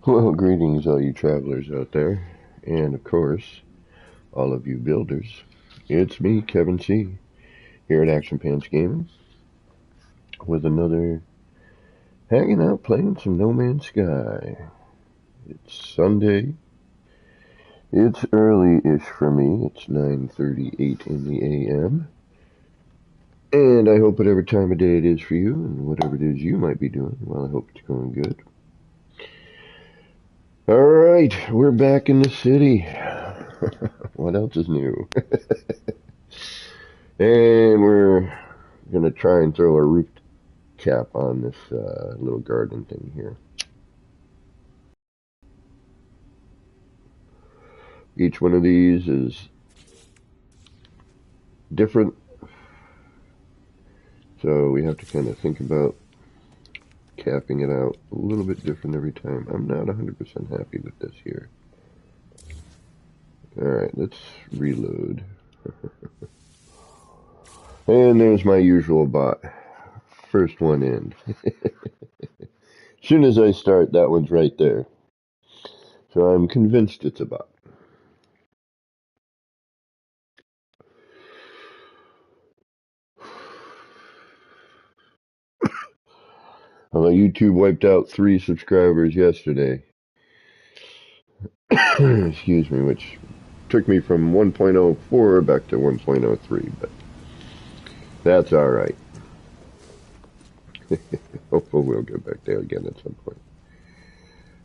Well, greetings, all you travelers out there, and of course, all of you builders. It's me, Kevin C, here at Action Pants Gaming, with another hanging out playing some No Man's Sky. It's Sunday. It's early-ish for me. It's 9:38 in the a.m. And I hope whatever time of day it is for you, and whatever it is you might be doing, well, I hope it's going good. Alright, we're back in the city. What else is new? And we're going to try and throw a roof cap on this little garden thing here. Each one of these is different, so we have to kind of think about capping it out a little bit different every time. I'm not 100% happy with this here. Alright, let's reload. And there's my usual bot. First one in. As soon as I start, that one's right there. So I'm convinced it's a bot. Although YouTube wiped out 3 subscribers yesterday. Excuse me, which took me from 1.04 back to 1.03, but that's alright. Hopefully we'll get back there again at some point.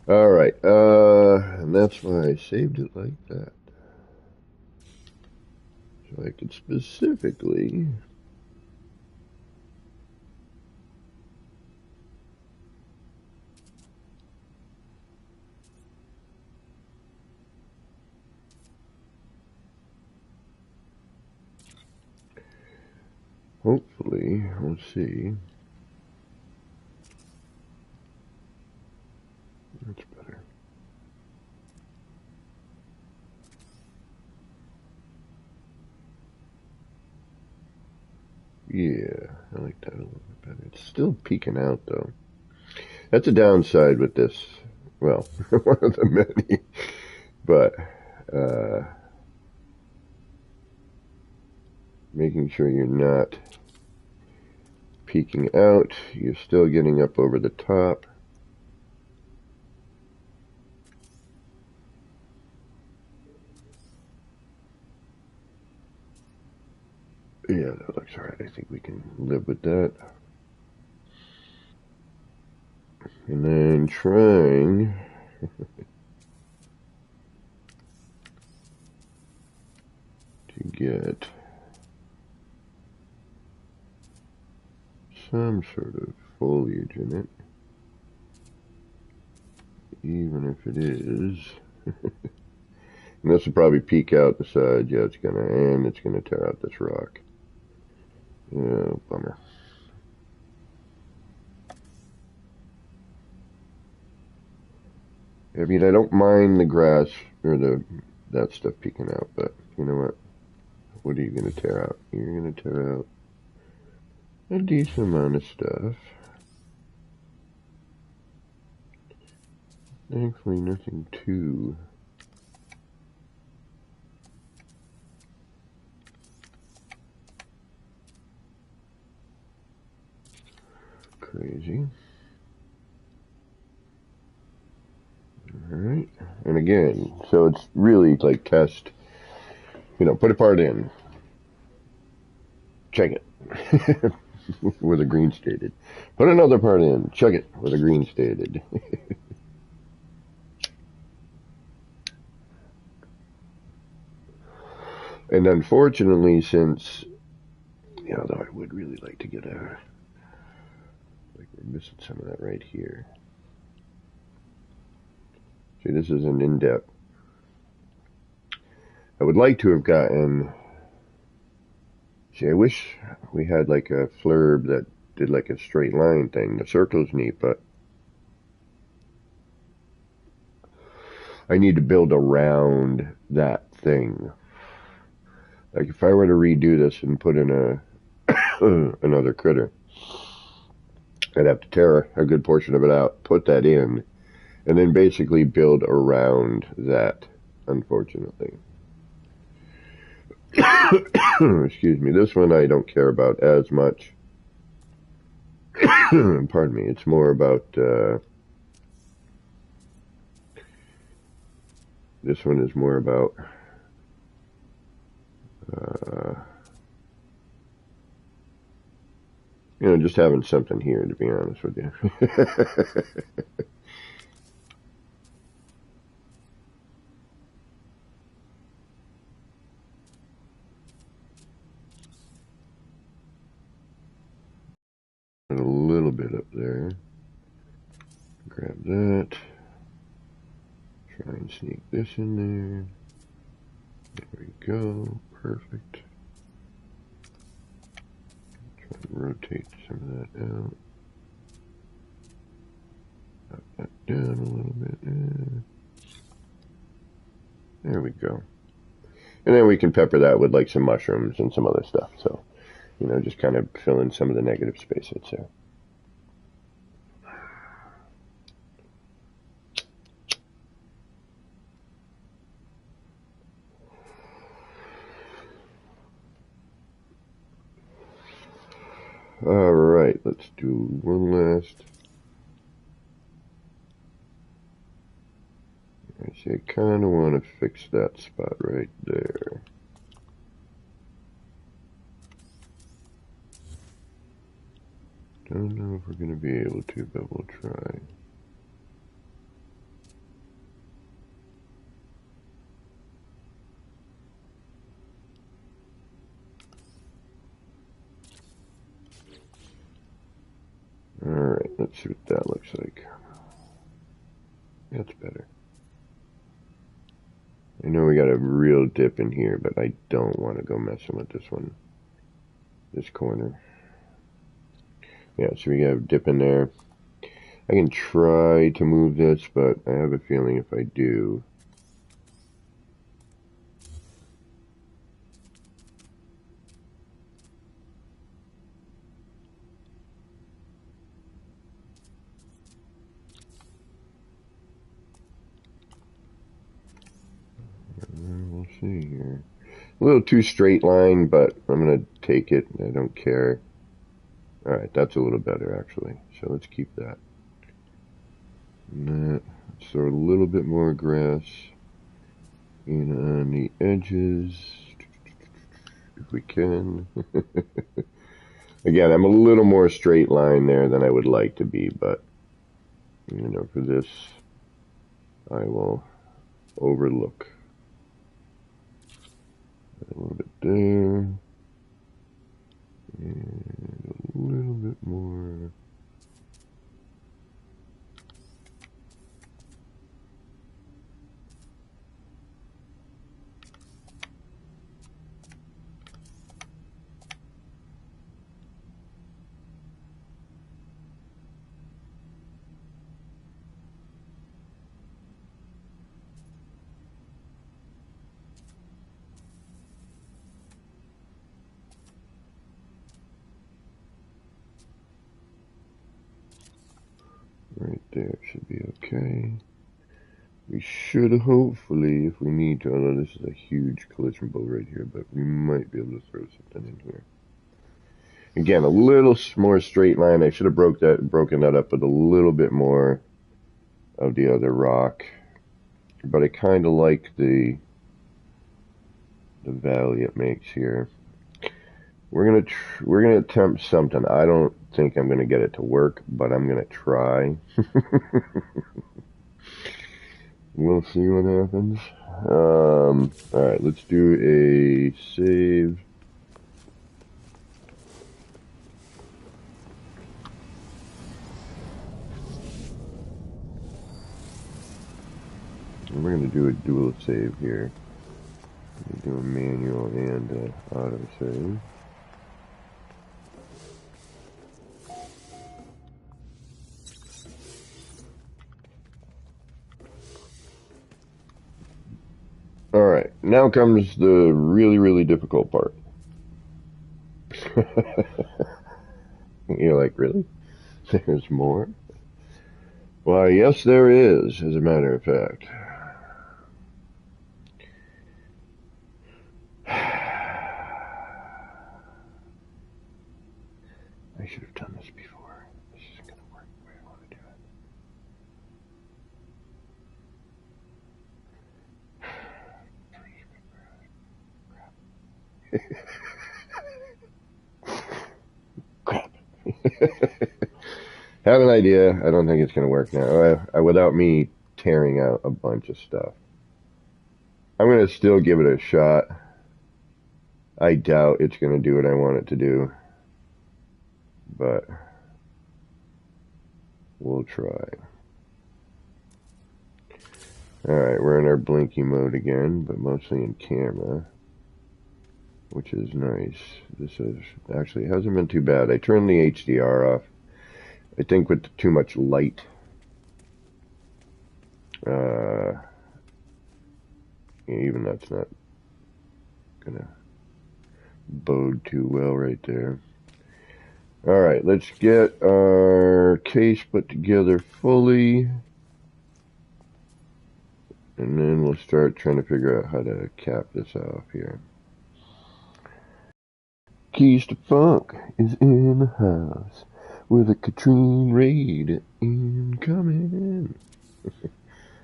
Alright, and that's why I saved it like that. So I could specifically hopefully, we'll see. That's better. Yeah, I like that a little bit better. It's still peeking out, though. That's a downside with this. Well, one of the many. But, making sure you're not peeking out. You're still getting up over the top. Yeah, that looks alright. I think we can live with that. And then trying to get some sort of foliage in it. Even if it is. And this will probably peek out the side. Yeah, it's gonna tear out this rock. Yeah, bummer. I mean, I don't mind the grass or that stuff peeking out, but you know what? What are you gonna tear out? You're gonna tear out a decent amount of stuff. Thankfully, nothing too crazy. Alright, and again, so it's really like test, put a part in, check it, with a green stated. Put another part in, check it, with a green stated. And unfortunately, since, though I would really like to get we're missing some of that right here. See, this is an in-depth. I would like to have gotten, I wish we had like a flurb that did like a straight line thing. The circle's neat, but I need to build around that thing. Like if I were to redo this and put in another critter, I'd have to tear a good portion of it out, put that in, And then basically build around that, unfortunately. Excuse me. This one I don't care about as much. Pardon me. It's more about... this one is more about... you know, just having something here, to be honest with you. A little bit up there. Grab that. Try and sneak this in there. There we go. Perfect. Try and rotate some of that out. Up that down a little bit. There we go. And then we can pepper that with like some mushrooms and some other stuff. So, you know, just kind of fill in some of the negative space that's there. Alright, let's do one last. I see, I kind of want to fix that spot right there. Don't know if we're going to be able to, but we'll try. Alright, let's see what that looks like. That's better. I know we got a real dip in here, but I don't want to go messing with this one. This corner. Yeah, so we got a dip in there. I can try to move this, but I have a feeling if I do... we'll see here. A little too straight line, but I'm going to take it. I don't care. Alright, that's a little better, actually. So let's keep that. And let's throw a little bit more grass in on the edges, if we can. Again, I'm a little more straight line there than I would like to be, but, you know, for this, I will overlook. A little bit there. And a little bit more. Right there should be okay. We should hopefully, if we need to, although this is a huge collision bowl right here, but we might be able to throw something in here. Again, a little more straight line. I should have broken that up with a little bit more of the other rock. But I kind of like the valley it makes here. We're gonna attempt something. I don't think I'm gonna get it to work, but I'm gonna try. We'll see what happens. Alright, let's do a save. And we're gonna do a dual save here. Do a manual and auto save. Alright, now comes the really, really difficult part. You're like, really? There's more? Why, yes, there is, as a matter of fact. I should have done this before. This isn't going to work the way I want to do it. Crap. Have an idea. I don't think it's going to work now. Without me tearing out a bunch of stuff. I'm going to still give it a shot. I doubt it's going to do what I want it to do. But we'll try. Alright, we're in our blinky mode again, but mostly in camera, which is nice. This is actually hasn't been too bad. I turned the HDR off. I think with too much light, even that's not gonna bode too well right there. Alright, let's get our case put together fully. And then we'll start trying to figure out how to cap this off here. Keys to Funk is in the house with a Katrine raid incoming.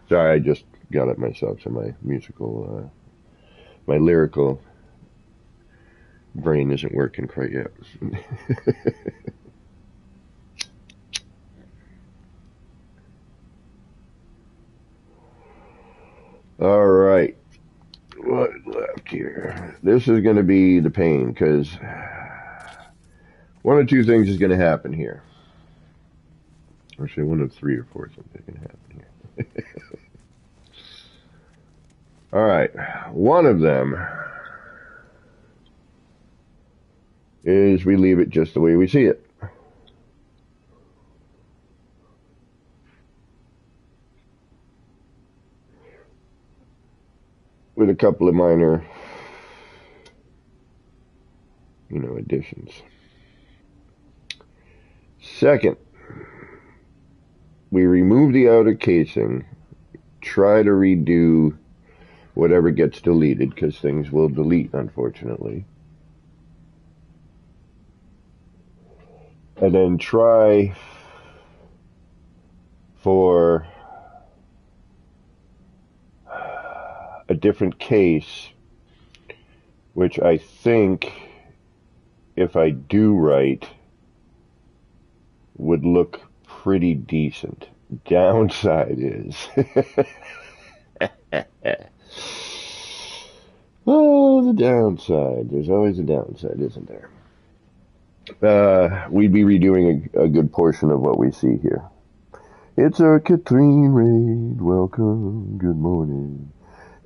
Sorry, I just got it myself, so my musical, my lyrical brain isn't working quite yet. All right, what left here? This is going to be the pain, because one of two things is going to happen here. Actually, one of three or four things is going to happen here. All right, one of them is we leave it just the way we see it. With a couple of minor, additions. Second, we remove the outer casing, try to redo whatever gets deleted, because things will delete, unfortunately. And then try for a different case, which I think, if I do right, would look pretty decent. Downside is oh, the downside. There's always a downside, isn't there? We'd be redoing a good portion of what we see here. It's our Katrine raid. Welcome. Good morning.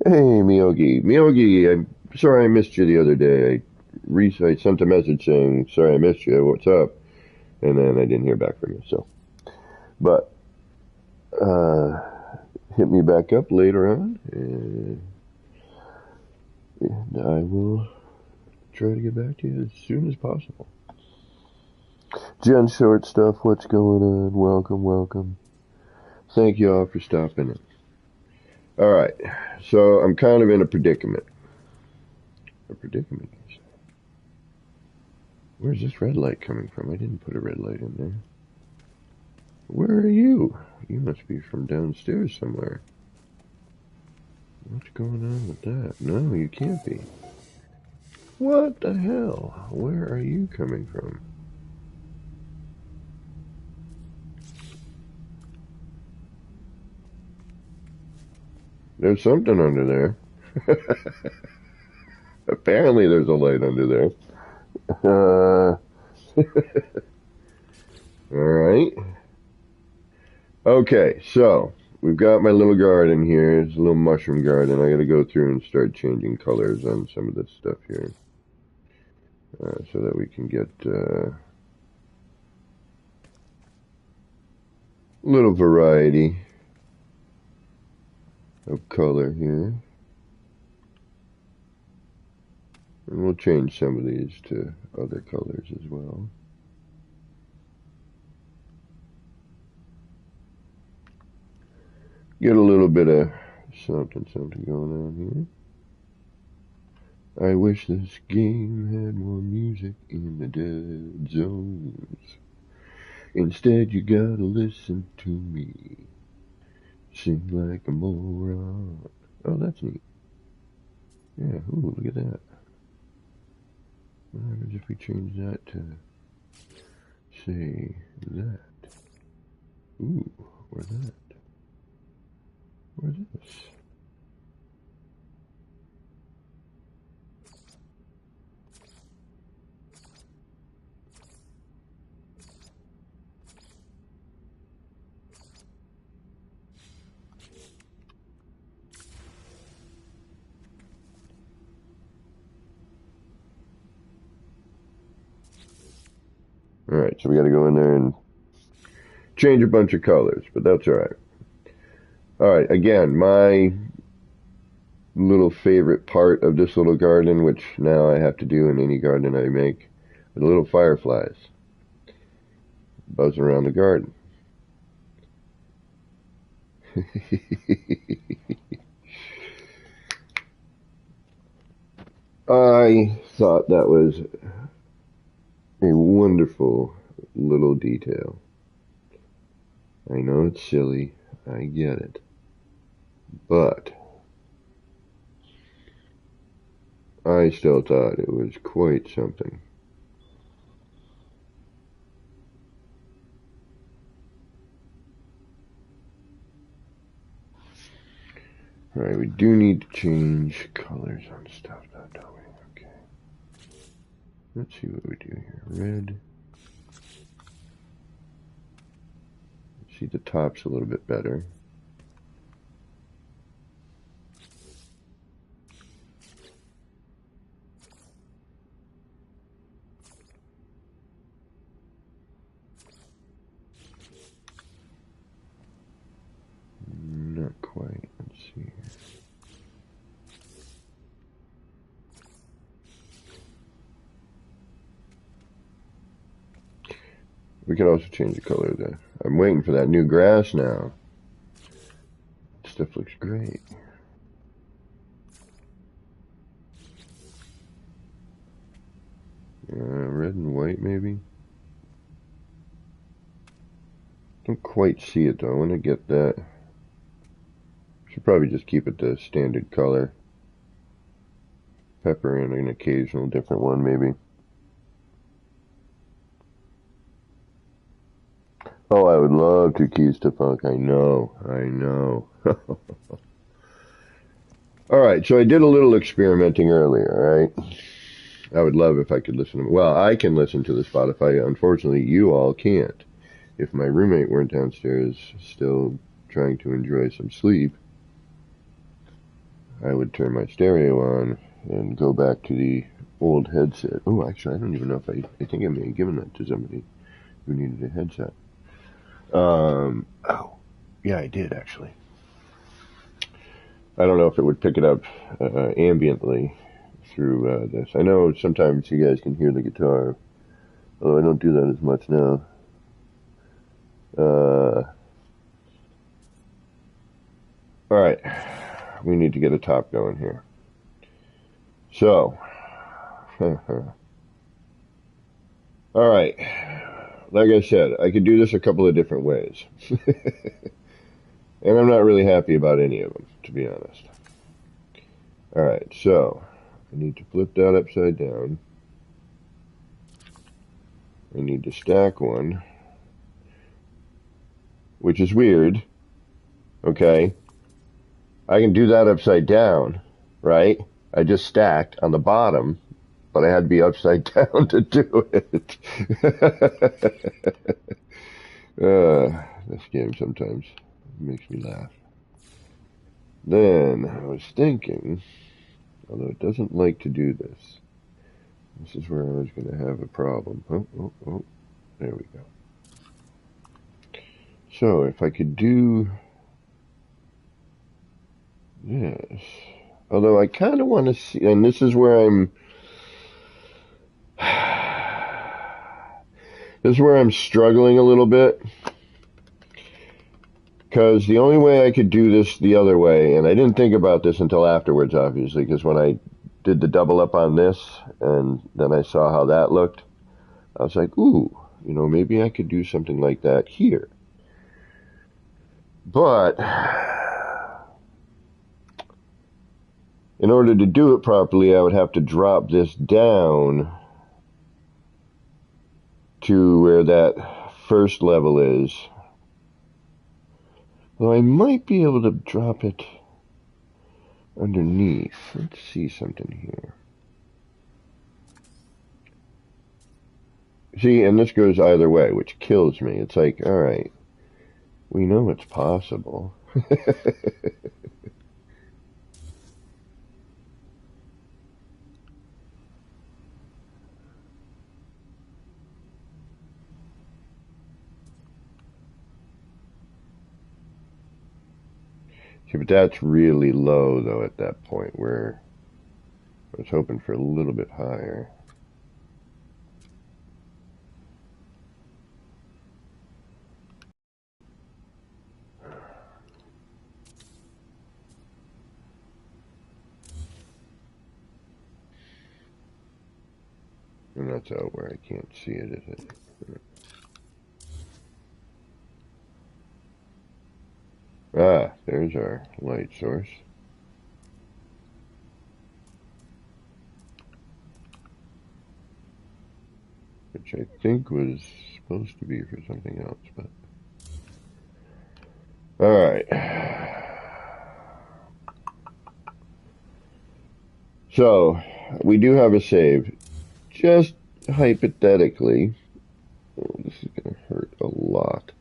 Hey, Miyogi, I'm sorry I missed you the other day. I sent a message saying, sorry I missed you, what's up? And then I didn't hear back from you, so. But, hit me back up later on, and I will try to get back to you as soon as possible. Jen Short Stuff, what's going on? Welcome. Thank you all for stopping in. Alright, so I'm kind of in a predicament. A predicament? Where's this red light coming from? I didn't put a red light in there. Where are you? You must be from downstairs somewhere. What's going on with that? No, you can't be. What the hell? Where are you coming from? There's something under there. Apparently there's a light under there. Alright. Okay, so we've got my little garden here. It's a little mushroom garden. I gotta go through and start changing colors on some of this stuff here. So that we can get a little variety of color here. And we'll change some of these to other colors as well. Get a little bit of something going on here. I wish this game had more music in the dead zones. Instead, you gotta listen to me sing like a moron. Oh, that's neat. Yeah, ooh, look at that. What happens if we change that to, say, that? Ooh, or that. Or this. Alright, so we gotta go in there and change a bunch of colors, but that's alright. Alright, again, my little favorite part of this little garden, which now I have to do in any garden I make, are the little fireflies buzzing around the garden. I thought that was a wonderful little detail. I know it's silly, I get it, but I still thought it was quite something. Alright, we do need to change colors on stuff now, don't we? Okay. Let's see what we do here. Red. See, the top's a little bit better. Not quite. Let's see here. We can also change the color of that. I'm waiting for that new grass now. Stuff looks great. Red and white, maybe? Don't quite see it, though. I want to get that. Should probably just keep it the standard color. Pepper in an occasional different one, maybe. Oh, I would love to Keys to Funk. I know. Alright, so I did a little experimenting earlier, alright? I would love if I could listen to, well, I can listen to the Spotify. Unfortunately, you all can't. If my roommate weren't downstairs still trying to enjoy some sleep, I would turn my stereo on and go back to the old headset. Oh, actually, I don't even know if I think I may have given that to somebody who needed a headset. Oh, yeah, I did, actually. I don't know if it would pick it up ambiently through this. I know sometimes you guys can hear the guitar, although I don't do that as much now. Alright, we need to get a top going here. So, alright, like I said, I could do this a couple of different ways. And I'm not really happy about any of them, to be honest. Alright, so I need to flip that upside down. I need to stack one, which is weird. Okay, I can do that upside down, right? I just stacked on the bottom, but I had to be upside down to do it. This game sometimes makes me laugh. Then I was thinking, although it doesn't like to do this, this is where I was going to have a problem. Oh, there we go. So if I could do this, although I kind of want to see, and this is where I'm struggling a little bit, Because the only way I could do this the other way, and I didn't think about this until afterwards, obviously, because when I did the double up on this, and then I saw how that looked, I was like, ooh, maybe I could do something like that here. But in order to do it properly, I would have to drop this down to where that first level is. Though I might be able to drop it underneath. Let's see something here. See, and this goes either way, which kills me. It's like, all right, we know it's possible. See, but that's really low, though, at that point, where I was hoping for a little bit higher. And that's out where I can't see it, is it? Ah, there's our light source. Which I think was supposed to be for something else, but... Alright. So, we do have a save. Just hypothetically... Oh, this is going to hurt a lot.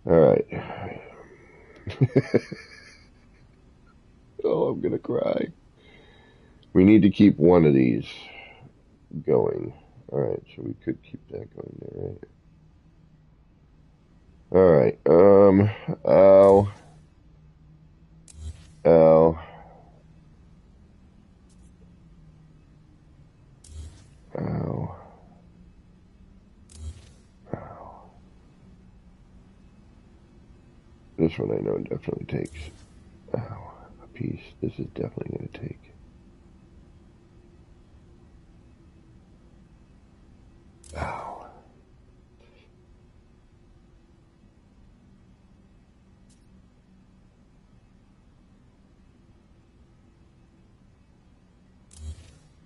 Alright. Oh, I'm going to cry. We need to keep one of these going. Alright, so we could keep that going there, right? Alright, ow. Ow. Ow. Ow. This one I know definitely takes. Ow. A piece. This is definitely going to take. Ow.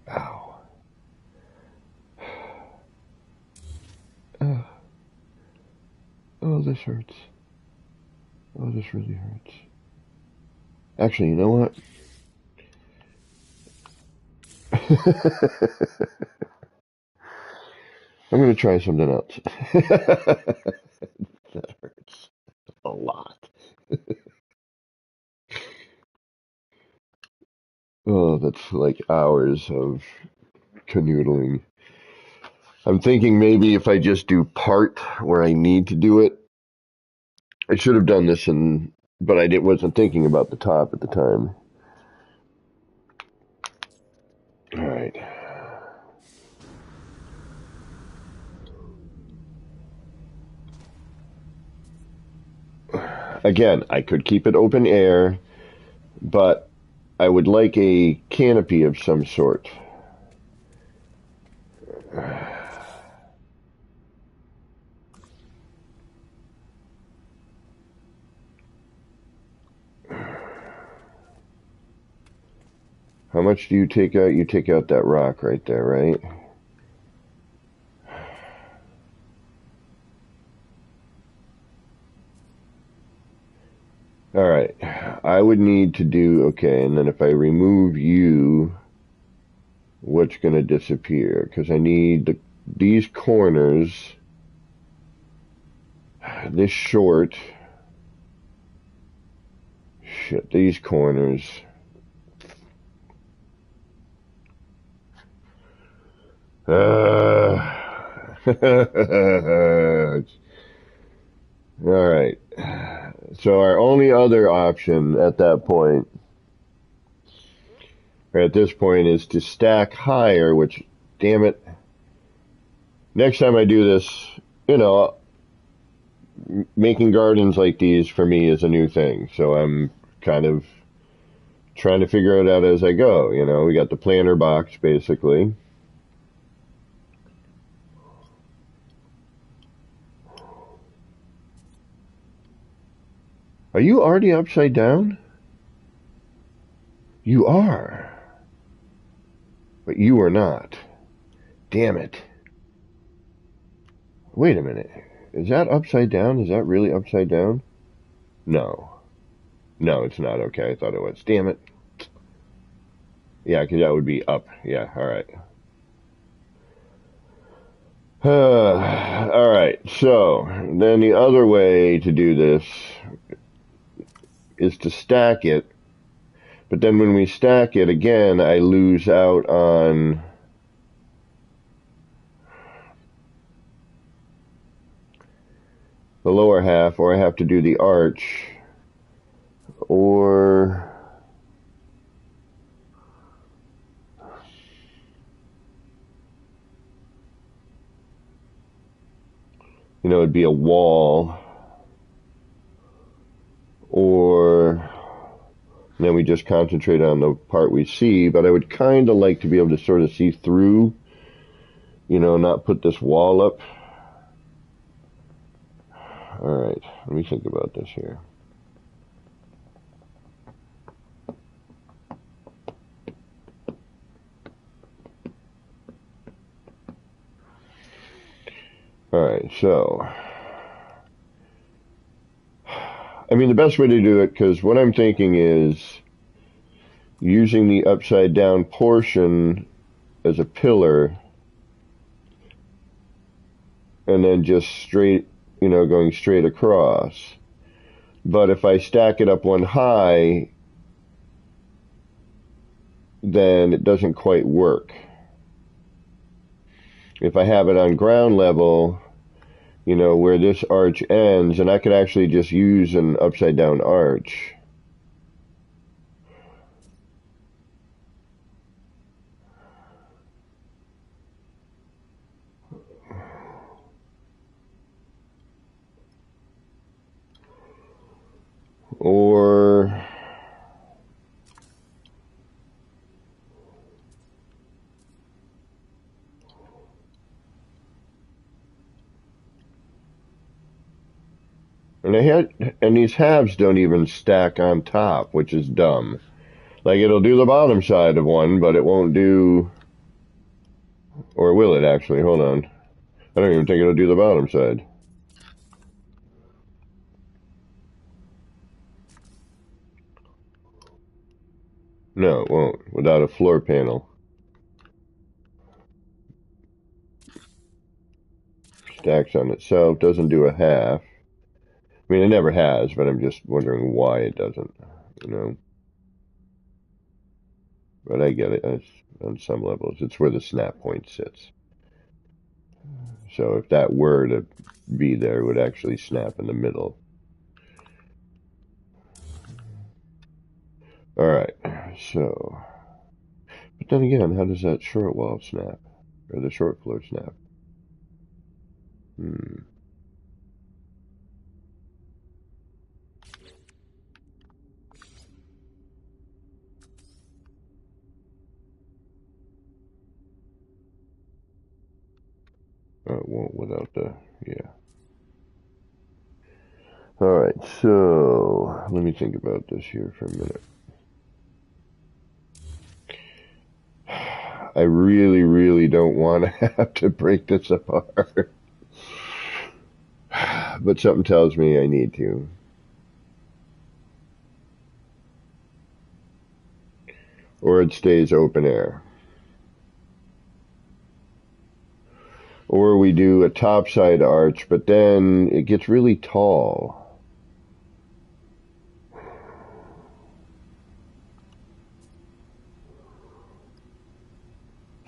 Ow. Oh, this hurts. Oh, this really hurts. Actually, you know what? I'm going to try something else. That hurts a lot. Oh, that's like hours of canoodling. I'm thinking maybe if I just do part where I need to do it. I should have done this but I wasn't thinking about the top at the time. All right. Again, I could keep it open air, but I would like a canopy of some sort. How much do you take out? You take out that rock right there, right? All right. I would need to do, okay, and then if I remove you, what's going to disappear? Because I need these corners, this short, shit, these corners. All right. So our only other option at that point, or at this point, is to stack higher, which damn it. Next time I do this, you know, making gardens like these for me is a new thing. So I'm kind of trying to figure it out as I go. You know, we got the planter box basically. Are you already upside down? You are. But you are not. Damn it. Wait a minute. Is that upside down? Is that really upside down? No. No, it's not. Okay, I thought it was. Damn it. Yeah, because that would be up. Yeah, alright. Alright, so then the other way to do this is to stack it. But then when we stack it, again, I lose out on the lower half, or I have to do the arch, or you know, it'd be a wall, or then we just concentrate on the part we see. But I would kind of like to be able to sort of see through, you know, not put this wall up. Alright, let me think about this here. Alright, so I mean, the best way to do it, because what I'm thinking is using the upside down portion as a pillar and then just straight, you know, going straight across. But if I stack it up one high, then it doesn't quite work. If I have it on ground level, you know, where this arch ends, and I could actually just use an upside down arch. Or and these halves don't even stack on top, which is dumb. Like, it'll do the bottom side of one, but it won't do, or will it actually? Hold on. I don't even think it'll do the bottom side. No, it won't, without a floor panel. Stacks on itself, doesn't do a half. I mean, it never has, but I'm just wondering why it doesn't, you know. But I get it. It's, on some levels, it's where the snap point sits. So if that were to be there, it would actually snap in the middle. Alright, so... But then again, how does that short wall snap? Or the short floor snap? Oh, it won't without the... yeah. Alright, so... let me think about this here for a minute. I really, really don't want to have to break this apart. But something tells me I need to. Or it stays open air. Or we do a topside arch, but then it gets really tall.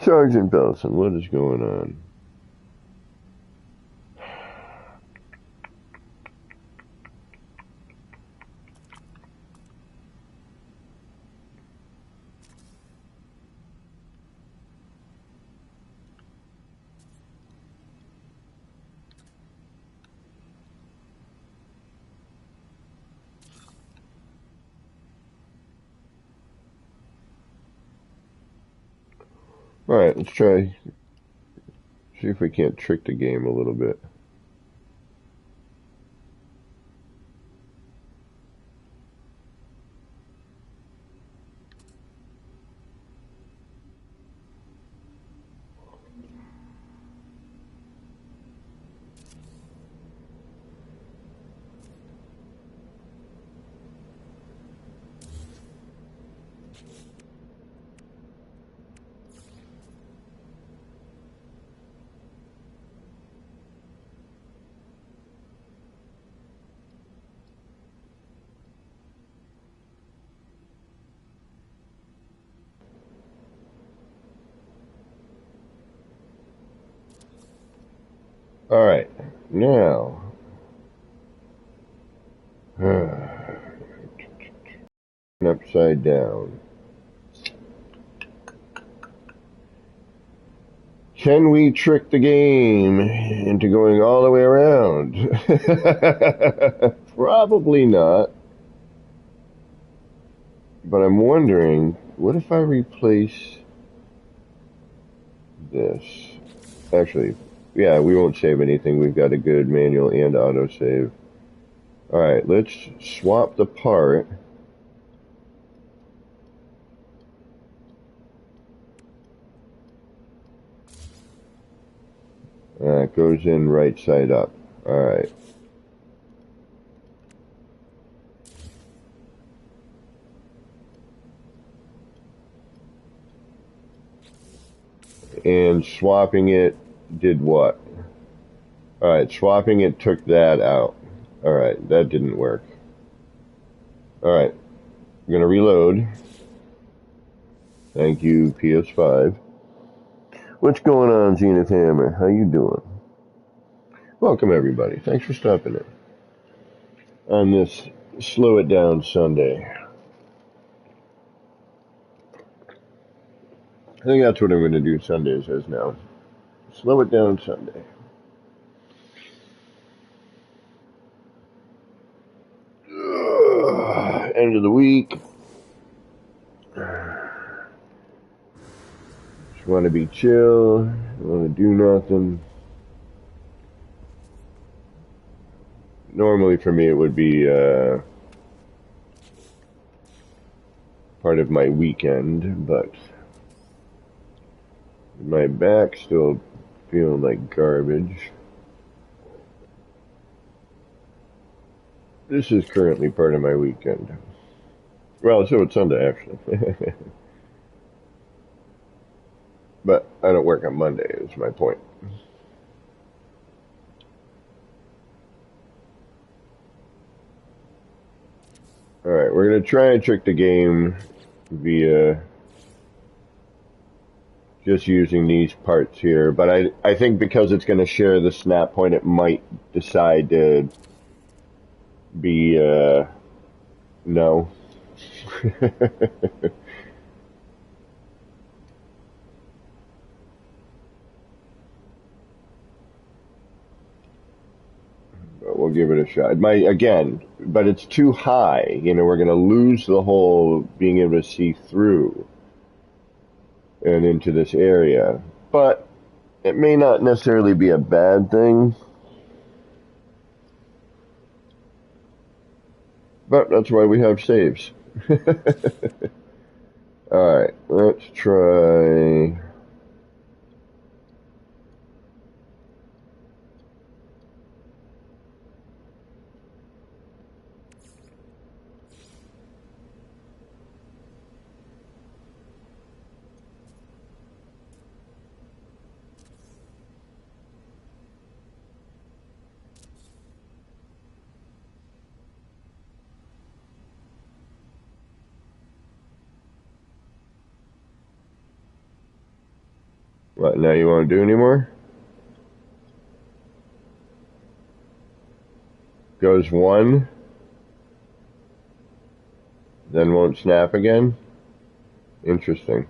Sergeant Belson, what is going on? Alright, let's try, see if we can't trick the game a little bit. Alright, now, upside down. Can we trick the game into going all the way around? Probably not. But I'm wondering, what if I replace this? Actually, yeah, we won't save anything. We've got a good manual and autosave. Alright, let's swap the part. It goes in right side up. Alright. And swapping it did what? Alright, swapping it took that out. Alright, that didn't work. Alright, I'm gonna reload. Thank you, PS5. What's going on, Zenith Hammer? How you doing? Welcome, everybody. Thanks for stopping in on this Slow It Down Sunday. I think that's what I'm going to do Sundays as now. Slow It Down Sunday. End of the week. Just want to be chill. Don't want to do nothing. Normally for me it would be part of my weekend, but my back still feeling like garbage. This is currently part of my weekend. Well, so it's Sunday actually. But I don't work on Monday is my point. Alright, we're going to try and trick the game via just using these parts here, but I think because it's going to share the snap point, it might decide to be, no. But we'll give it a shot. It might, again, but it's too high. You know, we're going to lose the whole being able to see through and into this area. But it may not necessarily be a bad thing. But that's why we have saves. Alright, let's try... What, now you want to do anymore? Goes one, then won't snap again? Interesting.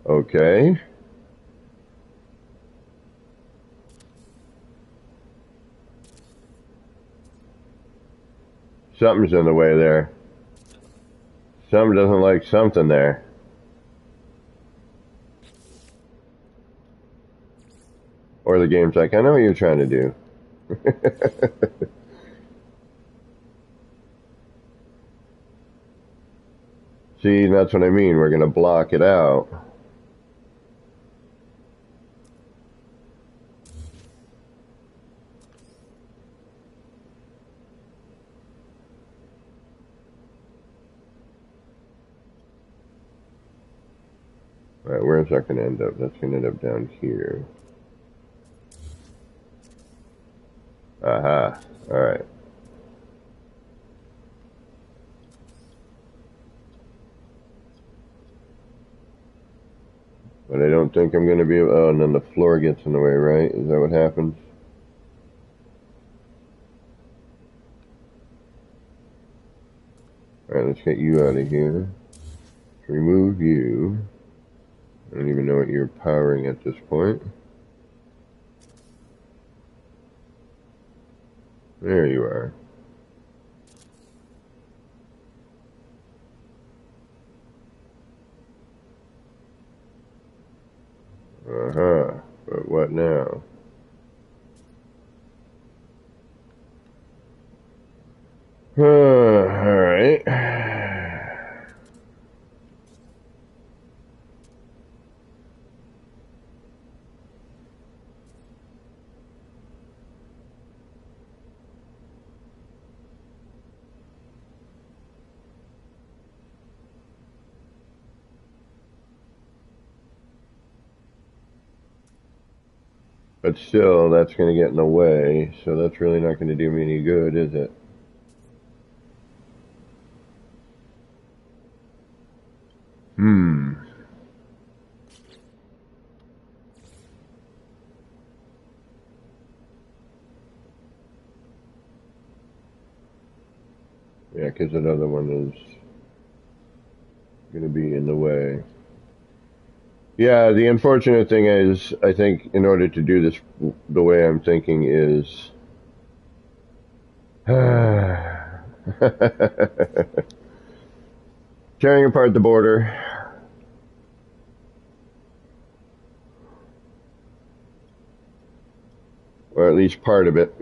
Okay. Something's in the way there. Something doesn't like something there. Or the game's like, I know what you're trying to do. See, that's what I mean. We're going to block it out. Alright, where's that going to end up? That's going to end up down here. Aha. Alright. But I don't think I'm going to be able... Oh, and then the floor gets in the way, right? Is that what happens? Alright, let's get you out of here. Remove you. I don't even know what you're powering at this point. There you are. Uh-huh. But what now? Alright. But still, that's going to get in the way, so that's really not going to do me any good, is it? Yeah, because another one is going to be in the way. Yeah, the unfortunate thing is, I think in order to do this the way I'm thinking is... tearing apart the border. Or at least part of it.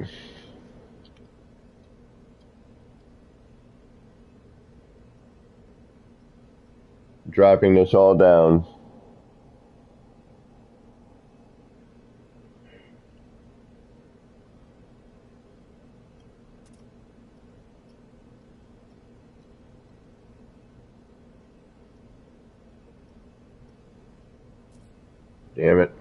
Dropping this all down. Damn it.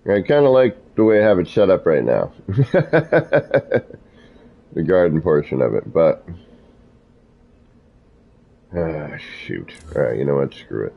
I kind of like the way I have it set up right now. The garden portion of it, but... shoot. Alright, you know what? Screw it.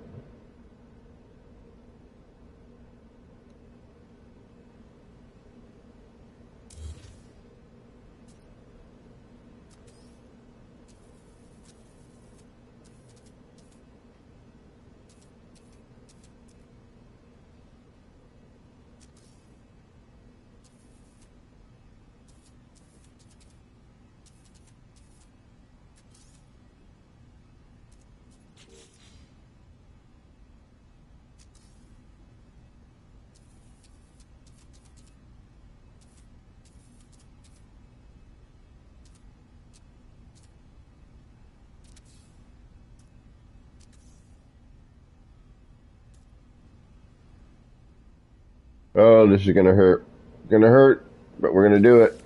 Oh, this is gonna hurt. Gonna hurt, but we're gonna do it.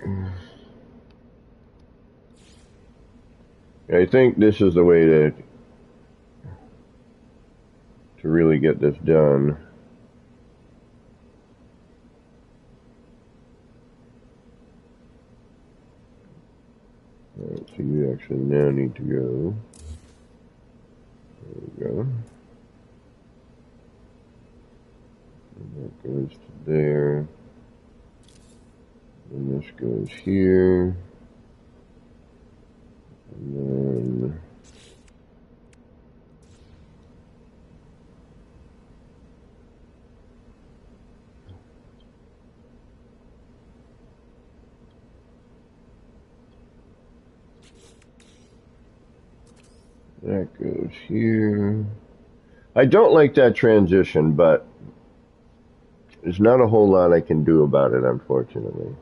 I think this is the way to really get this done. Alright, so you actually now need to go. There we go. And that goes to there. And this goes here. And then... That goes here. I don't like that transition, but there's not a whole lot I can do about it, unfortunately.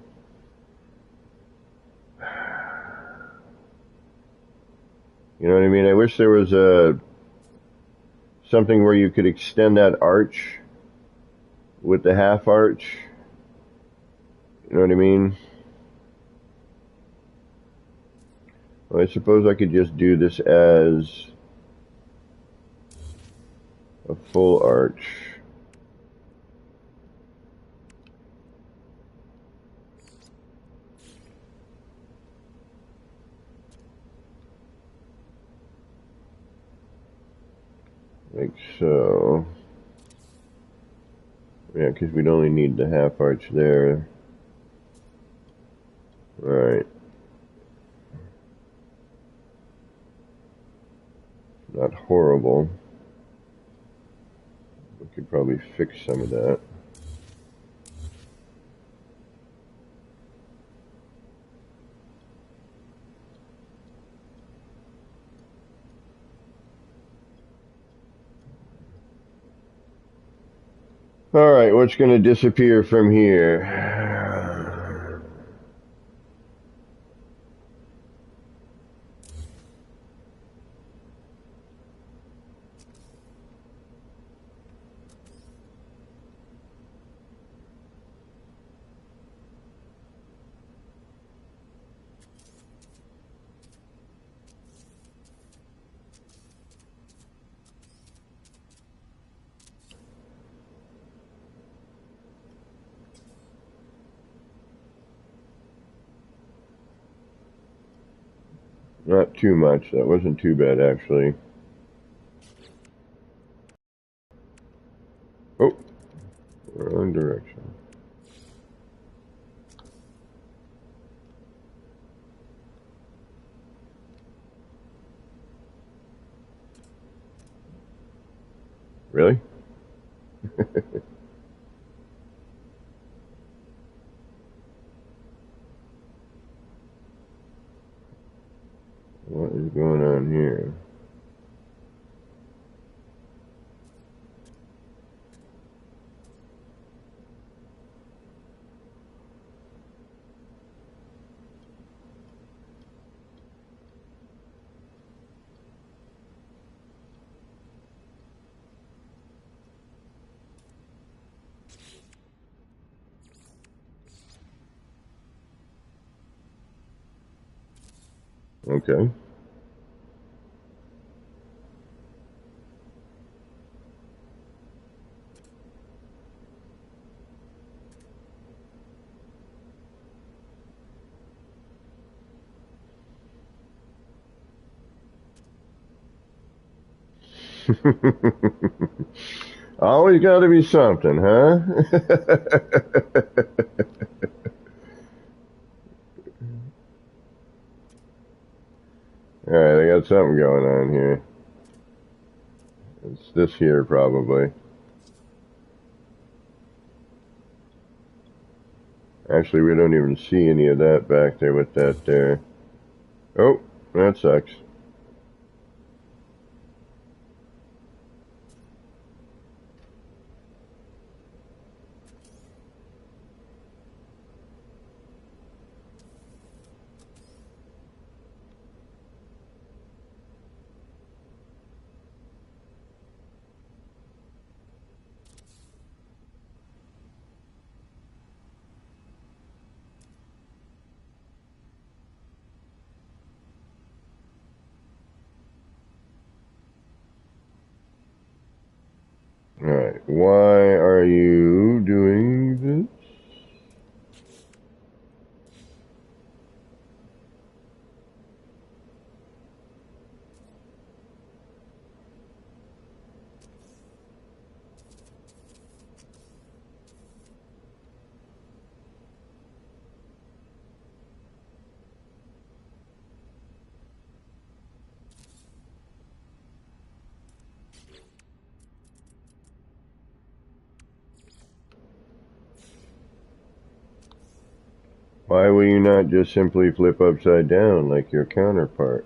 You know what I mean? I wish there was something where you could extend that arch with the half arch. You know what I mean? Well, I suppose I could just do this as a full arch. Like so. Yeah, because we'd only need the half arch there. Alright. Not horrible. We could probably fix some of that. Alright, what's going to disappear from here? Not too much. That wasn't too bad, actually. Oh, wrong direction. Really? What is going on here? Okay. Always got to be something, huh? Alright, I got something going on here. It's this here, probably. Actually, we don't even see any of that back there with that there. Oh, that sucks. Alright, why are you doing this? Why will you not just simply flip upside down like your counterpart?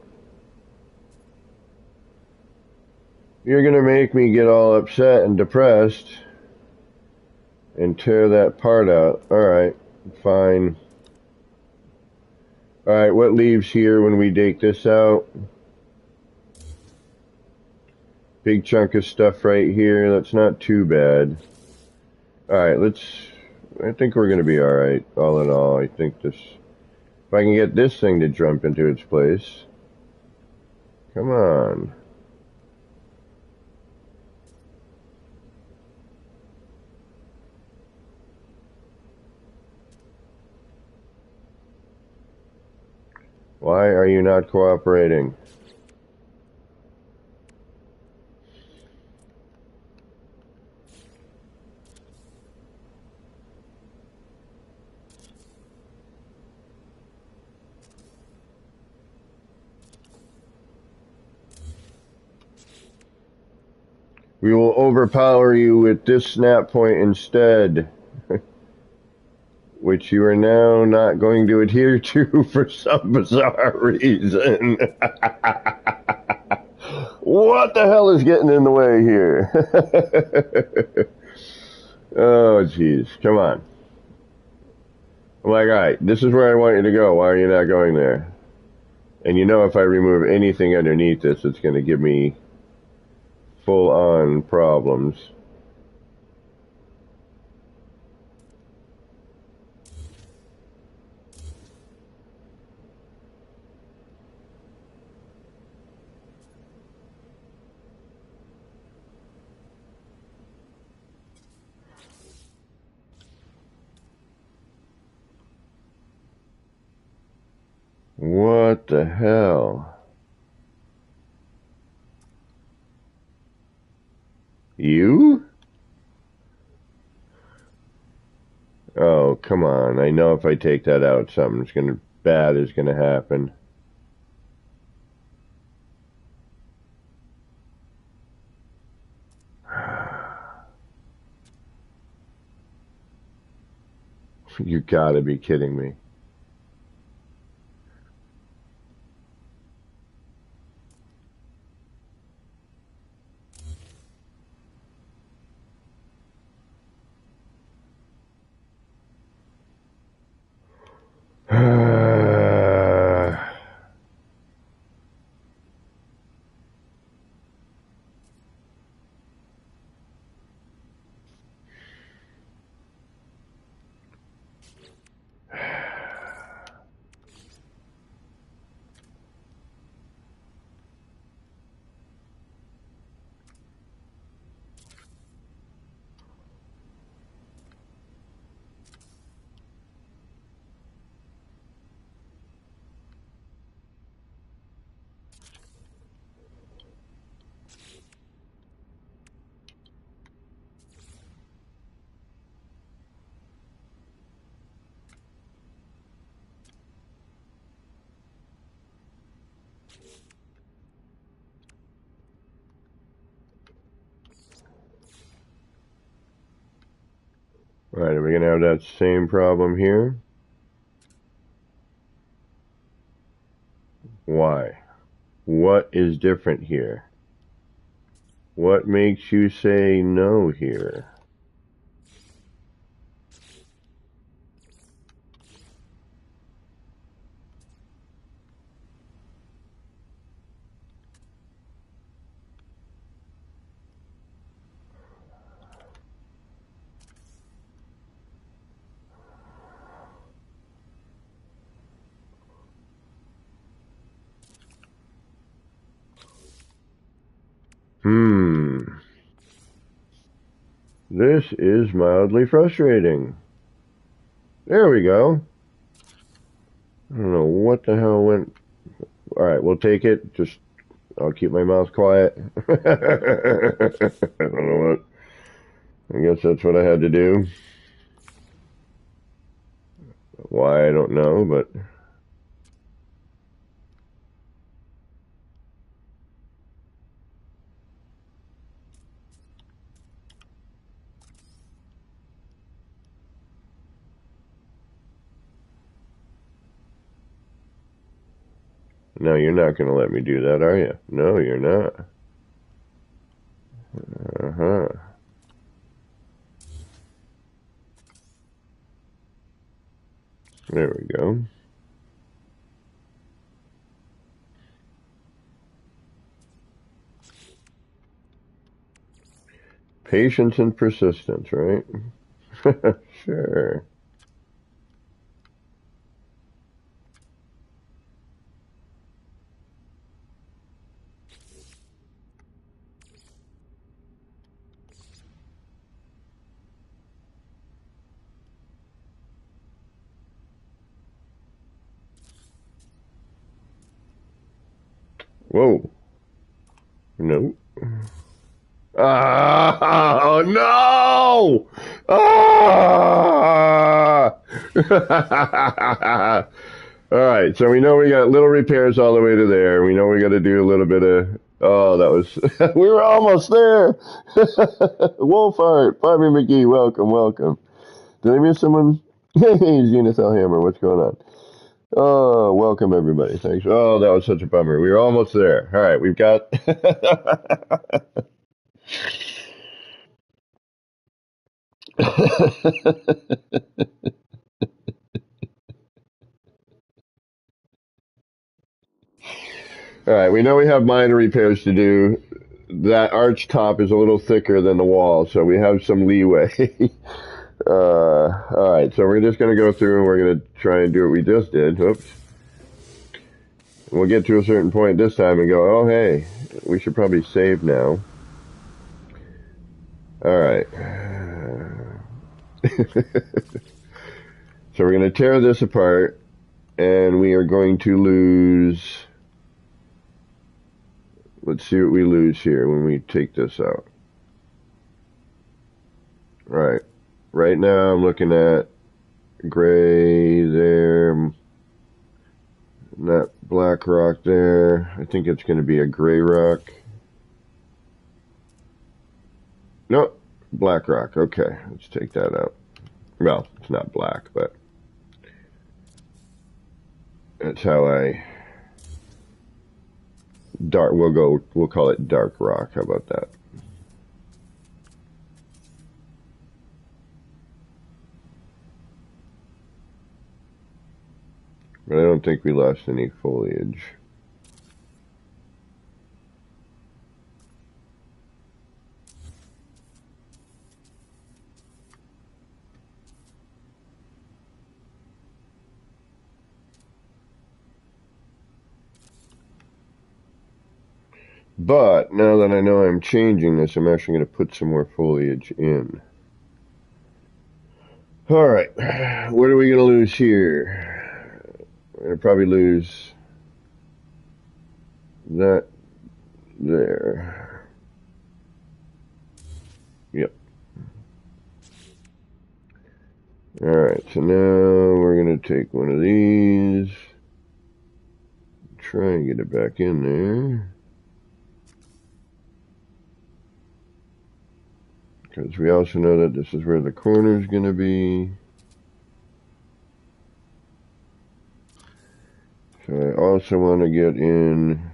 You're gonna make me get all upset and depressed and tear that part out. Alright, fine. Alright, what leaves here when we take this out? Big chunk of stuff right here. That's not too bad. Alright, I think we're gonna be alright, all in all. I think this... If I can get this thing to jump into its place. Come on. Why are you not cooperating? We will overpower you with this snap point instead. Which you are now not going to adhere to for some bizarre reason. What the hell is getting in the way here? Oh, jeez. Come on. I'm like, alright, this is where I want you to go. Why are you not going there? And you know if I remove anything underneath this, it's going to give me full-on problems. What the hell? You? Oh, come on. I know if I take that out, something bad is gonna happen. You gotta be kidding me. Alright, are we gonna have that same problem here? Why? What is different here? What makes you say no here? This is mildly frustrating. There we go. I don't know what the hell went... Alright, we'll take it. I'll keep my mouth quiet. I don't know what. I guess that's what I had to do. Why, I don't know, but... No, you're not going to let me do that, are you? No, you're not. Uh-huh. There we go. Patience and persistence, right? Sure. Whoa. No. Oh, no! Ah! All right, so we know we got little repairs all the way to there. We know we got to do a little bit of. Oh, that was. We were almost there. Wolfheart, Bobby McGee, welcome, welcome. Did I miss someone? Hey, Zenith Hammer, what's going on? Oh, welcome everybody. Thanks. Oh, that was such a bummer. We were almost there. All right, we've got. All right, we know we have minor repairs to do. That arch top is a little thicker than the wall, so we have some leeway. All right, so we're just going to go through and we're going to try and do what we just did. Oops. We'll get to a certain point this time and go, oh, hey, we should probably save now. All right. So we're going to tear this apart, and we are going to lose. Let's see what we lose here when we take this out. Right. Right now I'm looking at gray there, that black rock there. I think it's going to be a gray rock. No, black rock. Okay, let's take that out. Well, it's not black, but that's how I dark. We'll call it dark rock. How about that? But I don't think we lost any foliage. But now that I know I'm changing this, I'm actually going to put some more foliage in. All right, what are we going to lose here? We're going to probably lose that there. Yep. All right, so now we're going to take one of these, try and get it back in there. Because we also know that this is where the corner is going to be. So I also want to get in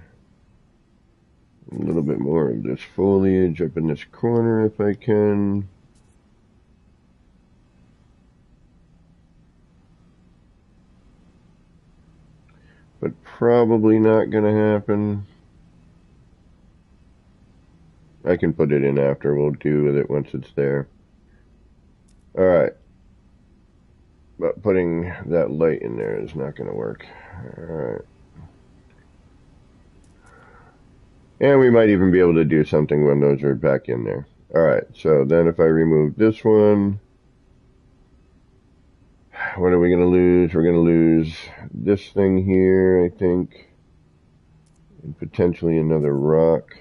a little bit more of this foliage up in this corner if I can. But probably not going to happen. I can put it in after. We'll do with it once it's there. Alright. But putting that light in there is not going to work. Alright. And we might even be able to do something when those are back in there. Alright, so then if I remove this one, what are we going to lose? We're going to lose this thing here, I think. And potentially another rock.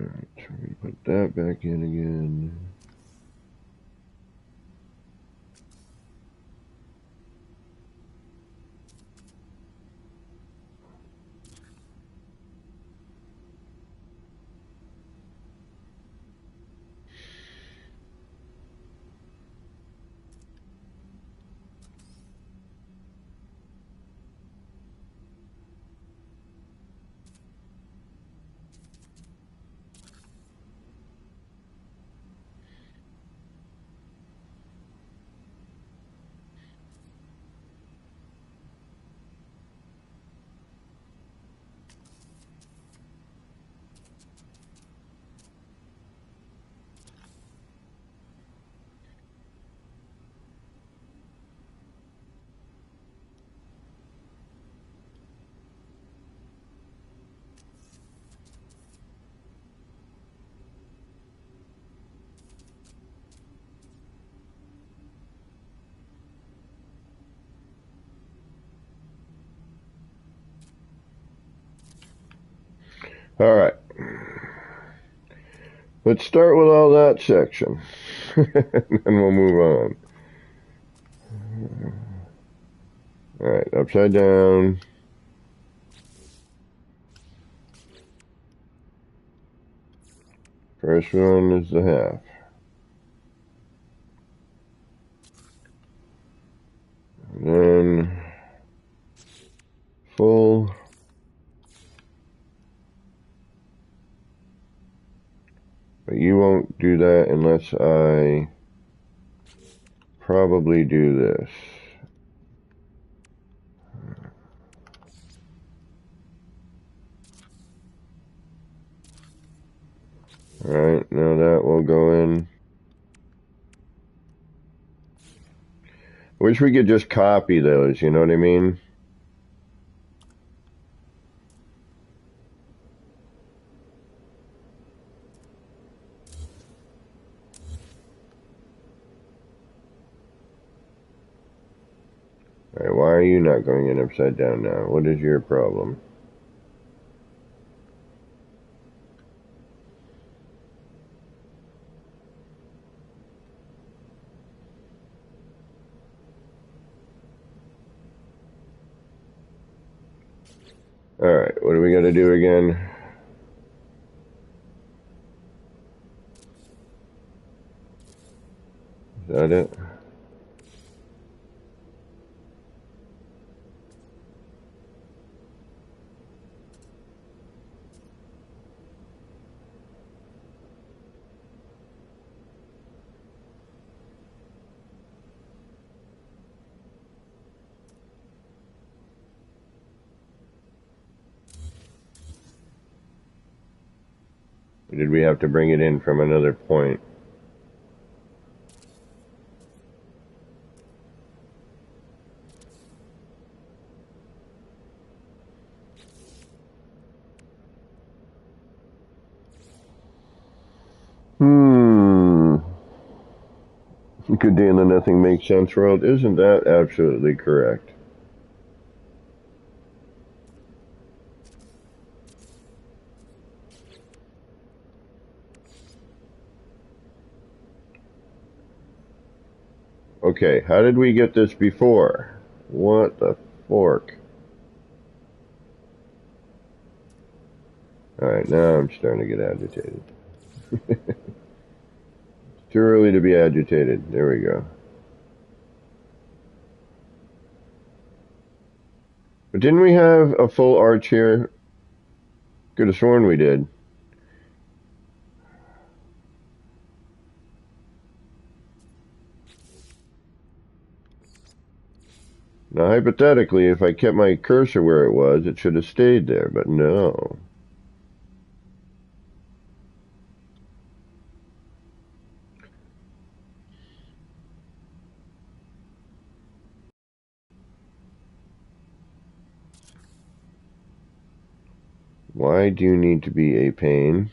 Alright, so we put that back in again. Alright. Let's start with all that section. And we'll move on. Alright, upside down. First one is the half. And then full. But you won't do that unless I probably do this. Alright, now that will go in. I wish we could just copy those, you know what I mean? Alright, why are you not going in upside down now? What is your problem? Alright, what do we gotta do again? Is that it? Or did we have to bring it in from another point? Good day in the nothing makes sense world. Isn't that absolutely correct? Okay, how did we get this before? What the fork? Alright, now I'm starting to get agitated. Too early to be agitated. There we go. But didn't we have a full arch here? Could have sworn we did. Now, hypothetically, if I kept my cursor where it was, it should have stayed there, but no. Why do you need to be a pain?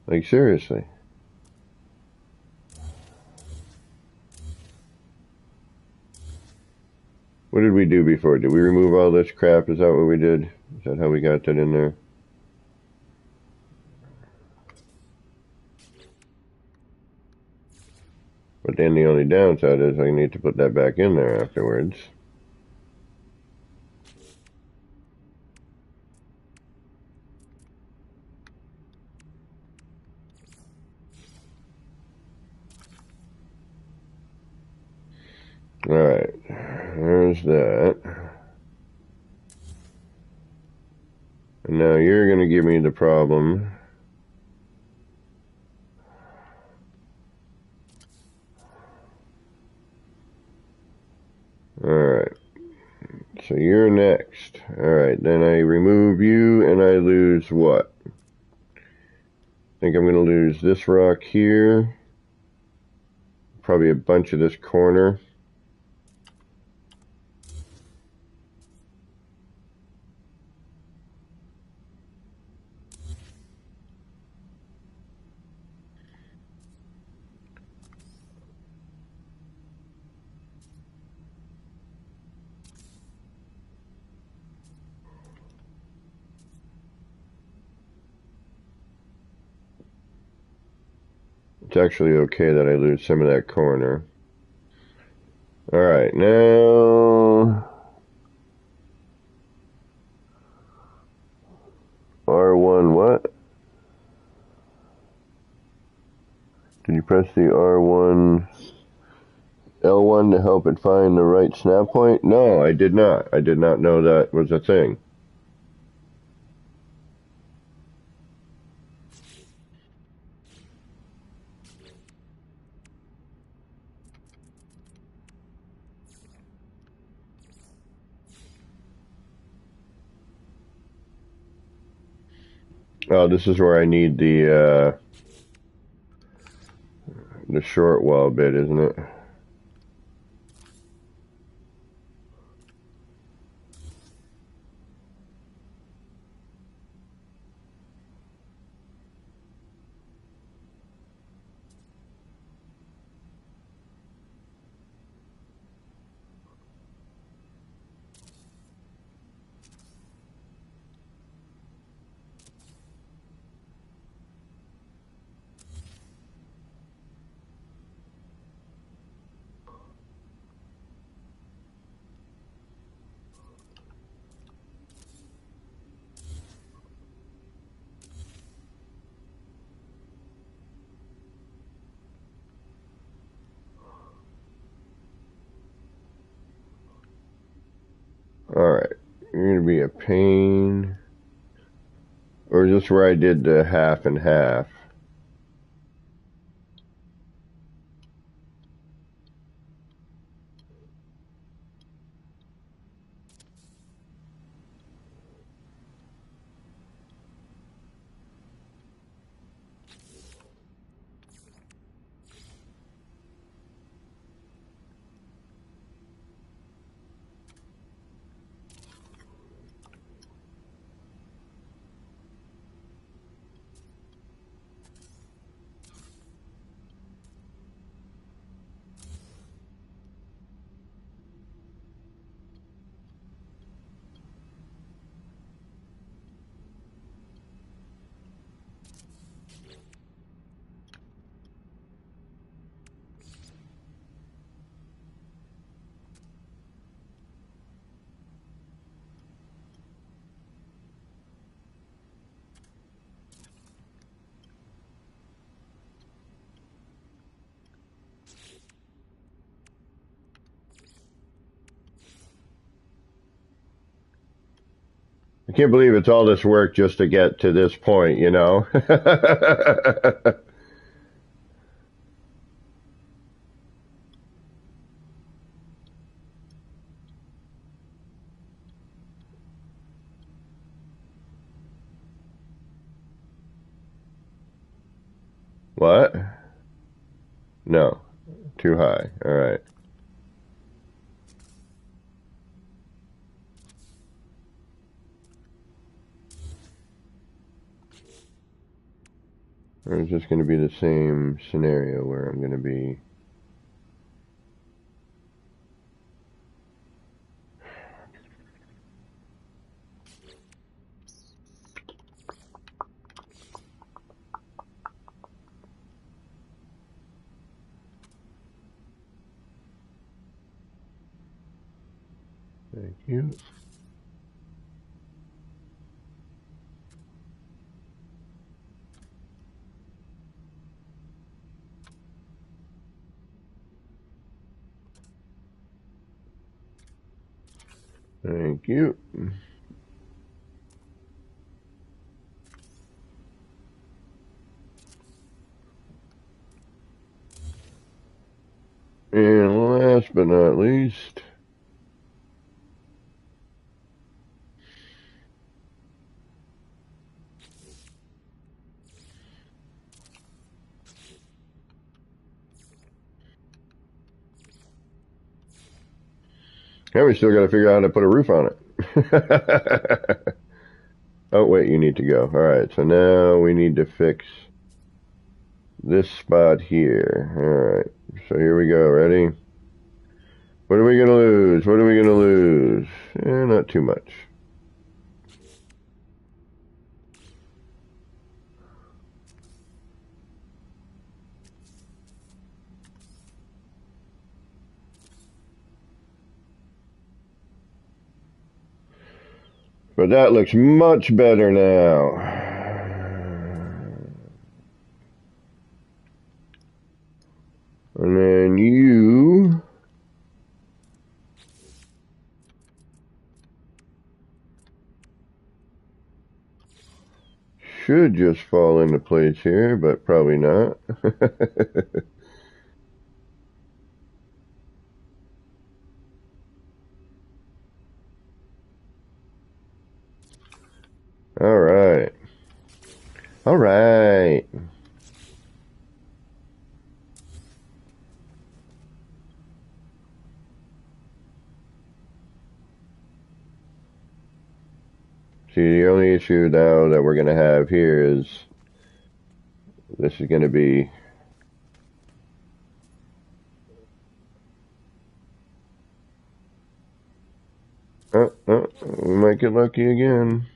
Like, seriously. What did we do before? Did we remove all this crap? Is that what we did? Is that how we got that in there? But then the only downside is I need to put that back in there afterwards. Alright, there's that. And now you're going to give me the problem. Alright, so you're next. Alright, then I remove you and I lose what? I think I'm going to lose this rock here. Probably a bunch of this corner. It's actually okay that I lose some of that corner. Alright, now R1 what? Did you press the R1 L1 to help it find the right snap point? No, I did not. I did not know that was a thing. Oh, this is where I need the short wall bit, isn't it? Alright, you're gonna be a pain. Or is this where I did the half and half? I can't believe it's all this work just to get to this point, you know? What? No. Too high. Alright. Or is this going to be the same scenario where I'm going to be... Thank you. Thank you. And last but not least... And we still got to figure out how to put a roof on it. Oh, wait, you need to go. Alright, so now we need to fix this spot here. Alright, so here we go. Ready? What are we going to lose? What are we going to lose? Not too much. But that looks much better now. And then you should just fall into place here, but probably not. All right. All right. See, the only issue now that we're going to have here is this is going to be we might get lucky again.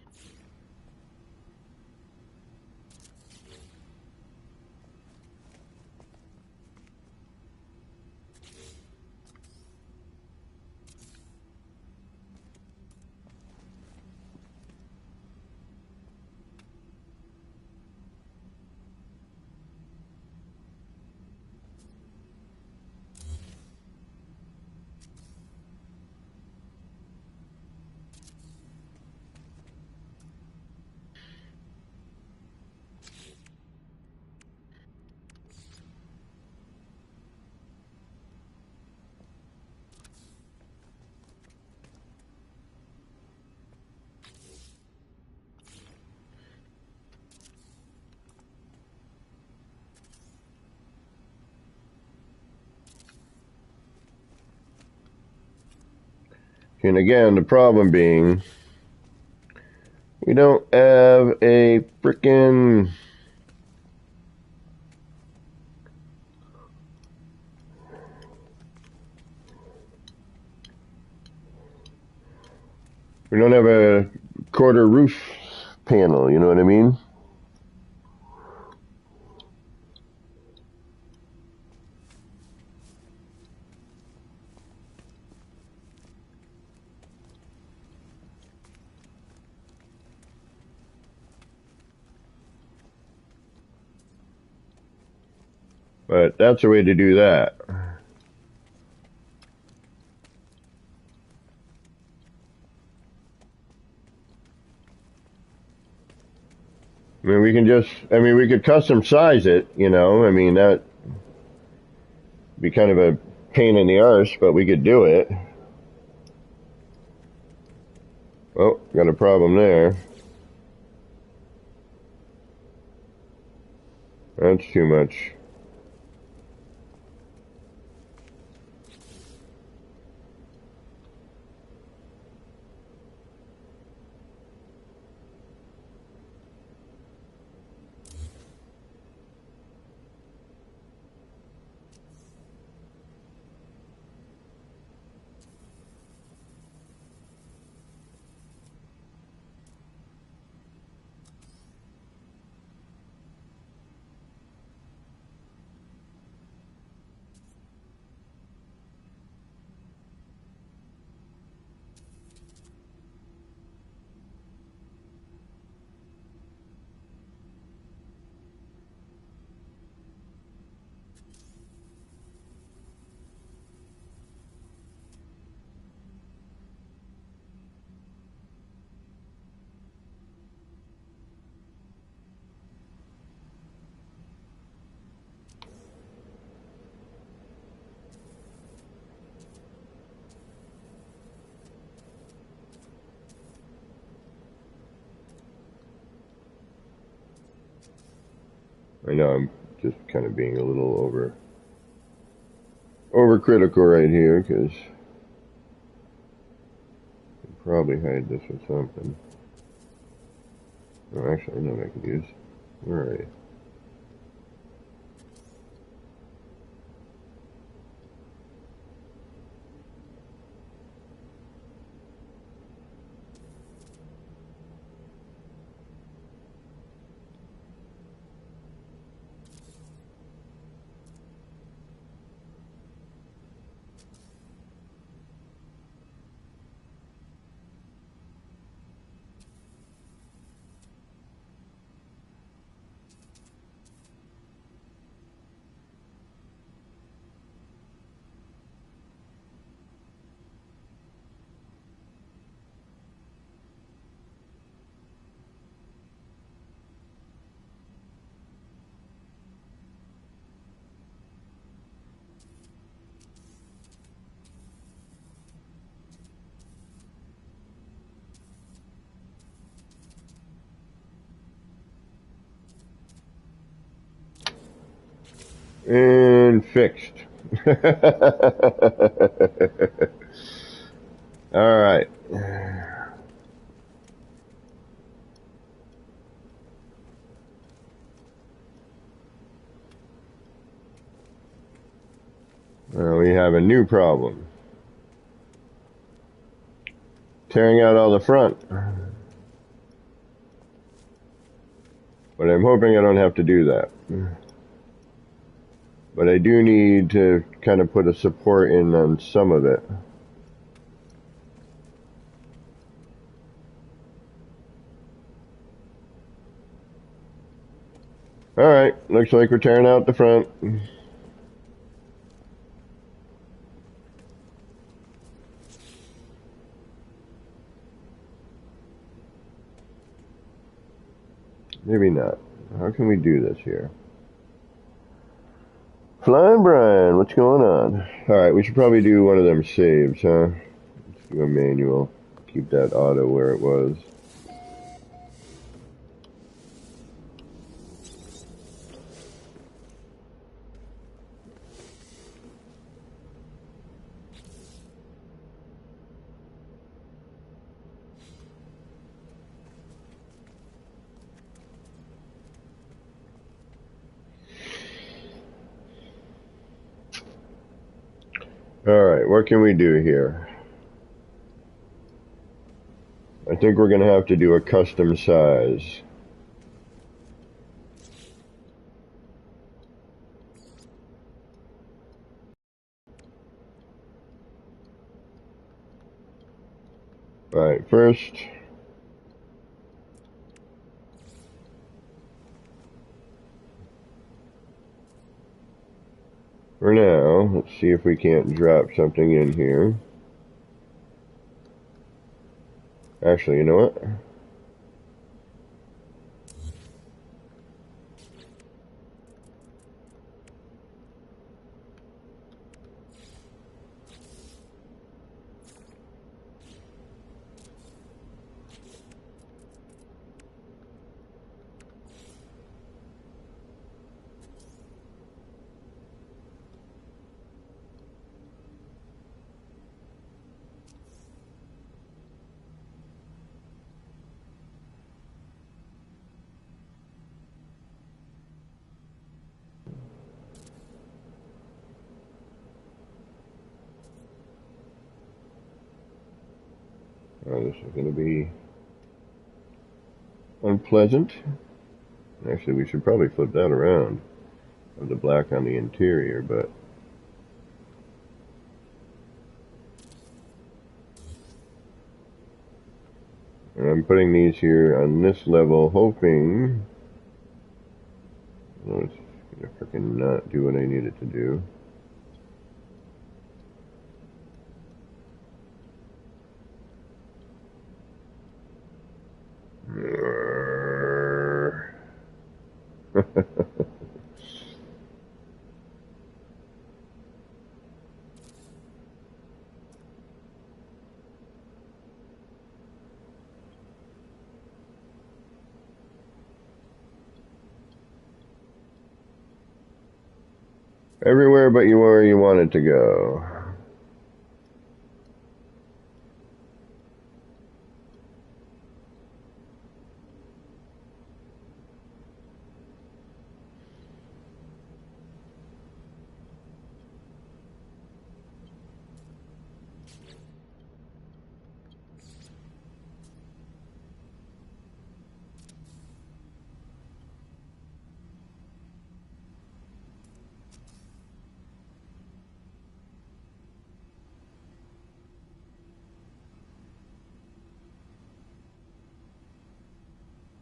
And again, the problem being we don't have a frickin' we don't have a quarter roof panel, you know what I mean? But that's a way to do that. I mean, we could custom size it, you know, I mean, that'd be kind of a pain in the arse, but we could do it. Oh, got a problem there. That's too much. I know I'm just kind of being a little overcritical right here, because I'll probably hide this with something. Oh, actually, I know what I could use. Where are you? And fixed. Alright. We have a new problem. Tearing out all the front. But I'm hoping I don't have to do that. But I do need to kind of put a support in on some of it. Alright, looks like we're tearing out the front. Maybe not. How can we do this here? Flying Brian, what's going on? Alright, we should probably do one of them saves, huh? Let's do a manual. Keep that auto where it was. Alright, what can we do here? I think we're going to have to do a custom size. Alright, first, for now, let's see if we can't drop something in here. Actually, you know what? Oh, this is going to be unpleasant. Actually, we should probably flip that around. Have the black on the interior, but and I'm putting these here on this level, hoping oh, it's going to freaking not do what I need it to do. Everywhere but you where you want it to go.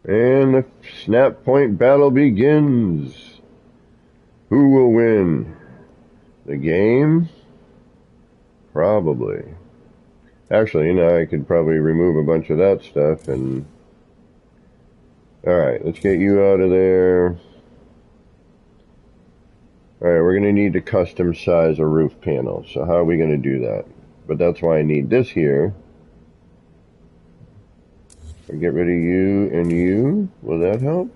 And the snap point battle begins. Who will win? The game? Probably. Actually, you know, I could probably remove a bunch of that stuff and... Alright, let's get you out of there. Alright, we're going to need to custom size a roof panel. So how are we going to do that? But that's why I need this here. I'll get rid of you and you. Will that help?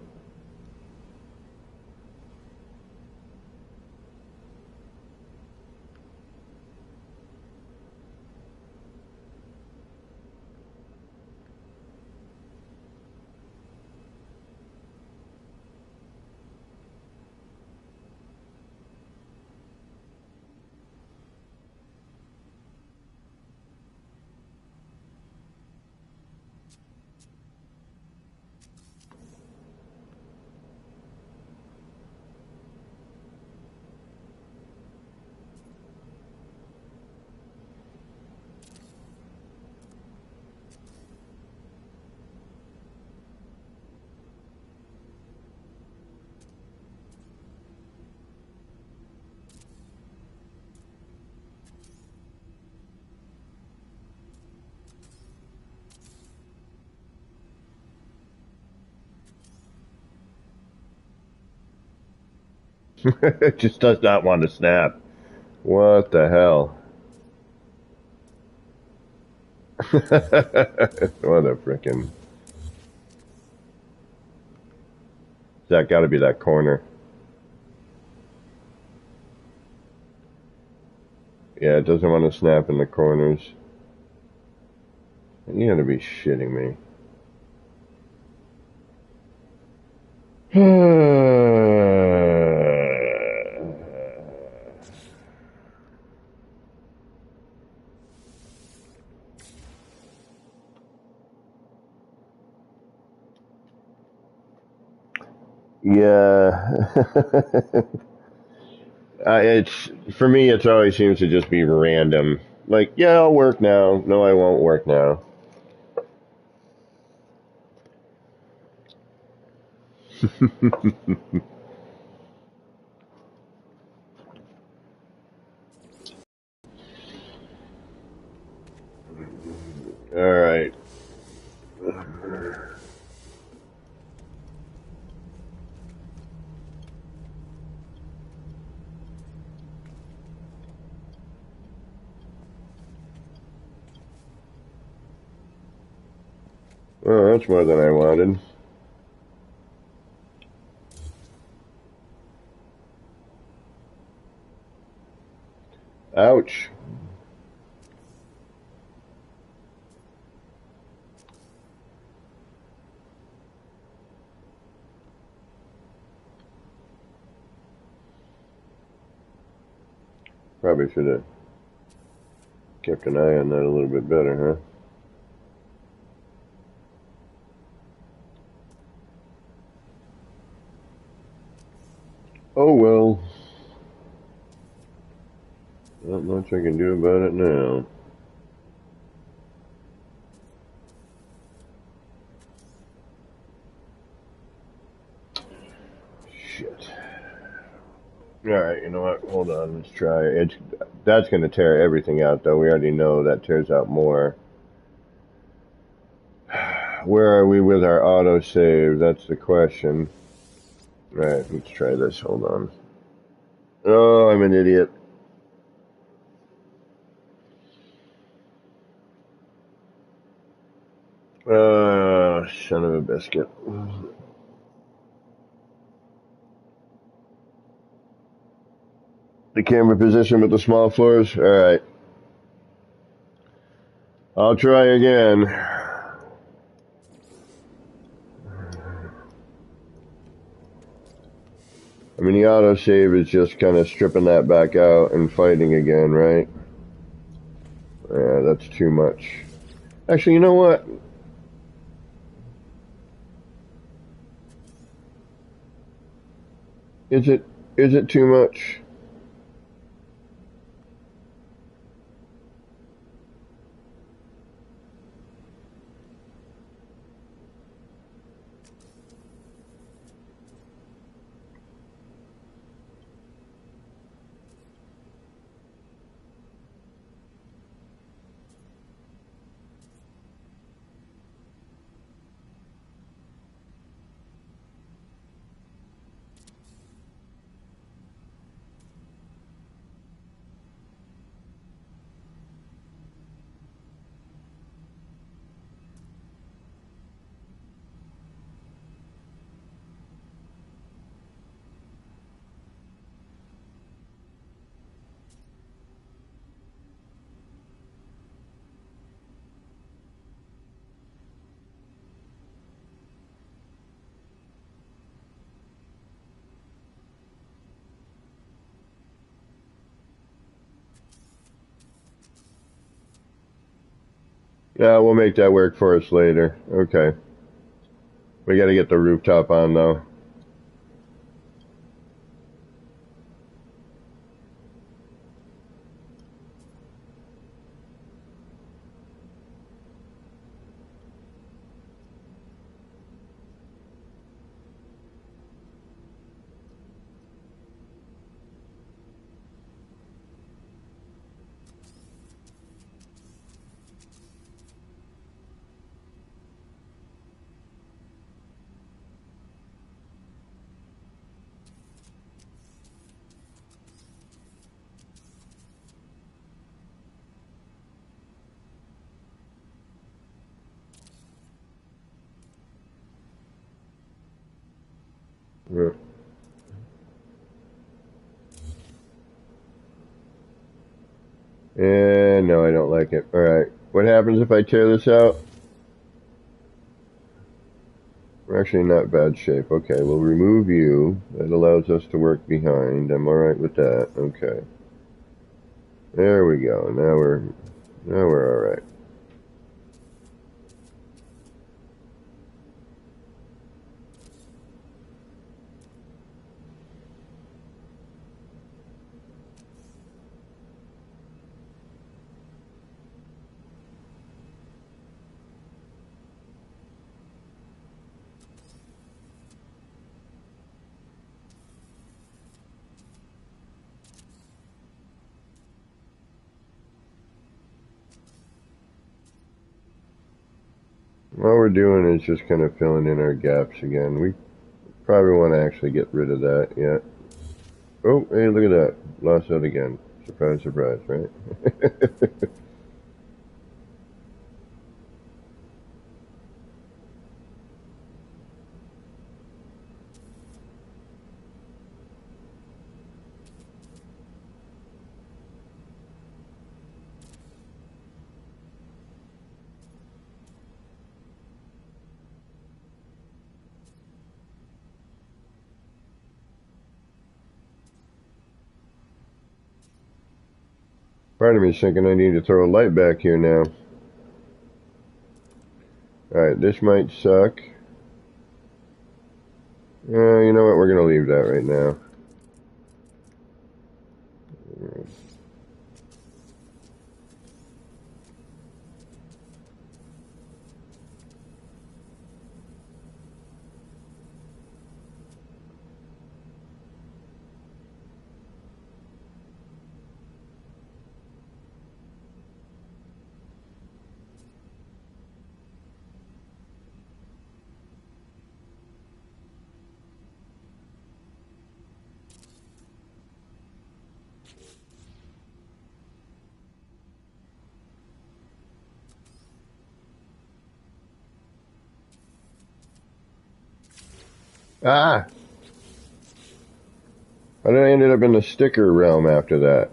It just does not want to snap. What the hell? What a frickin'... That gotta be that corner. Yeah, it doesn't want to snap in the corners. You gotta be shitting me. Yeah. It's for me. It always seems to just be random. Like, yeah, I'll work now. No, I won't work now. All right. Oh, that's more than I wanted. Ouch. Probably should have kept an eye on that a little bit better, huh? Oh well. Not much I can do about it now. Shit. Alright, you know what? Hold on, let's try it. That's going to tear everything out, though. We already know that tears out more. Where are we with our autosave? That's the question. Alright, let's try this. Hold on. Oh, I'm an idiot. Son of a biscuit. The camera position with the small floors? Alright. I'll try again. I mean, the autosave is just kind of stripping that back out and fighting again, right? Yeah, that's too much. Actually, you know what? Is it too much? Yeah, we'll make that work for us later. Okay. We gotta get the rooftop on, though. Yeah. And no, I don't like it. Alright. What happens if I tear this out? We're actually in not bad shape. Okay, we'll remove you. That allows us to work behind. I'm alright with that. Okay. There we go. Now we're alright. All we're doing is just kind of filling in our gaps again. We probably want to actually get rid of that yet. Oh, hey, look at that. Lost that again. Surprise, surprise, right? Part of me is thinking I need to throw a light back here now. Alright, this might suck. You know what? We're going to leave that right now. Ah! How did I end up in the sticker realm after that?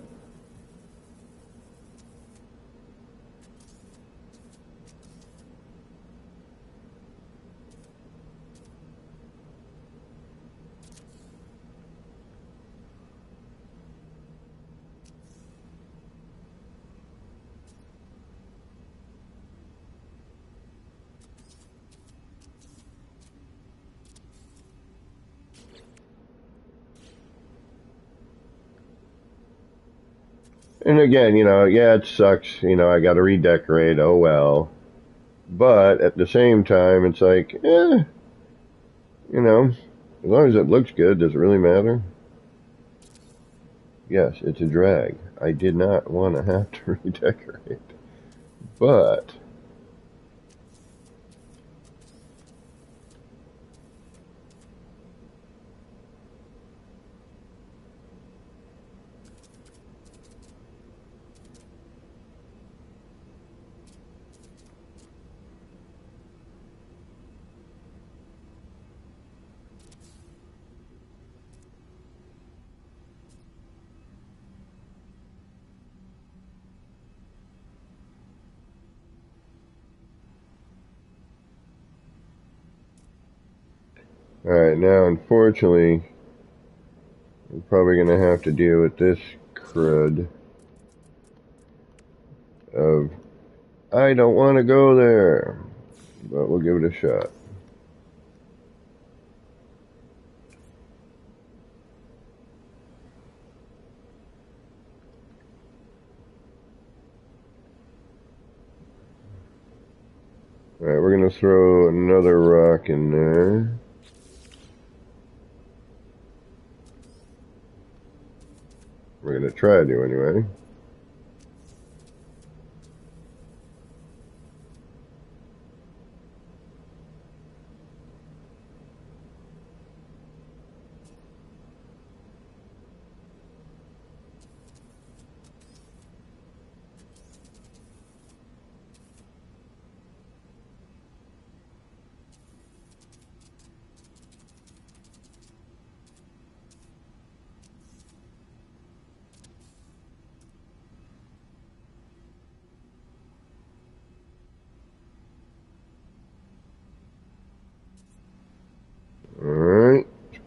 And again, yeah, it sucks. I got to redecorate. Oh well. But at the same time, it's like, as long as it looks good, does it really matter? Yes, it's a drag. I did not want to have to redecorate. But, alright, now unfortunately, I'm probably going to have to deal with this crud of, I don't want to go there. But we'll give it a shot. Alright, we're going to throw another rock in there. We're going to try to anyway.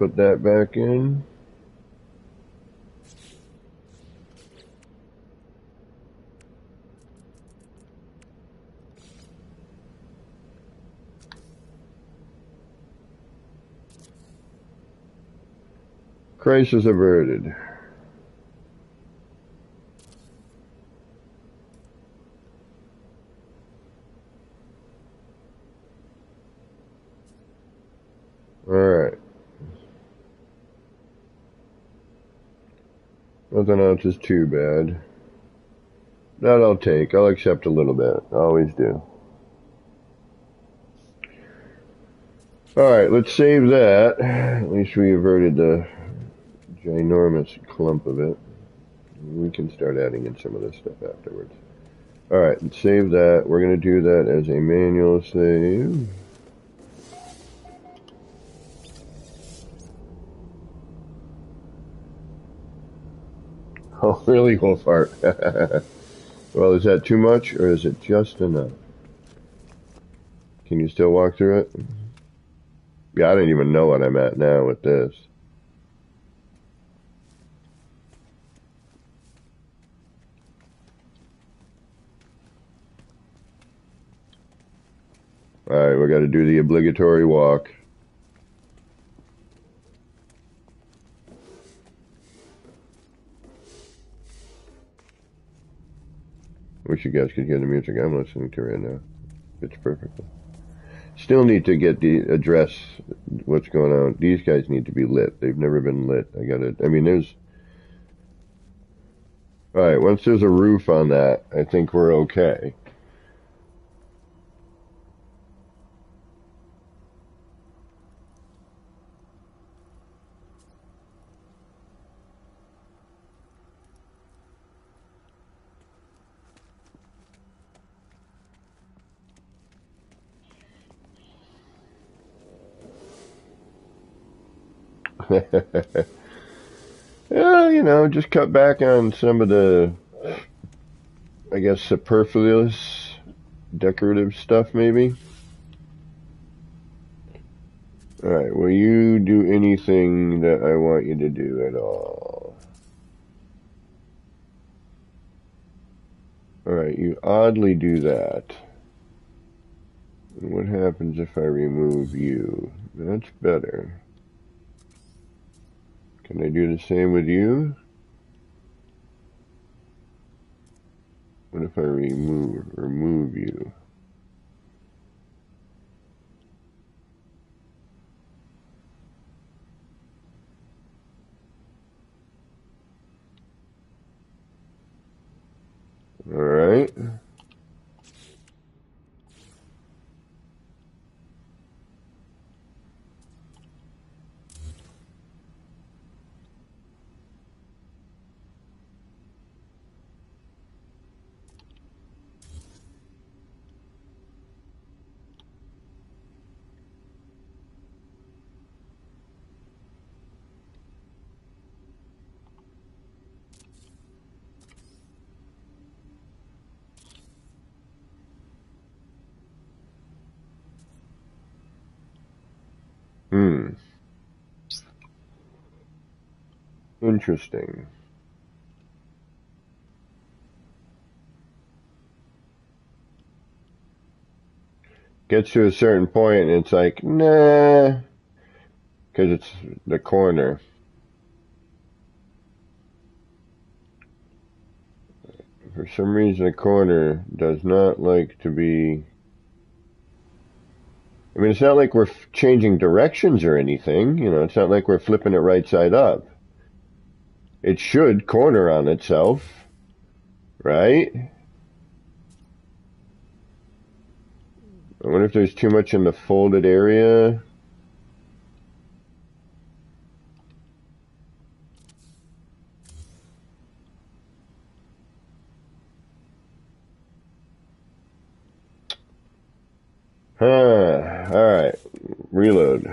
put that back in. Crisis averted. Alright. Nothing else is too bad. That I'll take. I'll accept a little bit. I always do. Alright, let's save that. At least we averted the ginormous clump of it. We can start adding in some of this stuff afterwards. Alright, let's save that. We're going to do that as a manual save. Oh, really, Wolfheart? Well, is that too much, or is it just enough? Can you still walk through it? Yeah, I don't even know what I'm at now with this. Alright, we got to do the obligatory walk. Wish you guys could hear the music I'm listening to right now. It's perfectly. Still need to get the address what's going on. These guys need to be lit. They've never been lit. There's... Alright, once there's a roof on that, I think we're okay. Yeah, just cut back on some of the, I guess, superfluous decorative stuff, maybe. Alright, will you do anything that I want you to do at all? Alright, you oddly do that. And what happens if I remove you? That's better. Can I do the same with you? What if I remove you? Alright. Interesting. Gets to a certain point and it's like, nah, because it's the corner. For some reason, the corner does not like to be... it's not like we're changing directions or anything. It's not like we're flipping it right side up. It should corner on itself, right? I wonder if there's too much in the folded area. Alright. Reload.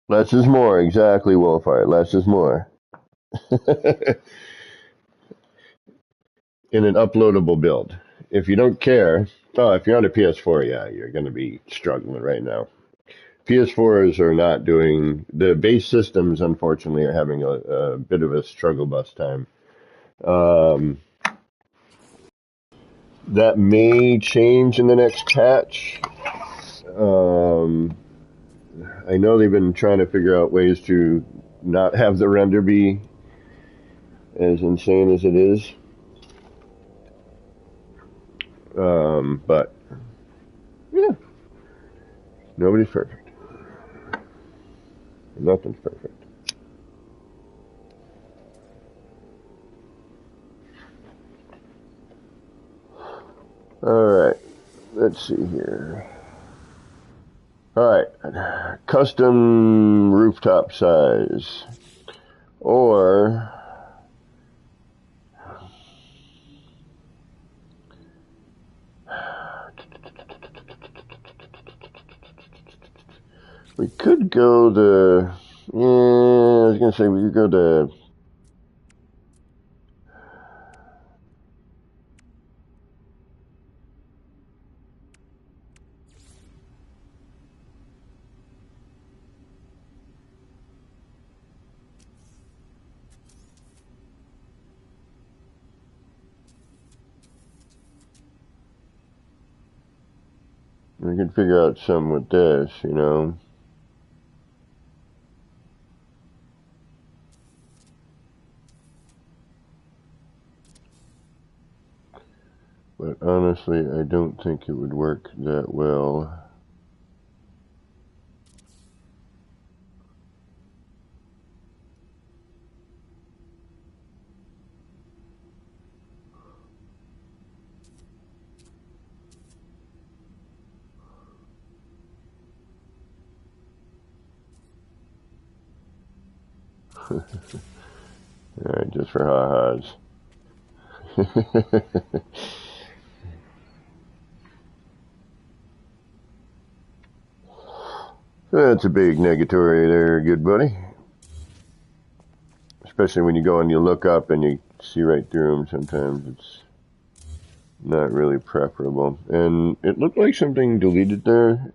Less is more, exactly, Wolfheart. Less is more. In an uploadable build. if you don't care, oh, if you're on a PS4, yeah, you're going to be struggling right now. PS4s are not doing, the base systems, unfortunately, are having a bit of a struggle bus time. Um, that may change in the next patch. I know they've been trying to figure out ways to not have the render be as insane as it is. But, yeah, nobody's perfect. Nothing's perfect. Alright, let's see here. Alright, custom rooftop size. Or we could go the, yeah, I was going to say we could go the, we could figure out some with this, you know. But honestly, I don't think it would work that well. Alright, just for ha-has. That's a big negatory there, good buddy. Especially when you go and you look up and you see right through them, sometimes it's not really preferable. And it looked like something deleted there,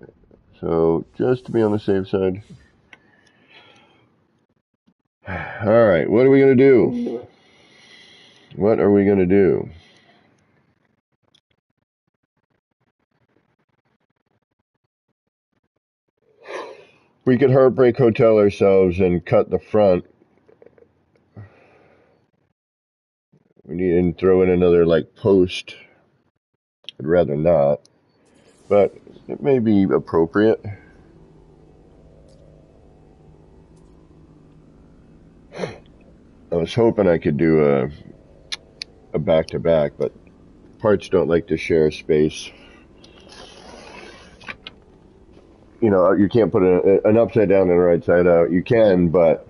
so just to be on the safe side. Alright, what are we going to do? What are we going to do? We could Heartbreak Hotel ourselves and cut the front. We need to throw in another, like, post. I'd rather not, but it may be appropriate. I was hoping I could do a back-to-back, but parts don't like to share space. You know, you can't put an upside down and a right side out. You can, but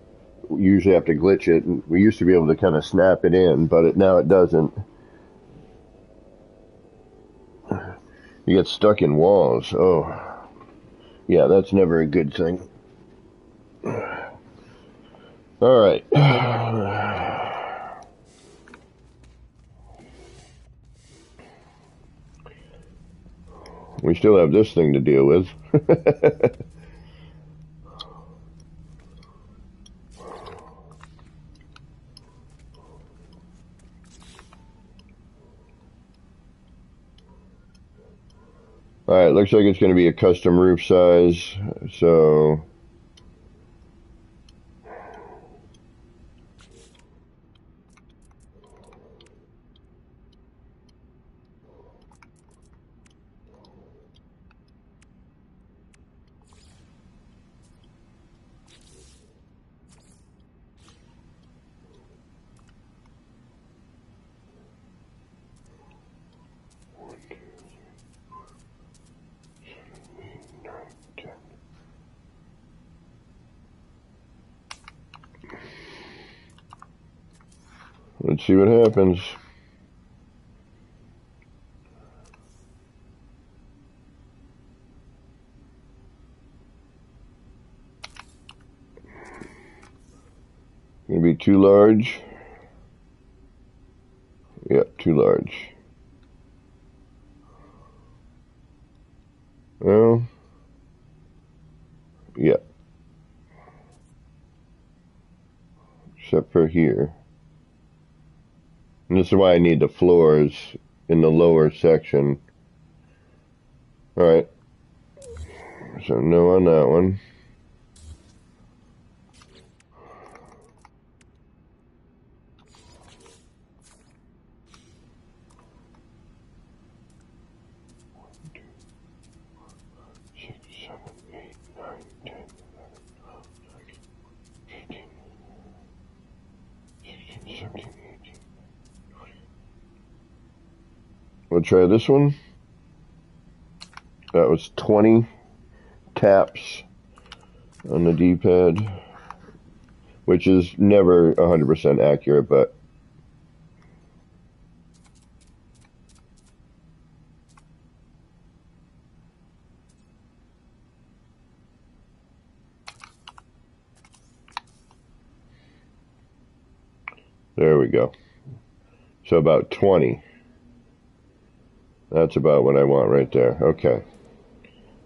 you usually have to glitch it. We used to be able to kind of snap it in, but now it doesn't. You get stuck in walls. Oh, yeah, that's never a good thing. All right. We still have this thing to deal with. Alright, looks like it's going to be a custom roof size, so let's see what happens. Gonna be too large. Yep, too large. Well, yeah. Except for here. And this is why I need the floors in the lower section. Alright. So no on that one. We'll try this one. That was 20 taps on the D-pad, which is never 100% accurate, but there we go. So about 20. That's about what I want right there. Okay.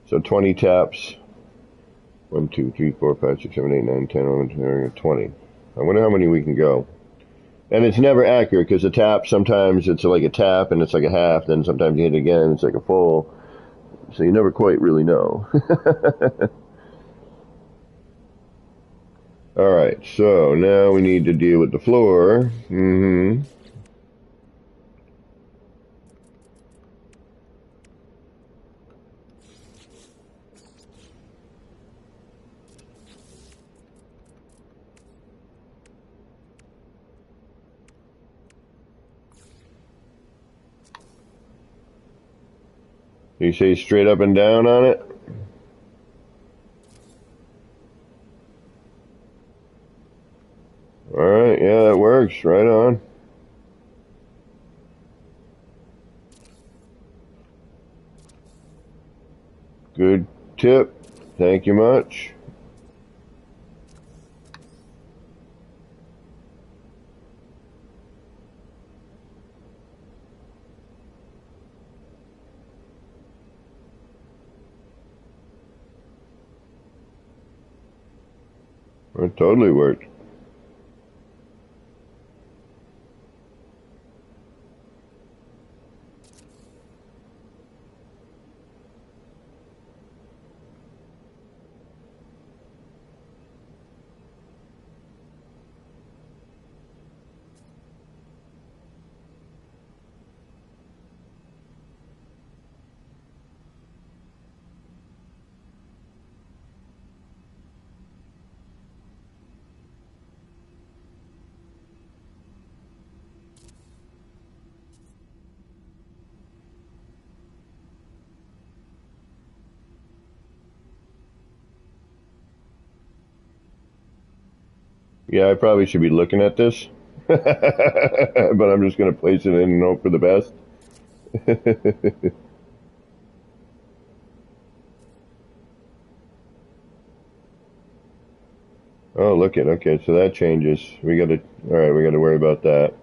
So 20 taps. 1, 2, 3, 4, 5, 6, 7, 8, 9, 10, 11, 20. I wonder how many we can go. And it's never accurate because the tap, sometimes it's like a tap and it's like a half, then sometimes you hit it again, it's like a full. So you never quite really know. Alright, so now we need to deal with the floor. You say straight up and down on it? Alright, yeah, that works. Right on. Good tip. Thank you much. It totally worked. Yeah, I probably should be looking at this. But I'm just going to place it in and hope for the best. Oh, look it. Okay, so that changes. Alright, we gotta worry about that.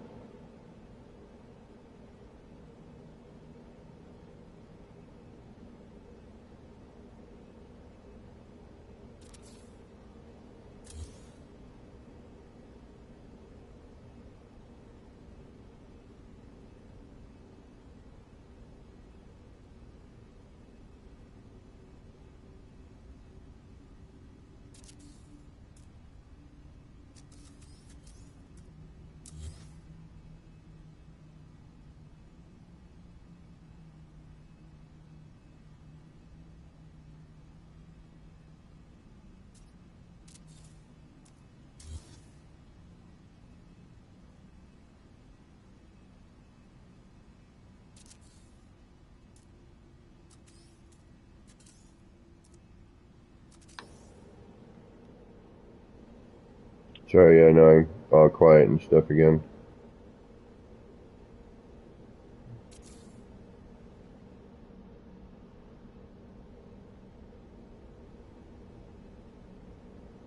Sorry, I know I'm all quiet and stuff again.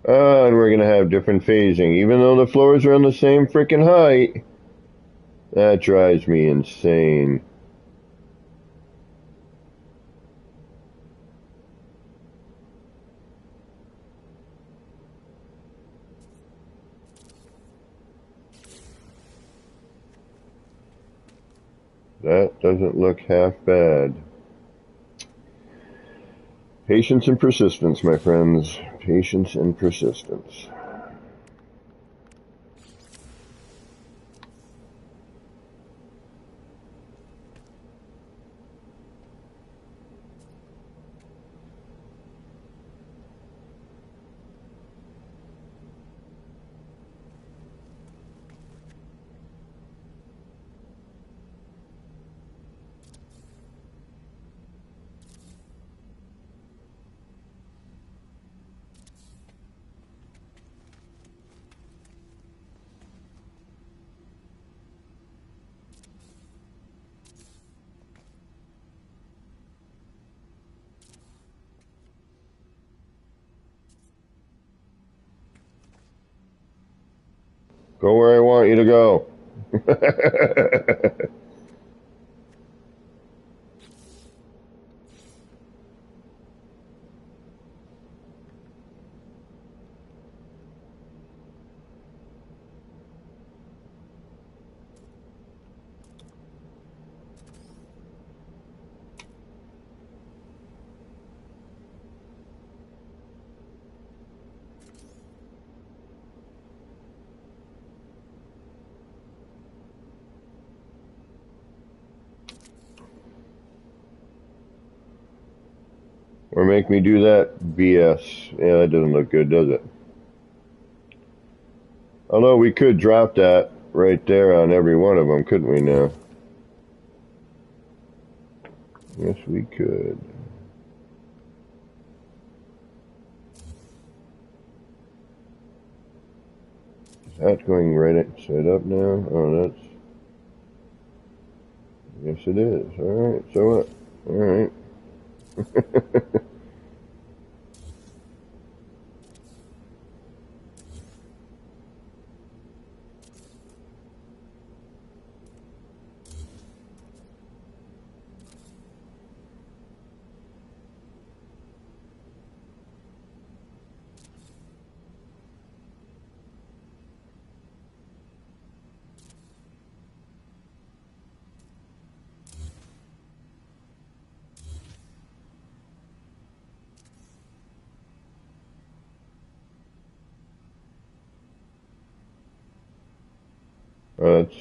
And we're gonna have different phasing, even though the floors are on the same freaking height. That drives me insane. doesn't look half bad. Patience and persistence, my friends. Patience and persistence. Go where I want you to go. Or make me do that BS. Yeah, that doesn't look good, does it? Although we could drop that right there on every one of them, couldn't we now? Yes, we could. Is that going right side up now? Oh, that's... Yes, it is. Alright, so what? Alright. That's...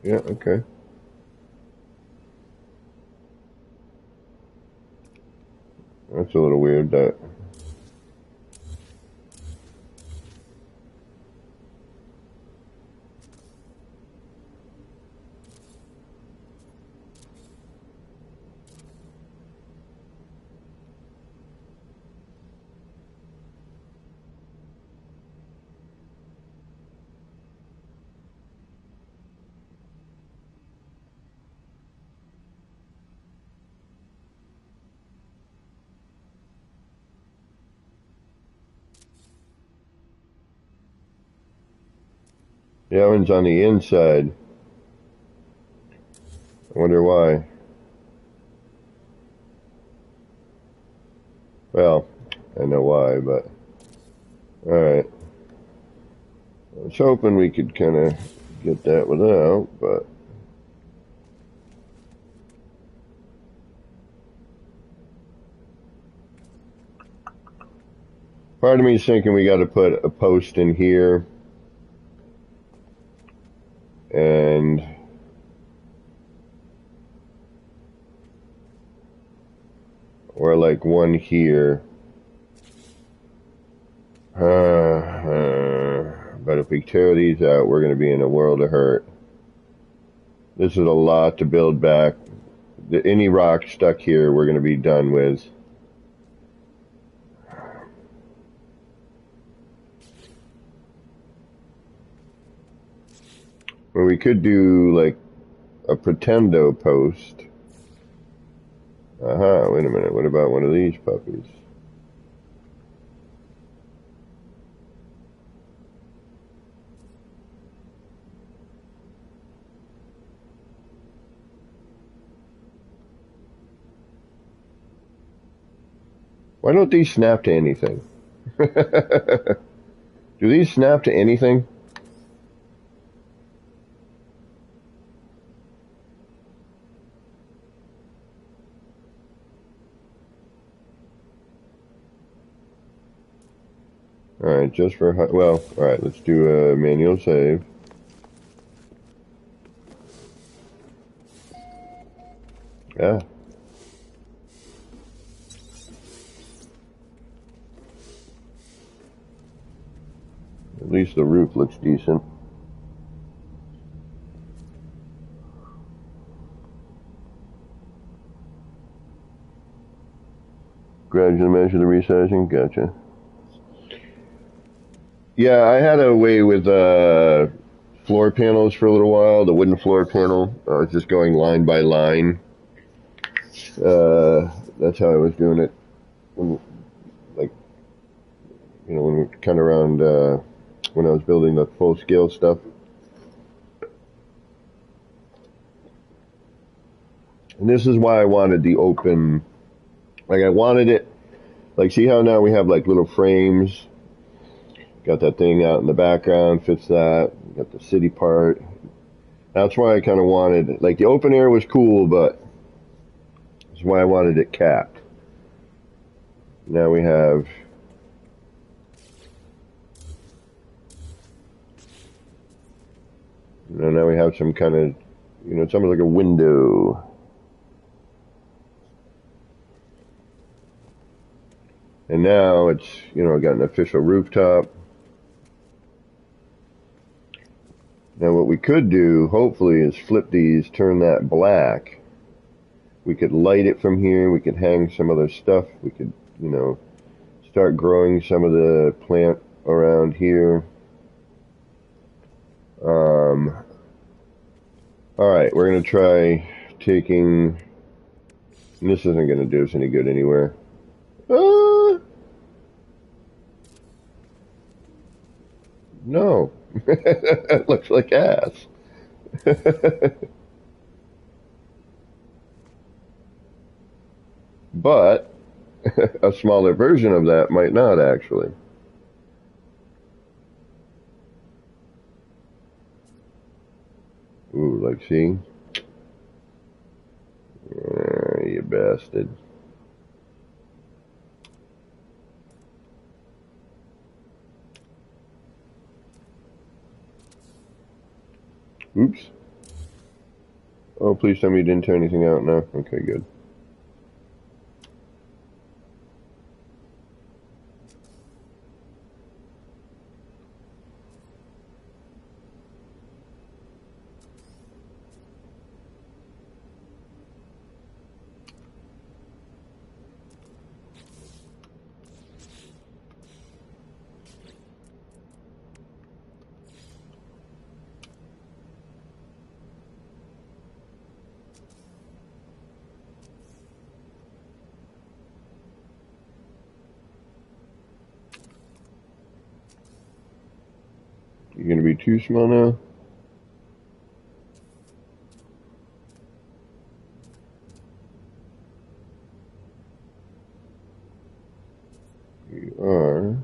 Yeah, okay. That's a little weird, that... The oven's on the inside. I wonder why. Well, I know why, but... Alright. I was hoping we could kind of get that without, but... Part of me is thinking we got to put a post in here. And... or like one here. But if we tear these out, we're going to be in a world of hurt. This is a lot to build back. Any rock stuck here, we're going to be done with. Well, we could do like a pretendo post. Aha, wait a minute. What about one of these puppies? Why don't these snap to anything? Do these snap to anything? Alright, just for, well, alright, let's do a manual save. Yeah. At least the roof looks decent. Gradually measure the resizing, gotcha. Yeah, I had a way with floor panels for a little while, the wooden floor panel. I was just going line by line. That's how I was doing it. Like, you know, when we kind of around, when I was building the full scale stuff. And this is why I wanted the open, like I wanted it, like see how now we have like little frames. Got that thing out in the background, fits that. Got the city part. That's why I kind of wanted, like the open air was cool, but that's why I wanted it capped. Now we have, you know, now we have some kind of, you know, it's almost like a window. And now it's, you know, got an official rooftop. Now what we could do, hopefully, is flip these, turn that black. We could light it from here. We could hang some other stuff. We could, you know, start growing some of the plant around here. Alright, we're going to try taking, this isn't going to do us any good anywhere. No. It looks like ass. But a smaller version of that might not actually. Ooh, like see? You bastard. Oops. Oh, please tell me you didn't tear anything out now. Okay, good. You're gonna be too small now? You are.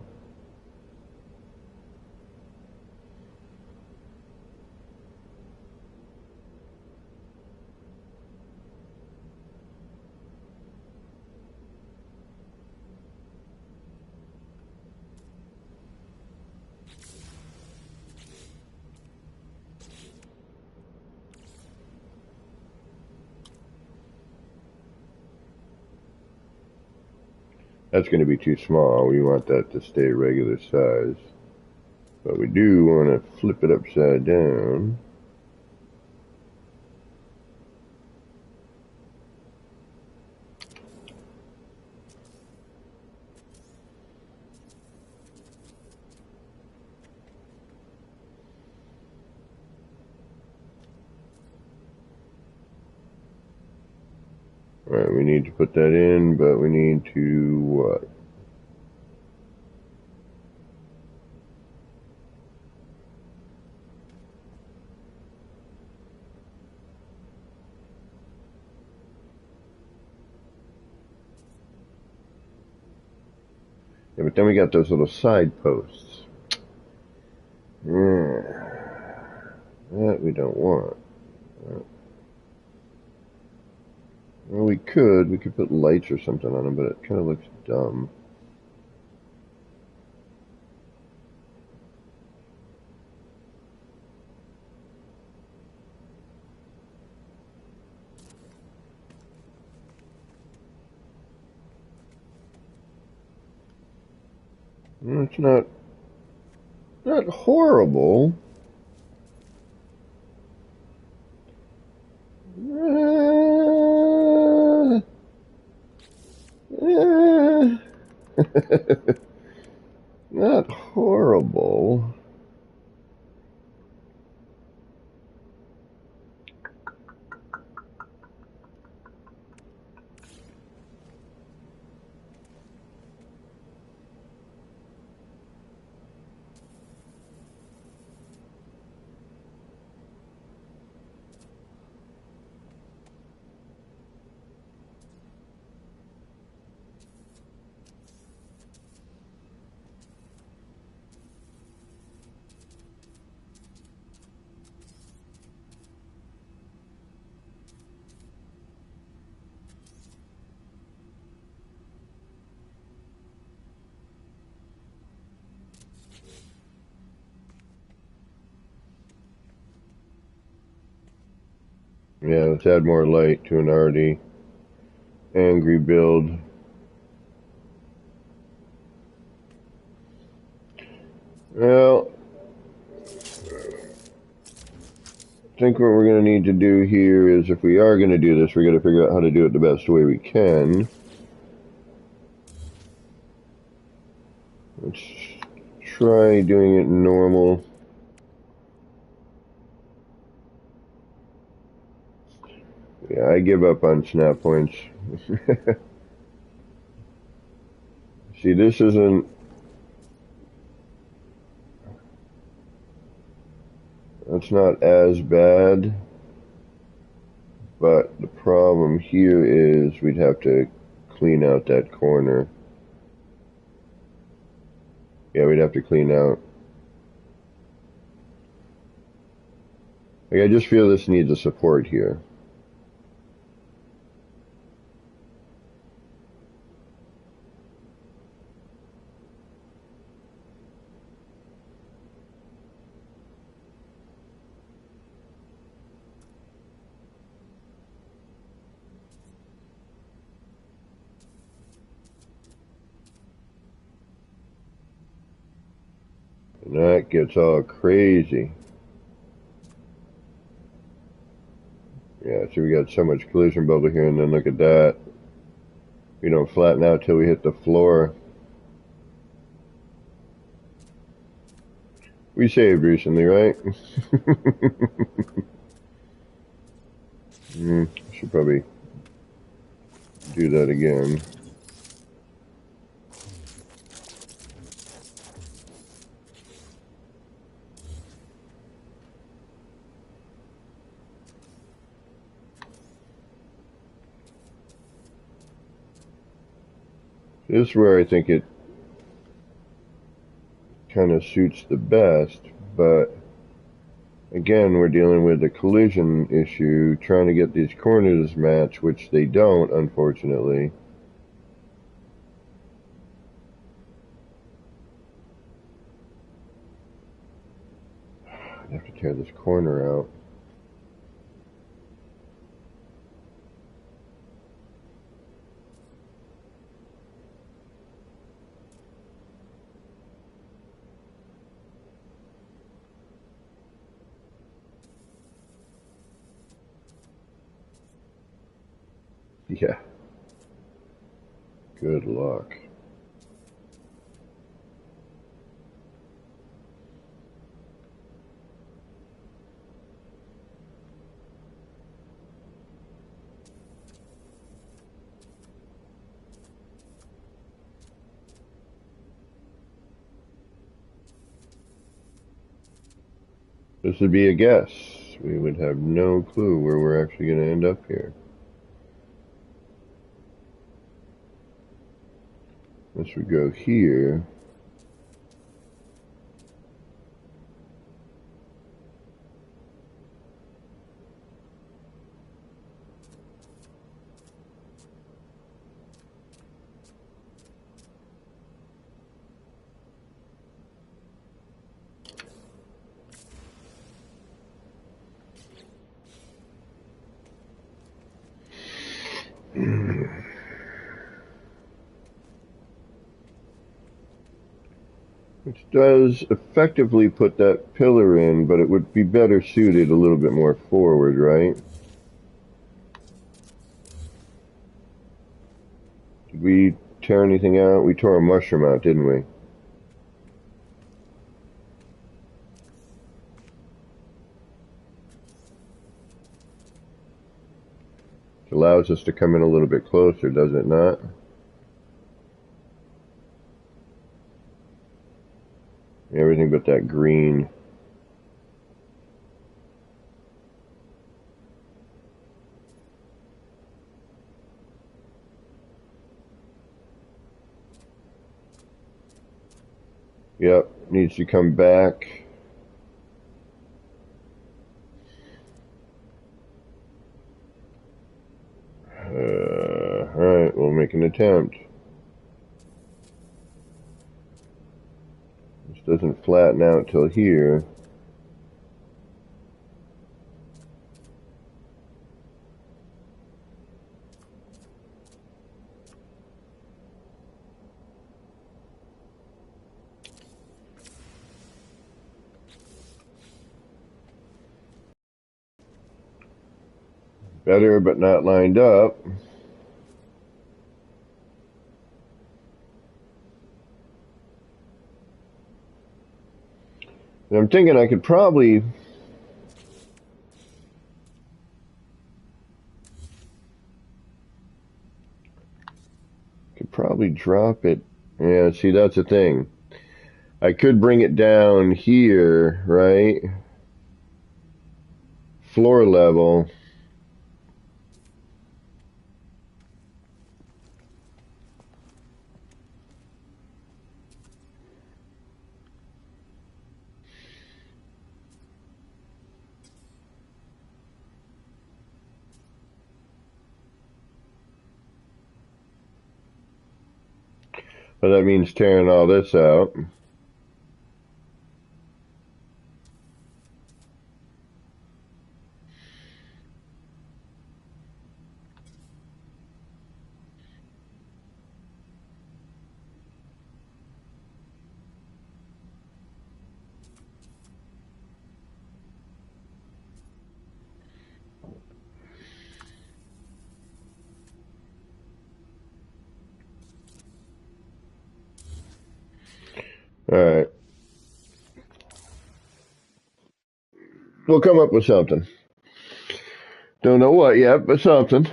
That's going to be too small. We want that to stay regular size. But we do want to flip it upside down. Alright, we need to put that in, but we need to what? Yeah, but then we got those little side posts. That we don't want. Well, we could put lights or something on them, but it kind of looks dumb. It's not horrible. Not horrible. Yeah, let's add more light to an already angry build. Well, I think what we're going to need to do here is, if we are going to do this, we're going to figure out how to do it the best way we can. Let's try doing it normal. Yeah, I give up on snap points. See, this isn't... That's not as bad. But the problem here is we'd have to clean out that corner. Yeah, we'd have to clean out. Like, I just feel this needs a support here. And that gets all crazy. Yeah, so we got so much collision bubble here, and then look at that. We don't flatten out till we hit the floor. We saved recently, right? Should probably do that again. This is where I think it kind of suits the best, but again, we're dealing with a collision issue, trying to get these corners matched, which they don't, unfortunately. I have to tear this corner out. Yeah. Good luck. This would be a guess. We would have no clue where we're actually going to end up here. This would go here. does effectively put that pillar in, but it would be better suited a little bit more forward, right? Did we tear anything out? We tore a mushroom out, didn't we? It allows us to come in a little bit closer, does it not? Everything but that green. Yep, needs to come back. Alright, we'll make an attempt. This doesn't flatten out till here. Better, but not lined up. And I'm thinking I could probably drop it. Yeah, see, that's the thing. I could bring it down here, right? Floor level. But that means tearing all this out. Alright. We'll come up with something. Don't know what yet, but something.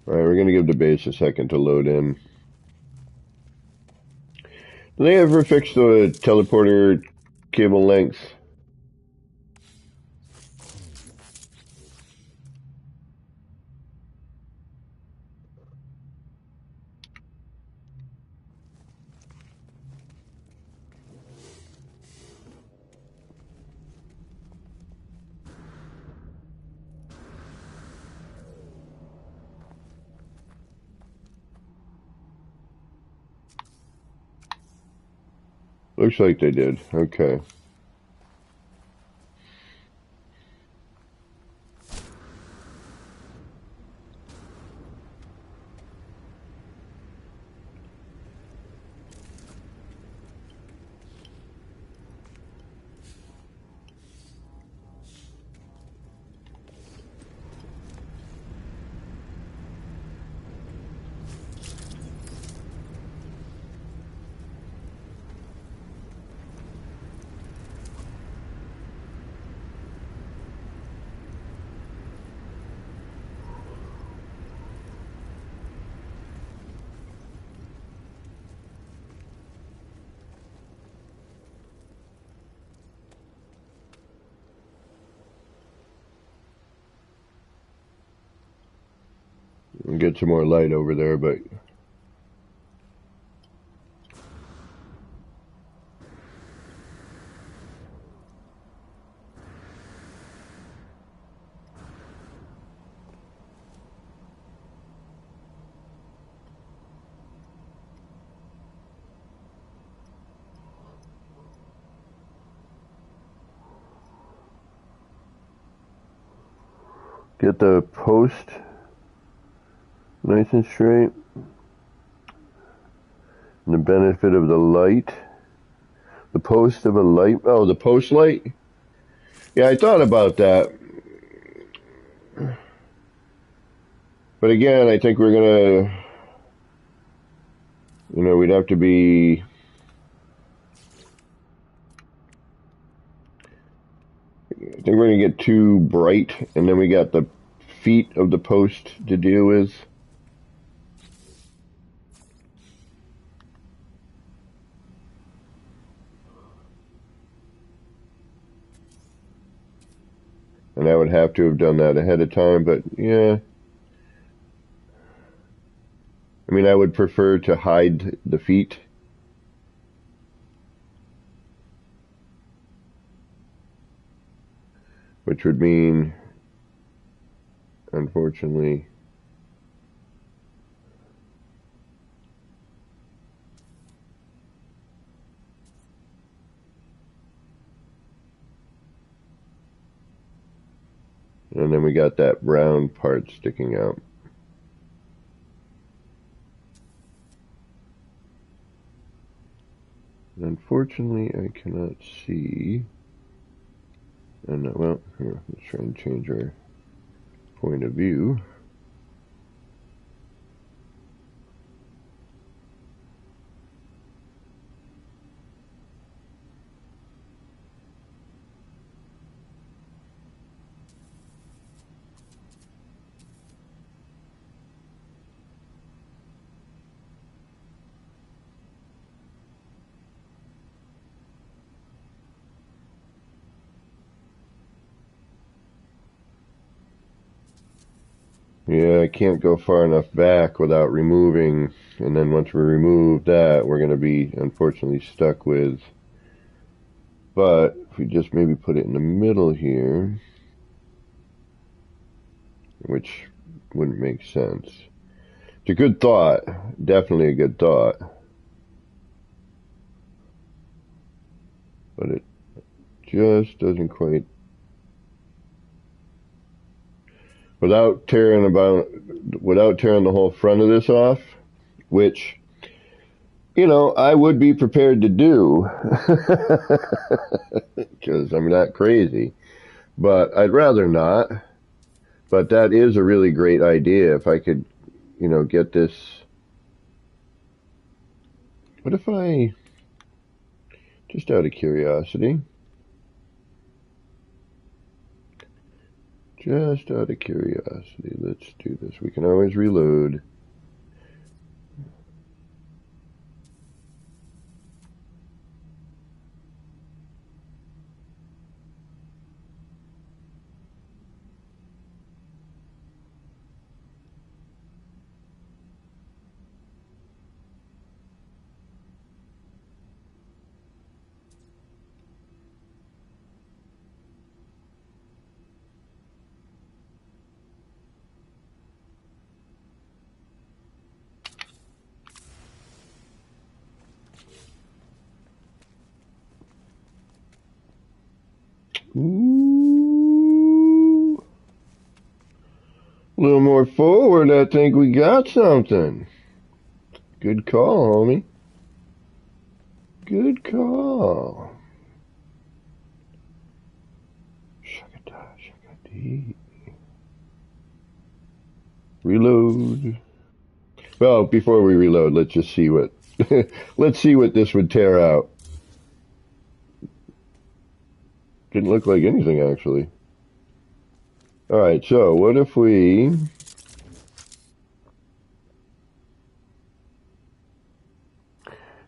Alright, we're going to give the base a second to load in. Do they ever fix the teleporter cable length? Looks like they did. Okay. We'll get some more light over there, but Get the post nice and straight. And the benefit of the light. The post of a light. Oh, the post light? Yeah, I thought about that. But again, I think we're going to, we'd have to be... I think we're going to get too bright, and then we got the feet of the post to deal with. And I would have to have done that ahead of time, but yeah. I mean, I would prefer to hide the feet. Which would mean, unfortunately, and then we got that brown part sticking out. Unfortunately, I cannot see. And well, here, let's try and change our point of view. Yeah, I can't go far enough back without removing, and then once we remove that, we're going to be unfortunately stuck with, but if we just maybe put it in the middle here, which wouldn't make sense. It's a good thought, definitely a good thought, but it just doesn't quite, without tearing the whole front of this off, which, I would be prepared to do, because I'm not crazy, but I'd rather not. But that is a really great idea. If I could, get this. What if I, just out of curiosity, let's do this. We can always reload. Ooh. A little more forward, I think we got something. Good call, homie. Good call. Shakadee. Reload. Well, before we reload, let's just see what let's see what this would tear out. Didn't look like anything, actually. Alright, so what if we...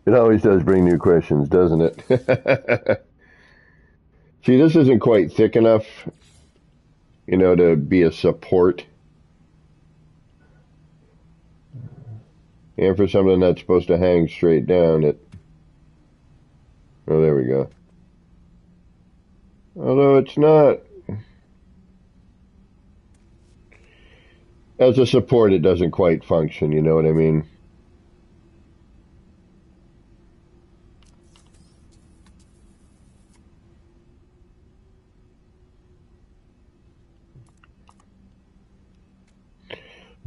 It always does bring new questions, doesn't it? See, this isn't quite thick enough, to be a support. And for something that's supposed to hang straight down, oh, there we go. Although it's not... As a support, it doesn't quite function, you know what I mean?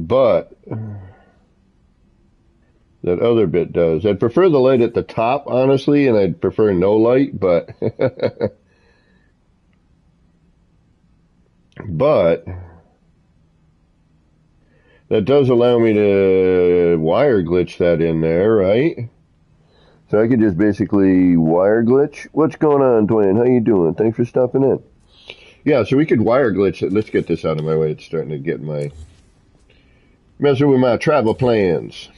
but that other bit does. I'd prefer the light at the top, honestly, and I'd prefer no light, but but that does allow me to wire glitch that in there, right? So I could just basically wire glitch. What's going on, Dwayne? How you doing? Thanks for stopping in. Yeah, so we could wire glitch it. Let's get this out of my way. It's starting to get messing with my travel plans.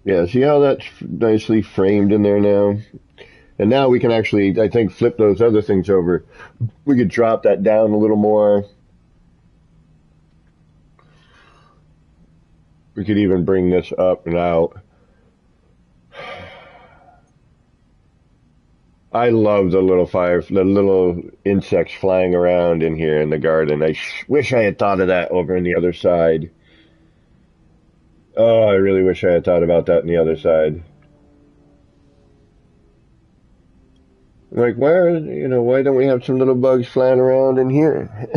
Yeah, see how that's nicely framed in there now? And now we can actually, I think, flip those other things over. We could drop that down a little more. We could even bring this up and out. I love the little insects flying around in here in the garden. I wish I had thought of that over on the other side. Oh, I really wish I had thought about that on the other side. Like, why don't we have some little bugs flying around in here?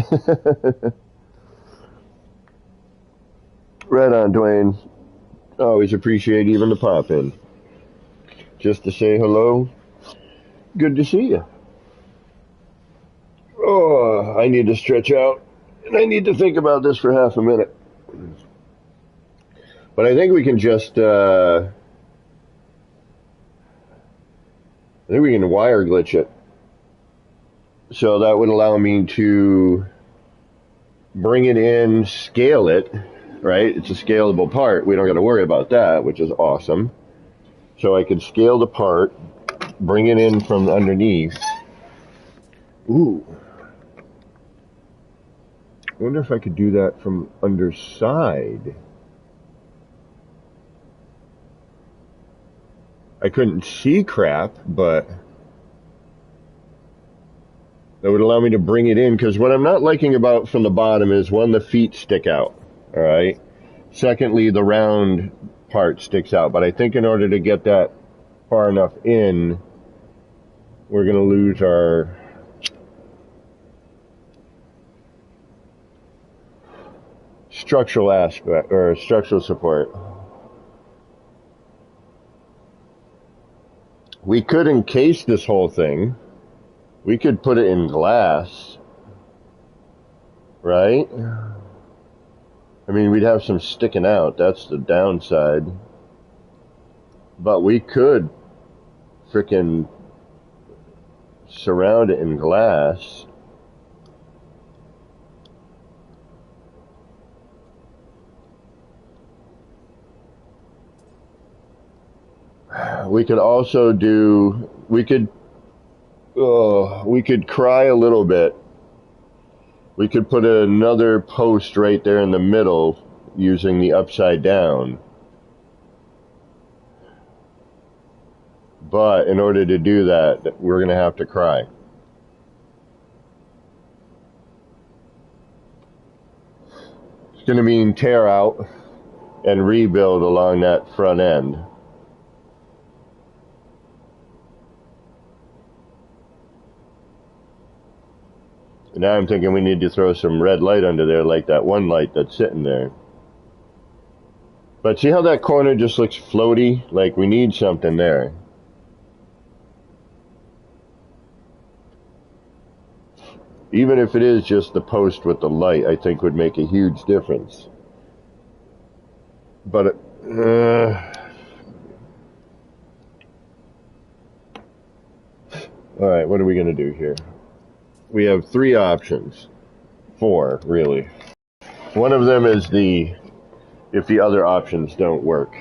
Right on, Dwayne. Always appreciate even the pop in. Just to say hello. Good to see you. Oh, I need to stretch out. And I need to think about this for half a minute. But I think we can just, I think we can wire glitch it. So that would allow me to bring it in, scale it, right? It's a scalable part. We don't got to worry about that, which is awesome. So I could scale the part, bring it in from underneath. Ooh. I wonder if I could do that from underside. I couldn't see crap, but that would allow me to bring it in, because what I'm not liking about from the bottom is, one, the feet stick out, all right? Secondly, the round part sticks out, but I think in order to get that far enough in, we're going to lose our structural aspect, or structural support. We could encase this whole thing. We could put it in glass, right? I mean, we'd have some sticking out. That's the downside. But we could frickin' surround it in glass. We could also do, we could cry a little bit. We could put another post right there in the middle using the upside down. But in order to do that, we're going to have to cry. It's going to mean tear out and rebuild along that front end. Now I'm thinking we need to throw some red light under there, like that one light that's sitting there. But see how that corner just looks floaty? Like we need something there. Even if it is just the post with the light, I think would make a huge difference. But all right, what are we going to do here? We have 3 options. 4, really. One of them is if the other options don't work.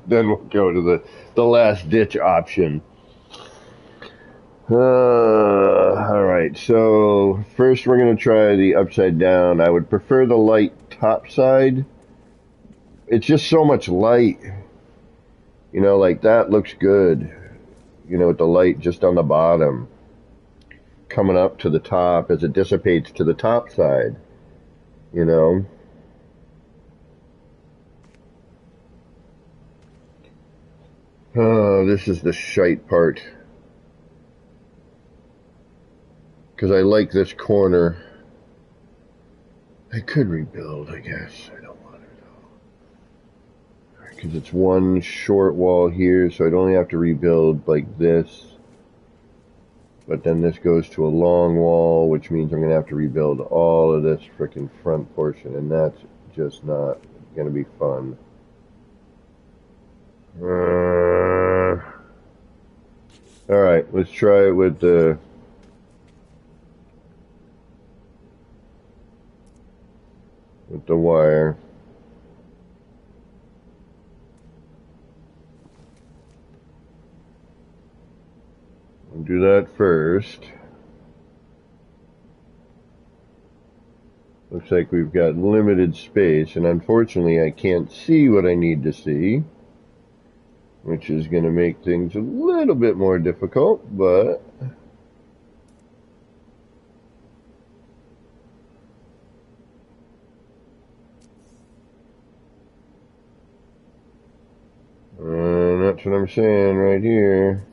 Then we'll go to the last ditch option. Alright, so first we're going to try the upside down. I would prefer the light top side. It's just so much light. You know, like that looks good. You know, with the light just on the bottom, coming up to the top as it dissipates to the top side. You know? Oh, this is the shite part. Because I like this corner. I could rebuild, I guess. I don't want to though. Because it's one short wall here, so I'd only have to rebuild like this. But then this goes to a long wall, which means I'm going to have to rebuild all of this frickin' front portion, and that's just not going to be fun. Alright, let's try it with the wire. We'll do that first. Looks like we've got limited space, and unfortunately I can't see what I need to see, which is going to make things a little bit more difficult, but that's what I'm saying right here.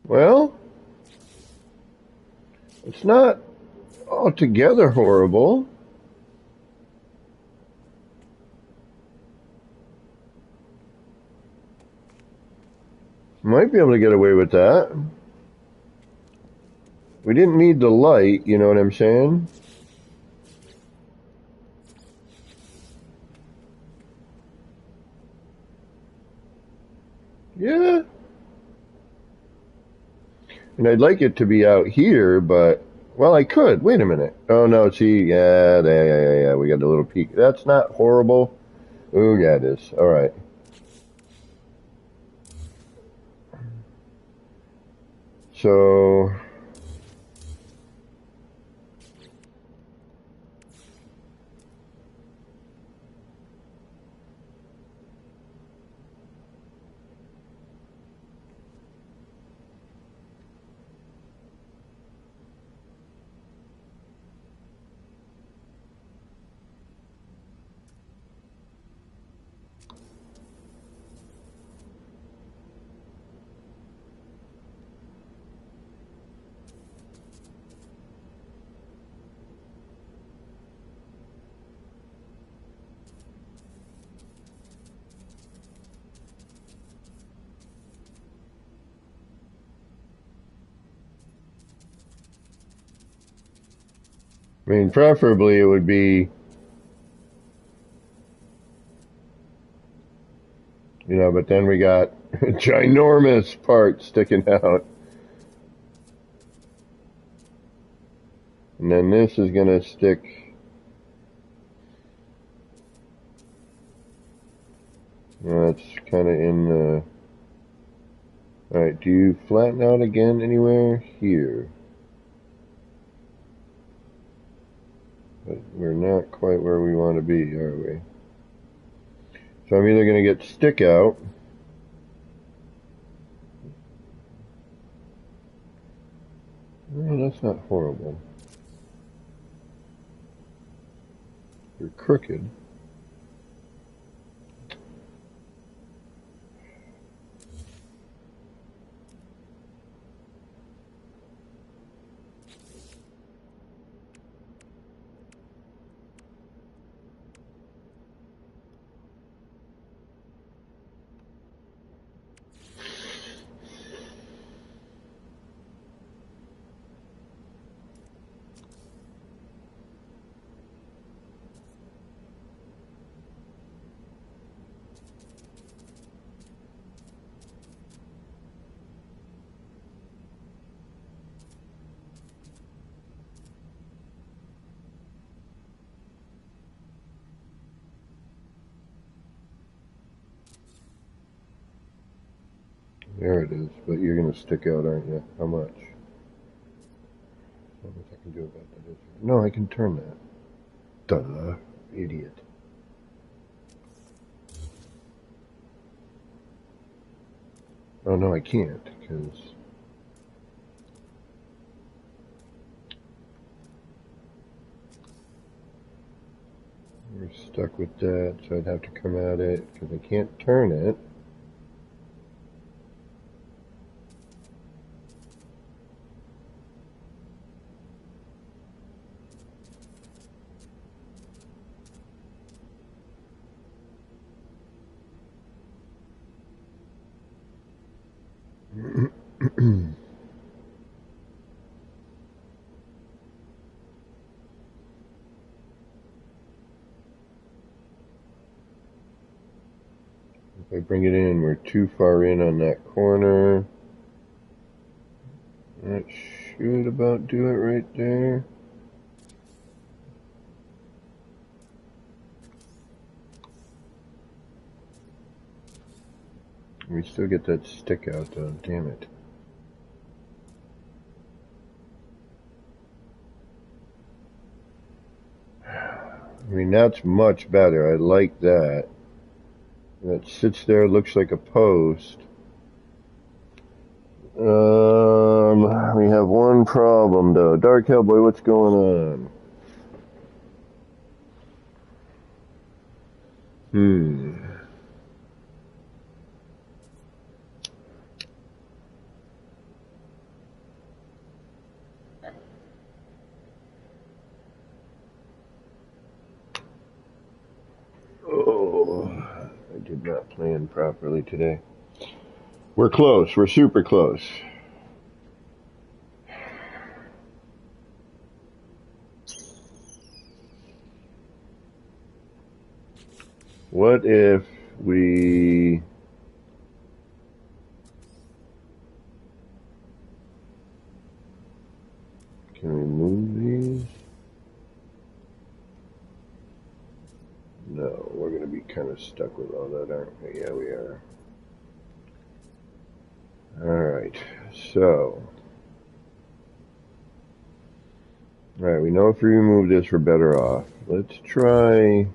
Well, it's not altogether horrible. Might be able to get away with that. We didn't need the light, you know what I'm saying? Yeah. And I'd like it to be out here, but, well, I could. Wait a minute. Oh, no, see, yeah, we got a little peak. That's not horrible. Oh, yeah, it is. All right. So, I mean, preferably it would be, you know, but then we got ginormous parts sticking out. And then this is going to stick. That's kind of in the... Alright, do you flatten out again anywhere? Here. But we're not quite where we want to be, are we? So I'm either going to get stick out. Well, that's not horrible. You're crooked. There it is, but you're going to stick out, aren't you? How much? Not much I can do about that, is there? No, I can turn that. Duh, idiot. Oh, no, I can't, because... we're stuck with that, so I'd have to come at it, because I can't turn it. If I bring it in, we're too far in on that corner. That should about do it right there. We still get that stick out though, damn it. I mean, that's much better. I like that. That sits there, looks like a post. We have one problem though. Dark Hellboy, what's going on? Oh, I did not plan properly today. We're close. We're super close. What if we... can we move these? No, we're going to be kind of stuck with all that, aren't we? Yeah, we are. Alright, so... alright, we know if we remove this, we're better off. Let's try...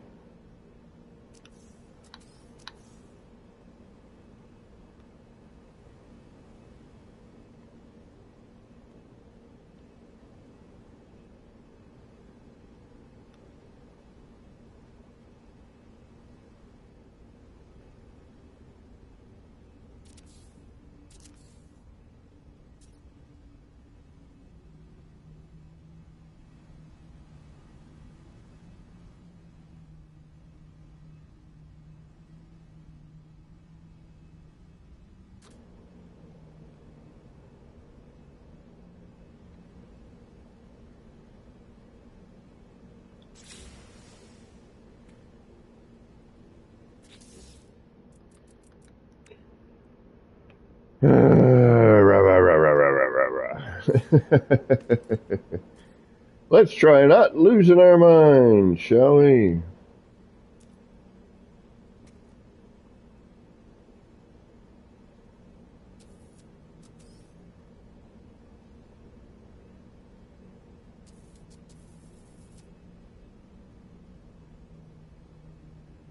Let's try not losing our minds, shall we?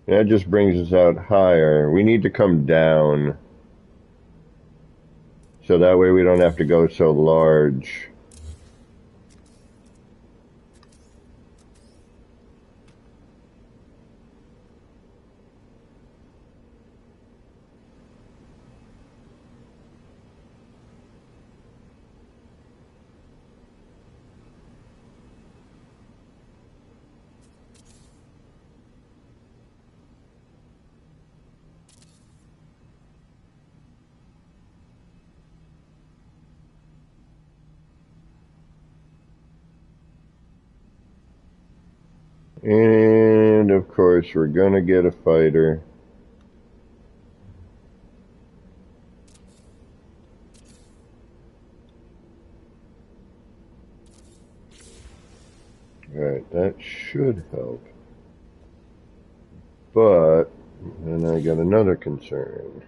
That just brings us out higher. We need to come down. So that way we don't have to go so large. And of course we're gonna get a fighter. Alright, that should help. But And I got another concern.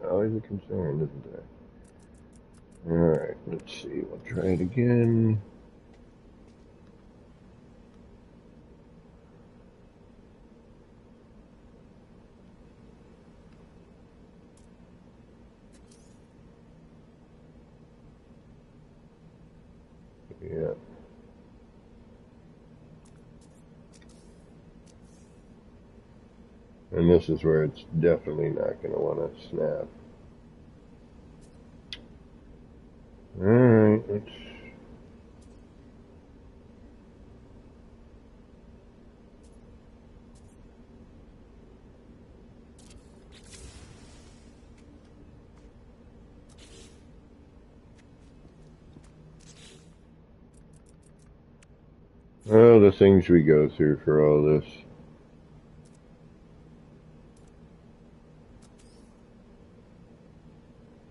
Always a concern, isn't there? Alright, let's see. We'll try it again. Yeah. And this is where it's definitely not going to want to snap. Alright, let's... Oh, the things we go through for all this.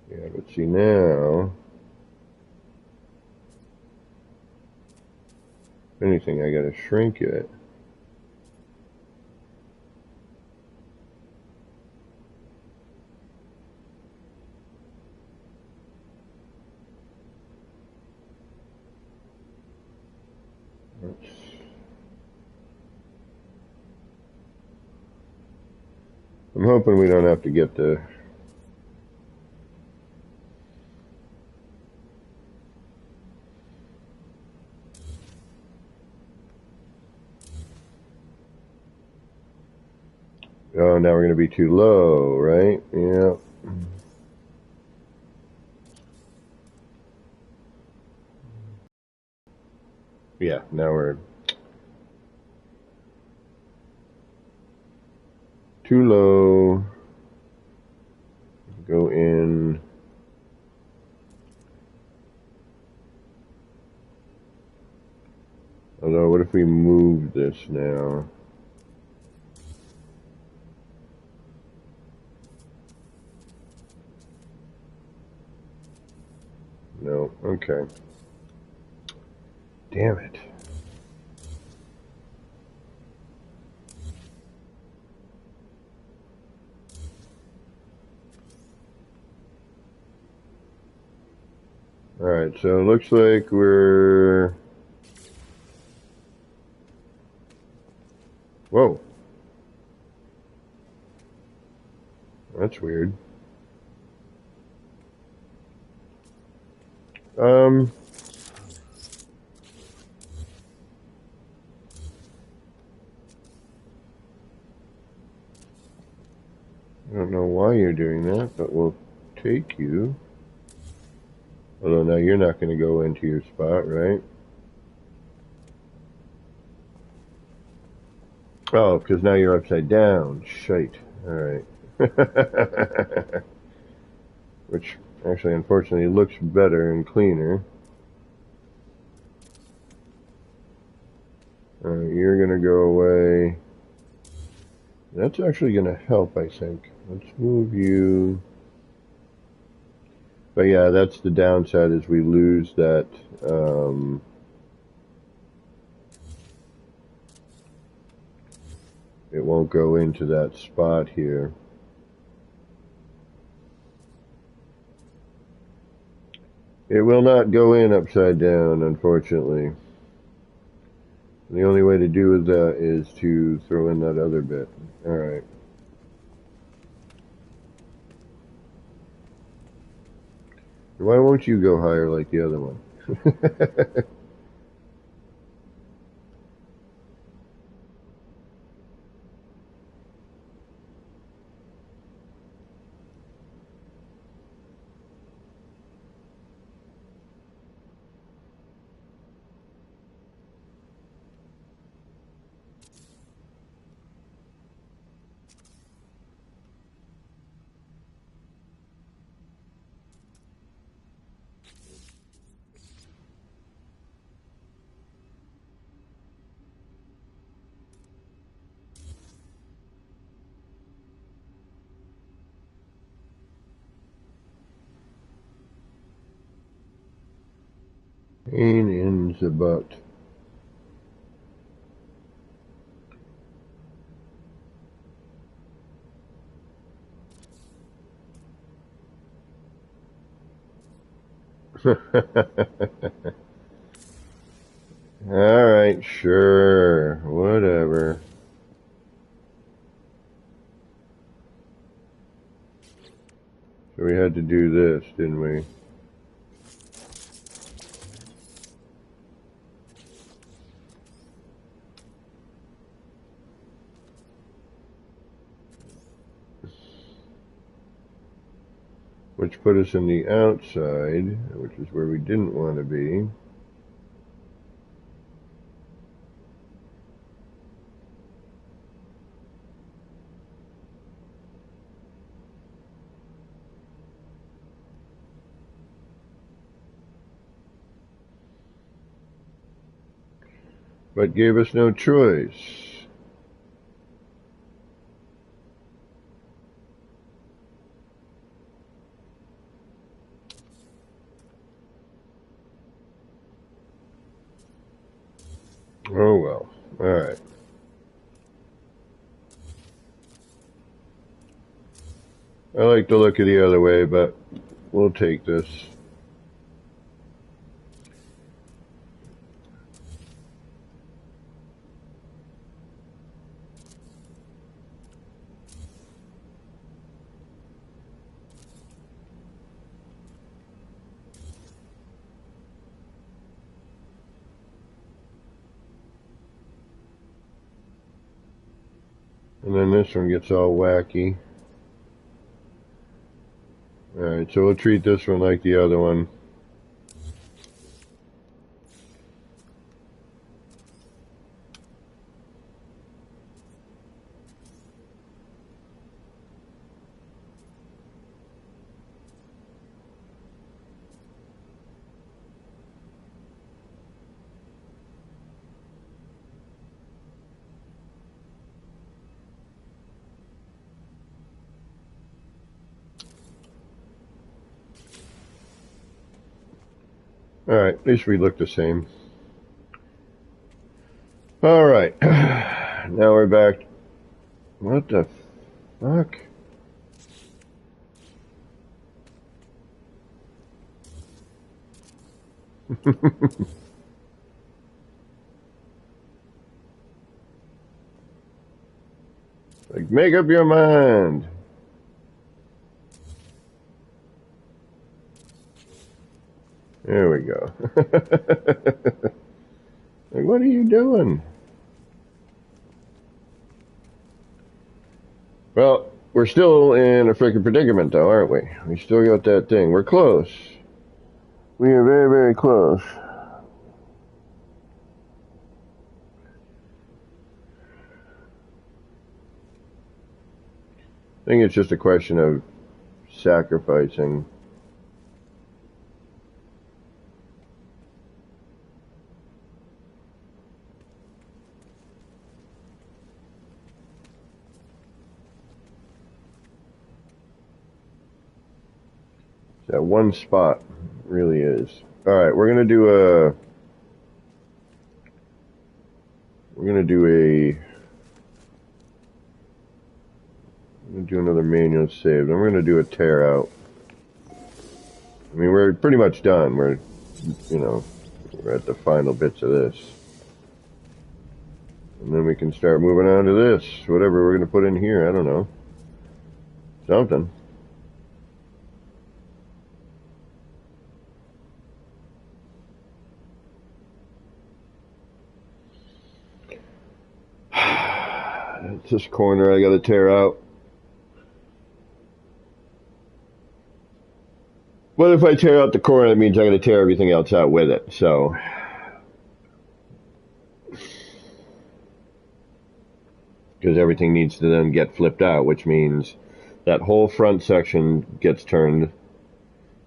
Yeah, but see now... If anything, I gotta shrink it. I'm hoping we don't have to get the... Oh, now we're going to be too low, right? Yeah. Yeah, now we're too low. Go in. Although, what if we move this now? No, okay. Damn it. Alright, so it looks like we're... Whoa. That's weird. I don't know why you're doing that, but we'll take you. Although now you're not going to go into your spot, right? Oh, because now you're upside down. Shite. Alright. Which, actually, unfortunately, looks better and cleaner. You're going to go away. That's actually going to help, I think. Let's move you. But yeah, that's the downside, is we lose that, it won't go into that spot here. It will not go in upside down, unfortunately. The only way to do that is to throw in that other bit. Alright. Why won't you go higher like the other one? Pain in the butt. Alright, sure. Whatever. So we had to do this, didn't we? Which put us in the outside, which is where we didn't want to be. But gave us no choice. Oh well. Alright. I like to look at the other way, but we'll take this. And then this one gets all wacky. Alright, so we'll treat this one like the other one. Alright, at least we look the same. Alright, now we're back. What the fuck? Like, make up your mind. There we go. Like, what are you doing? Well, we're still in a freaking predicament, though, aren't we? We still got that thing. We're close. We are very, very close. I think it's just a question of sacrificing. That one spot really is. Alright, we're gonna do another manual save. Then we're gonna do a tear out. I mean, we're pretty much done. We're at the final bits of this. And then we can start moving on to this. Whatever we're gonna put in here, I don't know. Something. This corner I gotta tear out. But if I tear out the corner, that means I gotta tear everything else out with it, so. Because everything needs to then get flipped out, which means that whole front section gets turned,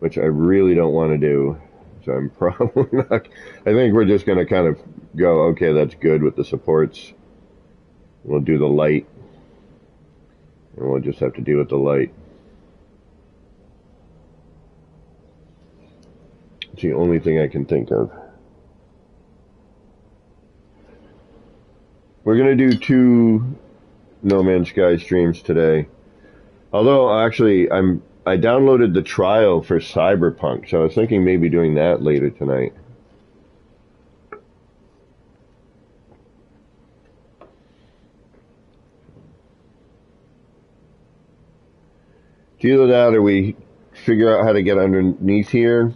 which I really don't want to do. So I'm probably not. I think we're just gonna kind of go, okay, that's good with the supports. We'll do the light. And we'll just have to deal with the light. It's the only thing I can think of. We're going to do 2 No Man's Sky streams today. Although, actually, I'm I downloaded the trial for Cyberpunk, so I was thinking maybe doing that later tonight. It's either that or we figure out how to get underneath here.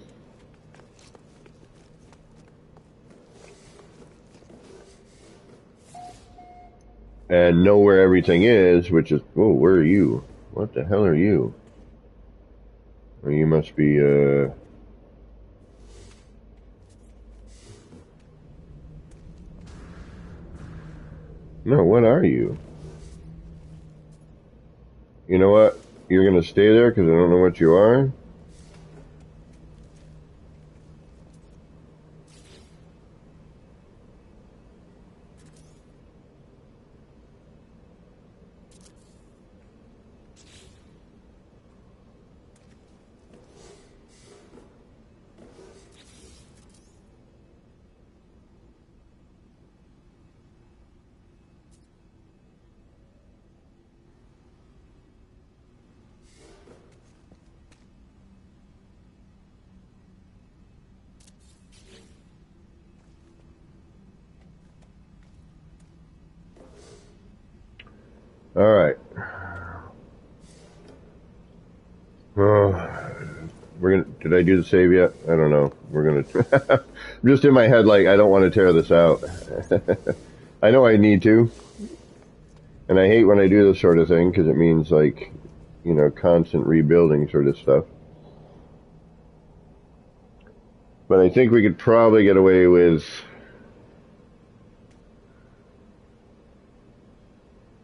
And know where everything is, which is, oh, where are you? What the hell are you? Well, you must be, no, what are you? You know what? You're gonna stay there because I don't know what you are? Alright. Did I do the save yet? I don't know. I'm just in my head like, I don't want to tear this out. I know I need to. And I hate when I do this sort of thing because it means like, you know, constant rebuilding sort of stuff. But I think we could probably get away with,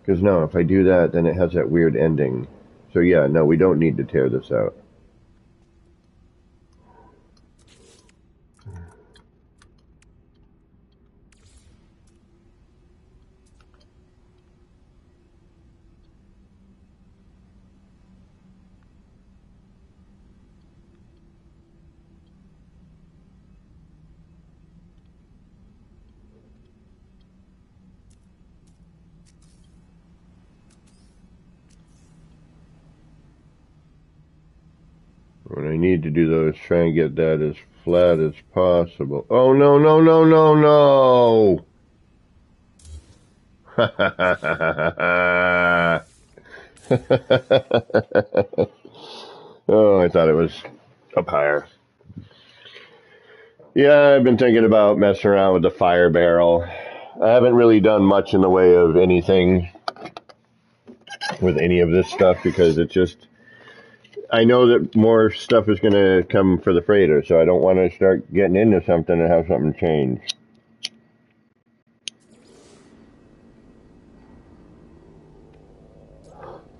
because no, if I do that, then it has that weird ending. So yeah, no, we don't need to tear this out. What I need to do though is try and get that as flat as possible. Oh no, no, no, no, no! Oh, I thought it was up higher. Yeah, I've been thinking about messing around with the fire barrel. I haven't really done much in the way of anything with any of this stuff because it's just, I know that more stuff is going to come for the freighter, so I don't want to start getting into something and have something change.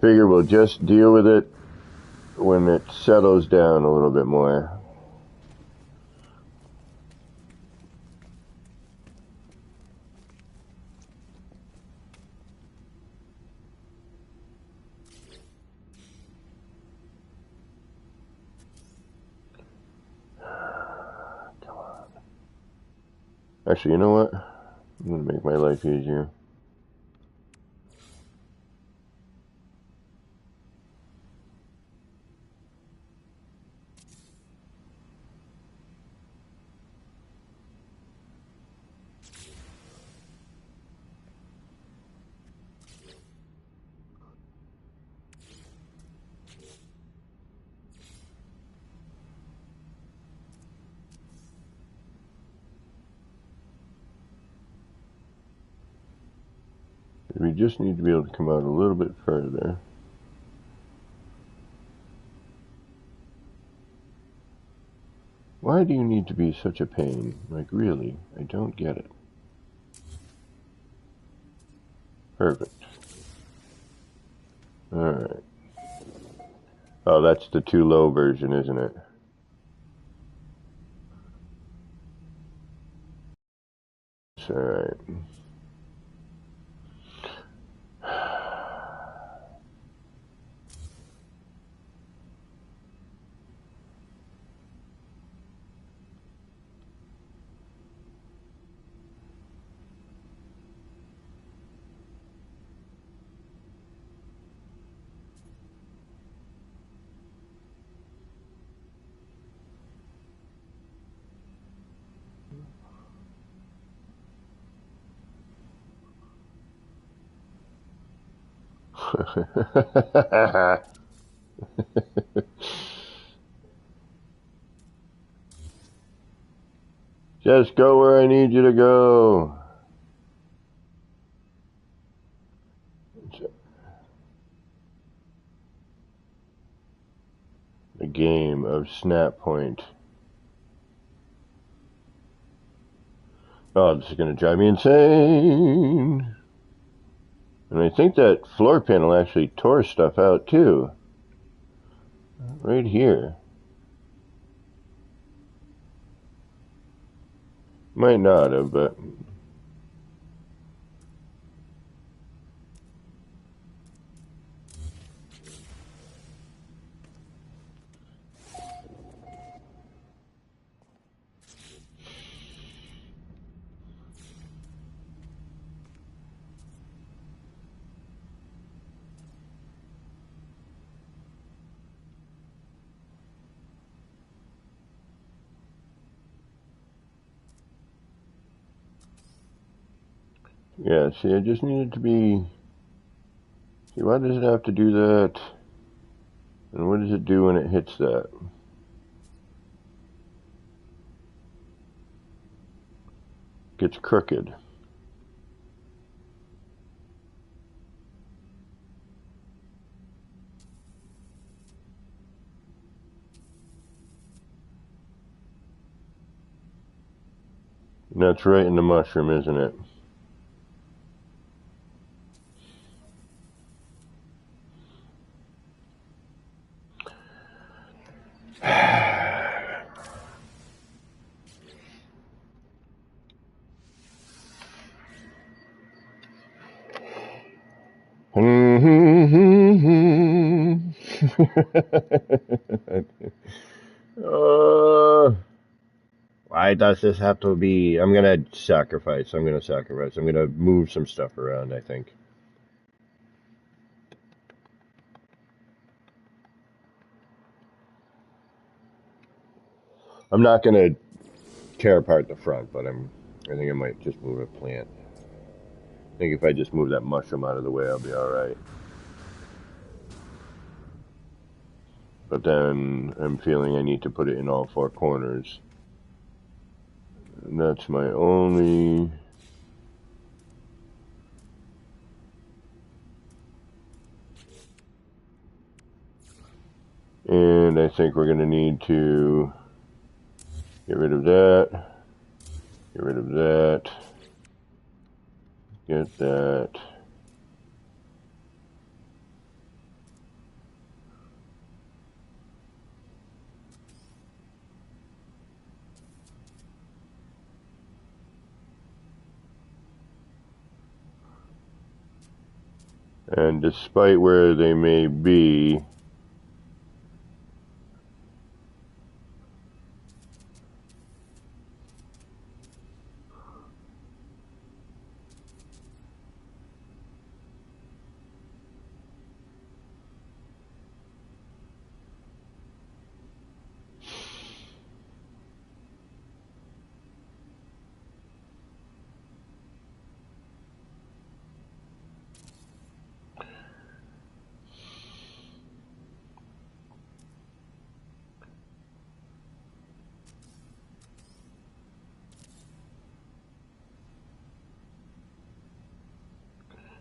Figure we'll just deal with it when it settles down a little bit more. Come on. Actually, you know what? I'm going to make my life easier. We just need to be able to come out a little bit further. Why do you need to be such a pain? Like, really? I don't get it. Perfect. Alright. Oh, that's the too low version, isn't it? Alright. Just go where I need you to go. The game of Snap Point. Oh, this is going to drive me insane. And I think that floor panel actually tore stuff out too. Right here. Might not have, but... Yeah, see, I just needed to be... See, why does it have to do that? And what does it do when it hits that? Gets crooked. And that's right in the mushroom, isn't it? Why does this have to be? I'm gonna sacrifice. I'm gonna move some stuff around, I think. I'm not gonna tear apart the front, but I think I might just move a plant. I think if I just move that mushroom out of the way, I'll be alright. But then I'm feeling I need to put it in all four corners. And that's my only... And I think we're going to need to get rid of that, get rid of that, get that. And despite where they may be,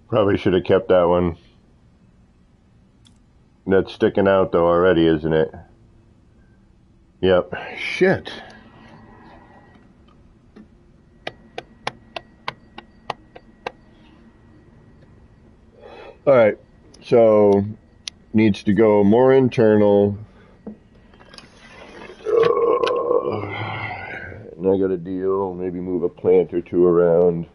probably should have kept that one. That's sticking out though already, isn't it? Yep. Shit. Alright, so needs to go more internal. And I got a deal, maybe move a plant or two around.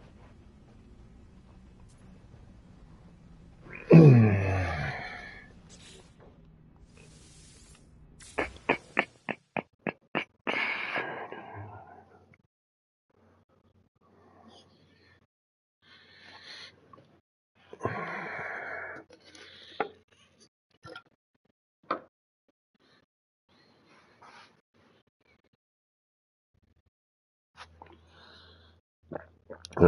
All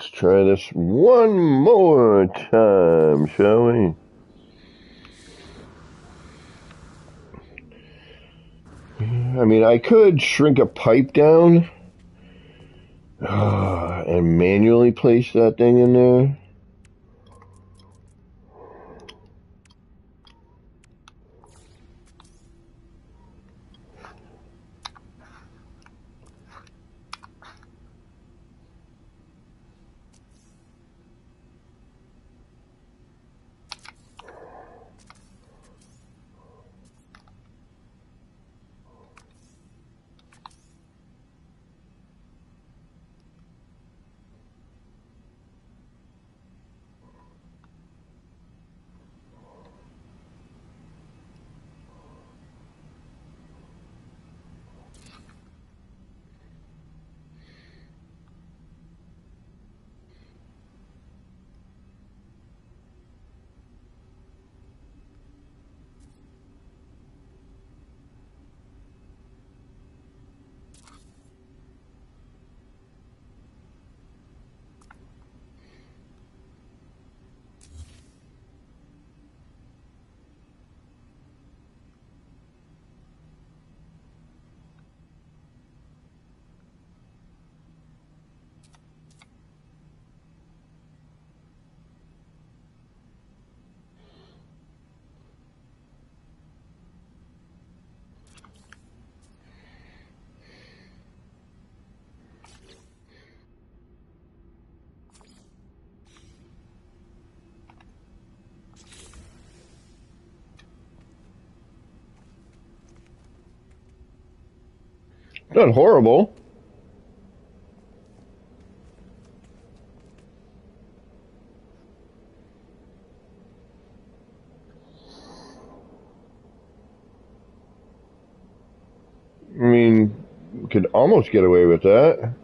Let's try this one more time, shall we? I mean, I could shrink a pipe down and manually place that thing in there. Not horrible. I mean, could almost get away with that.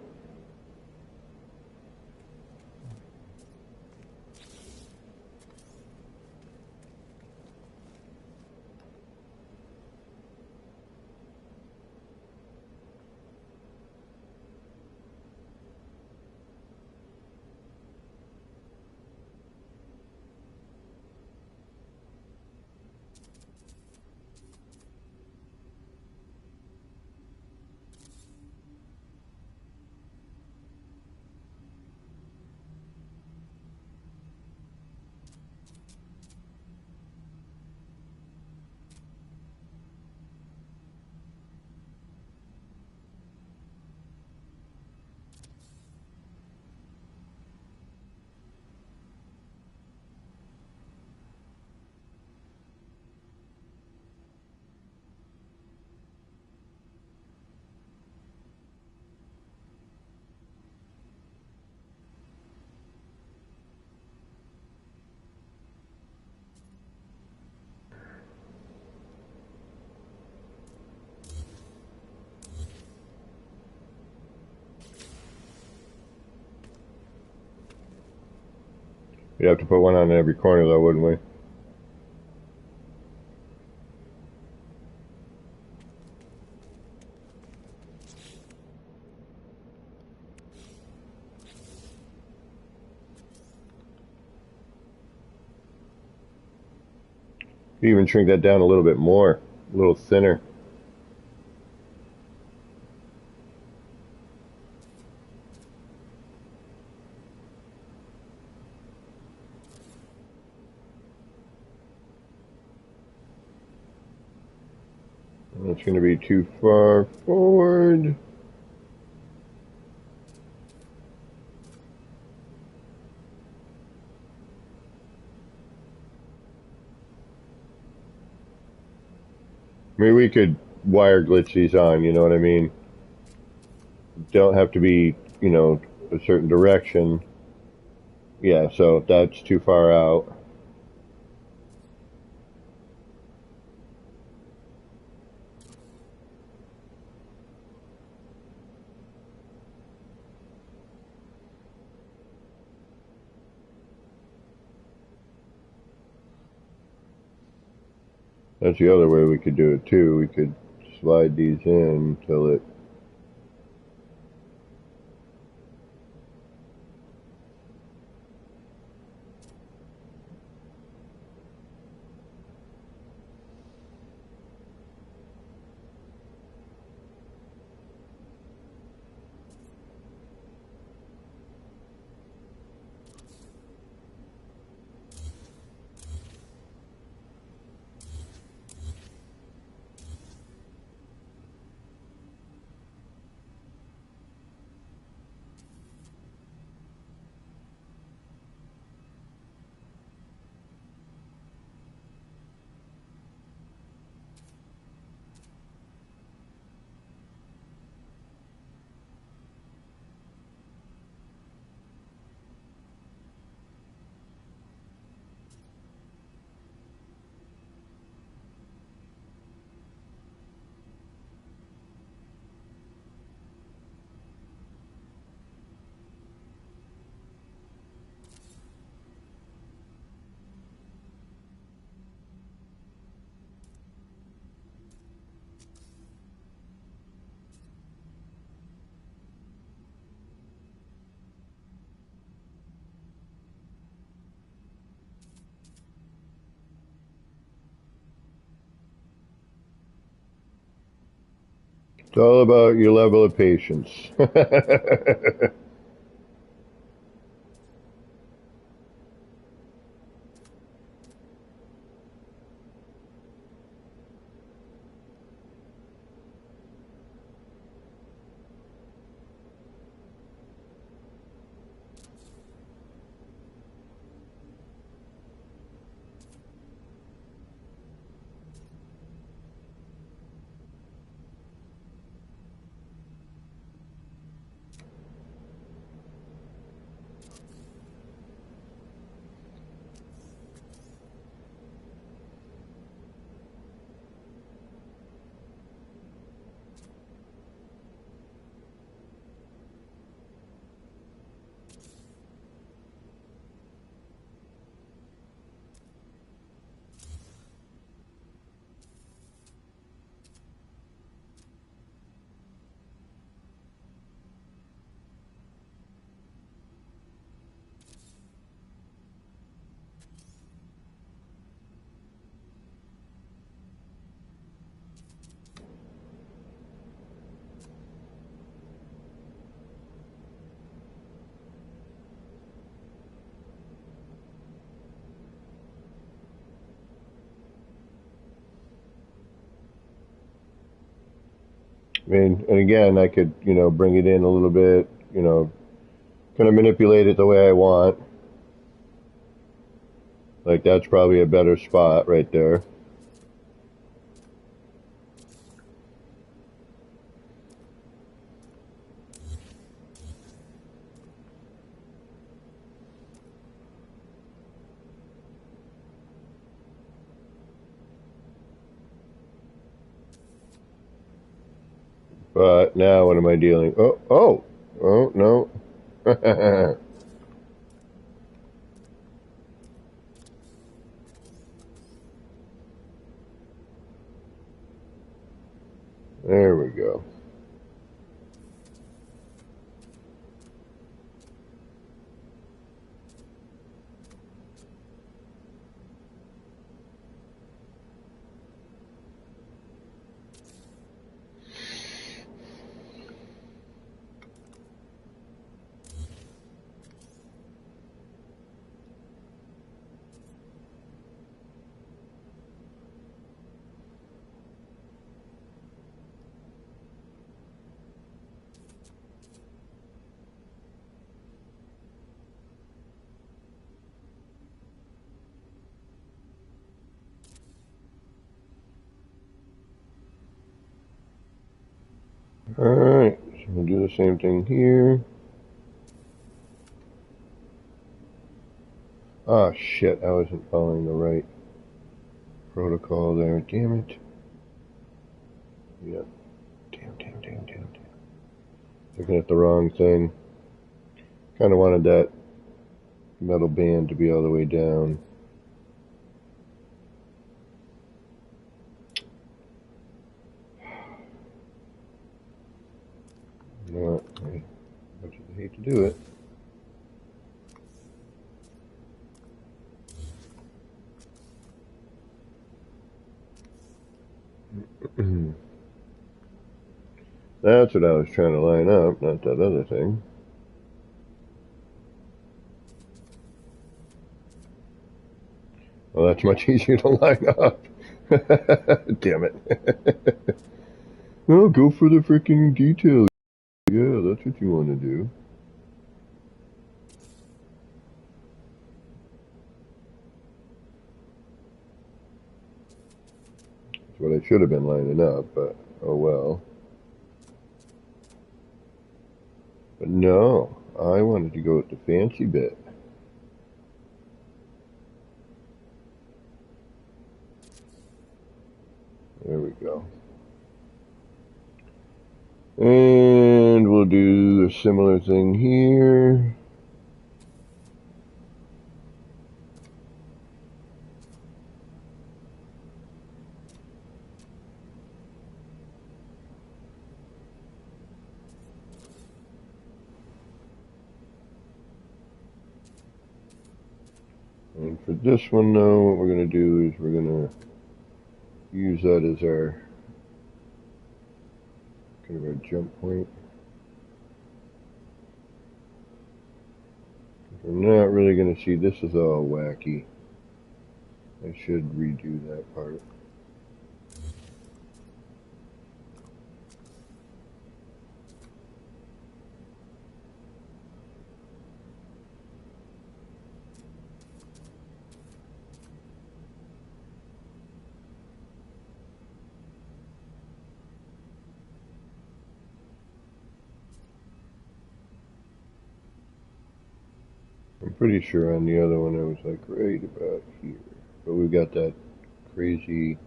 We'd have to put one on every corner, though, wouldn't we? Even shrink that down a little bit more, a little thinner. That's going to be too far forward. Maybe we could wire glitch these on, you know what I mean? Don't have to be, a certain direction. Yeah, so that's too far out. That's the other way we could do it too. We could slide these in till it It's all about your level of patience. I mean, and again, I could, bring it in a little bit, kind of manipulate it the way I want. Like that's probably a better spot right there. But now what am I dealing? Oh, no. There we go. Alright, so we'll do the same thing here. Ah, shit, I wasn't following the right protocol there. Damn it. Yep. Damn. Looking at the wrong thing. Kind of wanted that metal band to be all the way down. You know what? I hate to do it. That's what I was trying to line up, not that other thing. Well, that's much easier to line up. Damn it. No, go for the freaking detail. Yeah, that's what you want to do. That's what I should have been lining up, but oh well. But no, I wanted to go with the fancy bit. There we go. And we'll do a similar thing here. And for this one though, what we're going to do is we're going to use that as our kind of a jump point. We're not really going to see, this is all wacky. I should redo that part. I'm pretty sure on the other one I was like right about here. But we've got that crazy...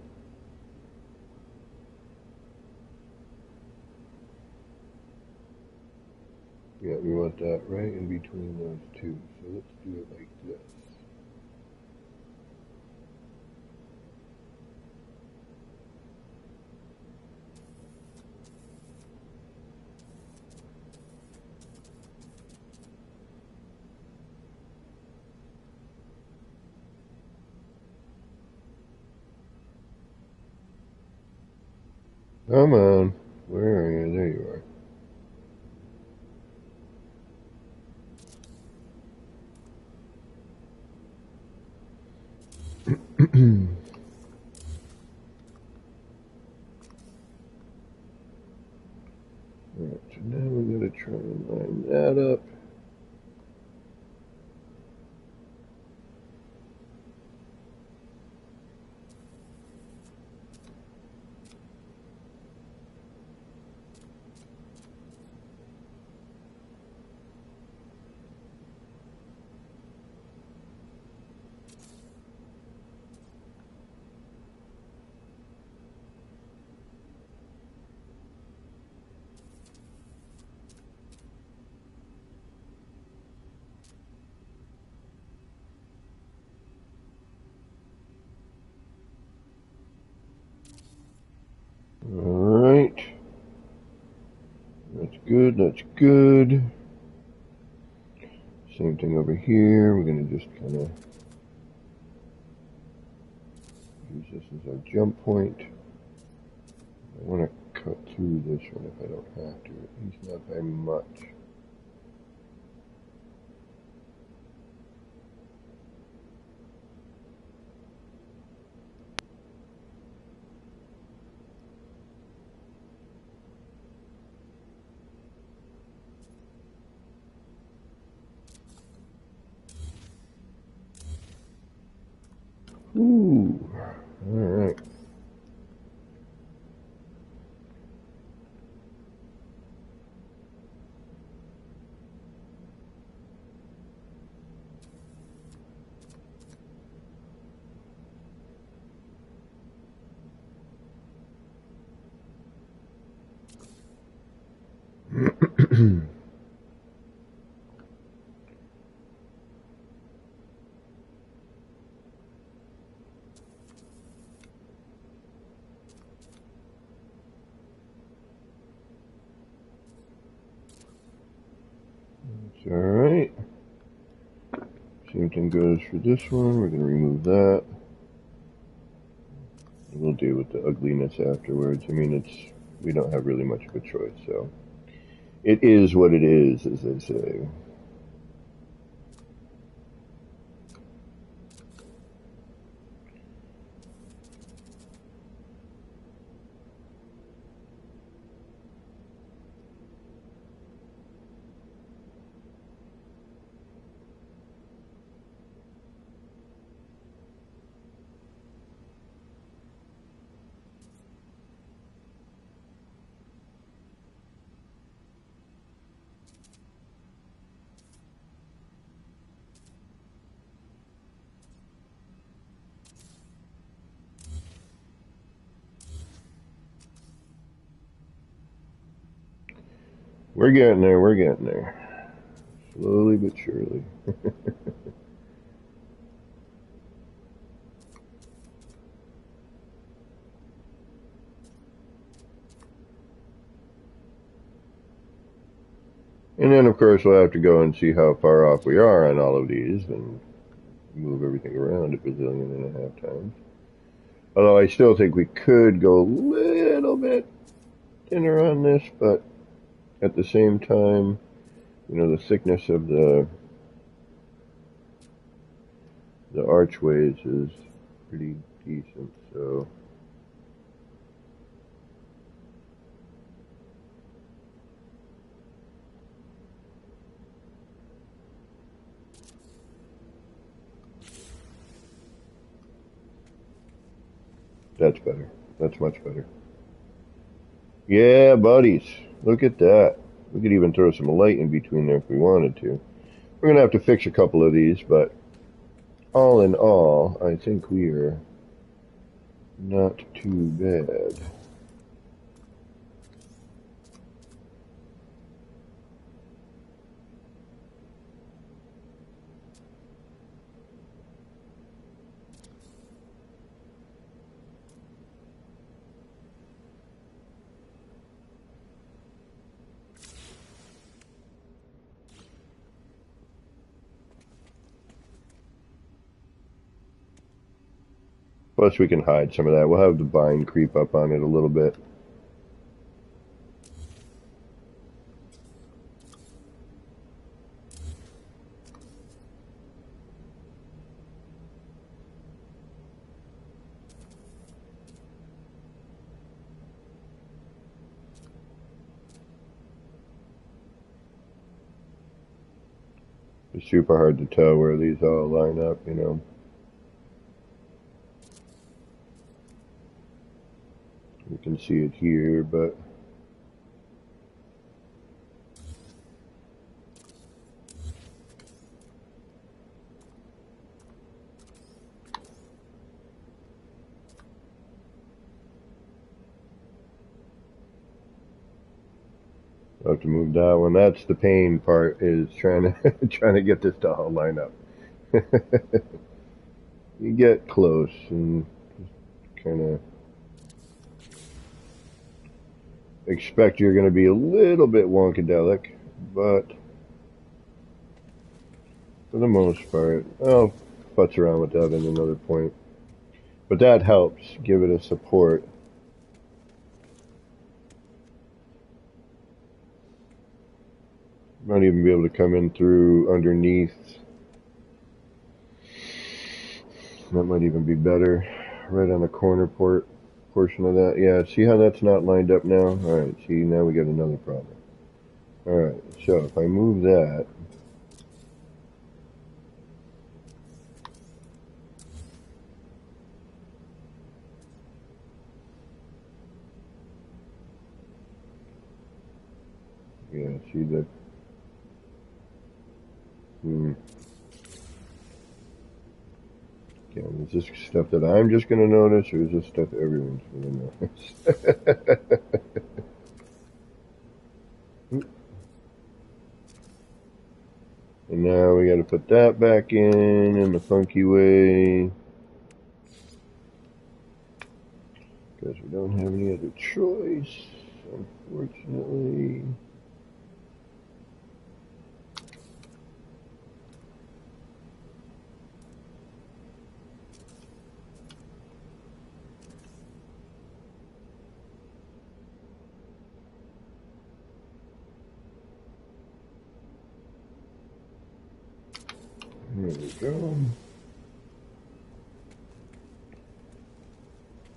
Yeah, we want that right in between those two. So let's do it like this. Come on. Where are you? There you are. Alright, so now we gotta try and line that up. Alright. That's good, that's good. Same thing over here. We're going to just kind of use this as our jump point. I want to cut through this one if I don't have to, at least not by much. Ooh, all right. That's all right. Same thing goes for this one. We're going to remove that. We'll deal with the ugliness afterwards. I mean, we don't have really much of a choice, so it is what it is, as they say. We're getting there, we're getting there. Slowly but surely. And then, of course, we'll have to go and see how far off we are on all of these and move everything around a bazillion and a half times. Although I still think we could go a little bit thinner on this, but at the same time, you know, the thickness of the archways is pretty decent, so that's better. That's much better. Yeah, buddies. Look at that. We could even throw some light in between there if we wanted to. We're going to have to fix a couple of these, but all in all, I think we are not too bad. Plus, we can hide some of that. We'll have the vine creep up on it a little bit. It's super hard to tell where these all line up, you know. You can see it here, but I'll have to move that one. That's the pain part, is trying to trying to get this to all line up. You get close and kind of expect you're going to be a little bit wonkadelic, but for the most part, I'll futz around with that in another point. But that helps give it a support. Might even be able to come in through underneath. That might even be better. Right on the corner portion of that. Yeah, see how that's not lined up now? Alright, see, now we got another problem. Alright, so if I move that, yeah, see the, yeah, is this stuff that I'm just going to notice, or is this stuff everyone's going to notice? And now we got to put that back in the funky way, because we don't have any other choice, unfortunately. There we go.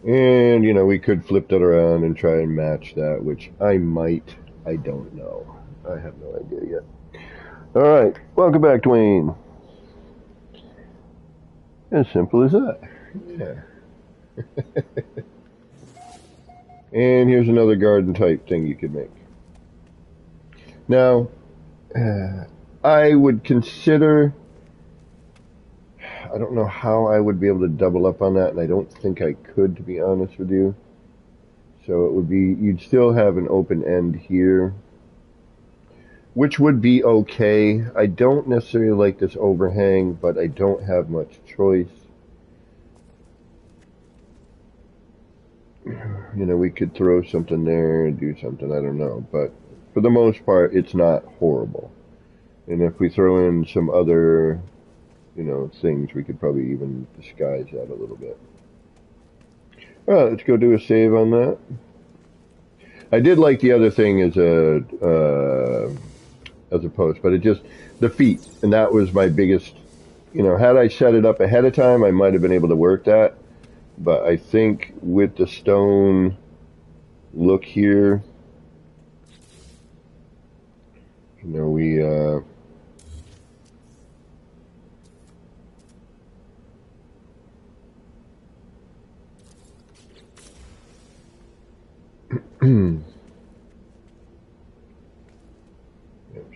And, you know, we could flip that around and try and match that, which I might. I don't know. I have no idea yet. All right. Welcome back, Dwayne. As simple as that. Yeah. And here's another garden type thing you could make. Now, I would consider, I don't know how I would be able to double up on that, and I don't think I could, to be honest with you. So it would be, you'd still have an open end here, which would be okay. I don't necessarily like this overhang, but I don't have much choice. You know, we could throw something there and do something, I don't know. But for the most part, it's not horrible. And if we throw in some other, you know, things, we could probably even disguise that a little bit. Alright, let's go do a save on that. I did like the other thing as a post, but it just the feet, and that was my biggest. You know, had I set it up ahead of time, I might have been able to work that. But I think with the stone look here, you know, we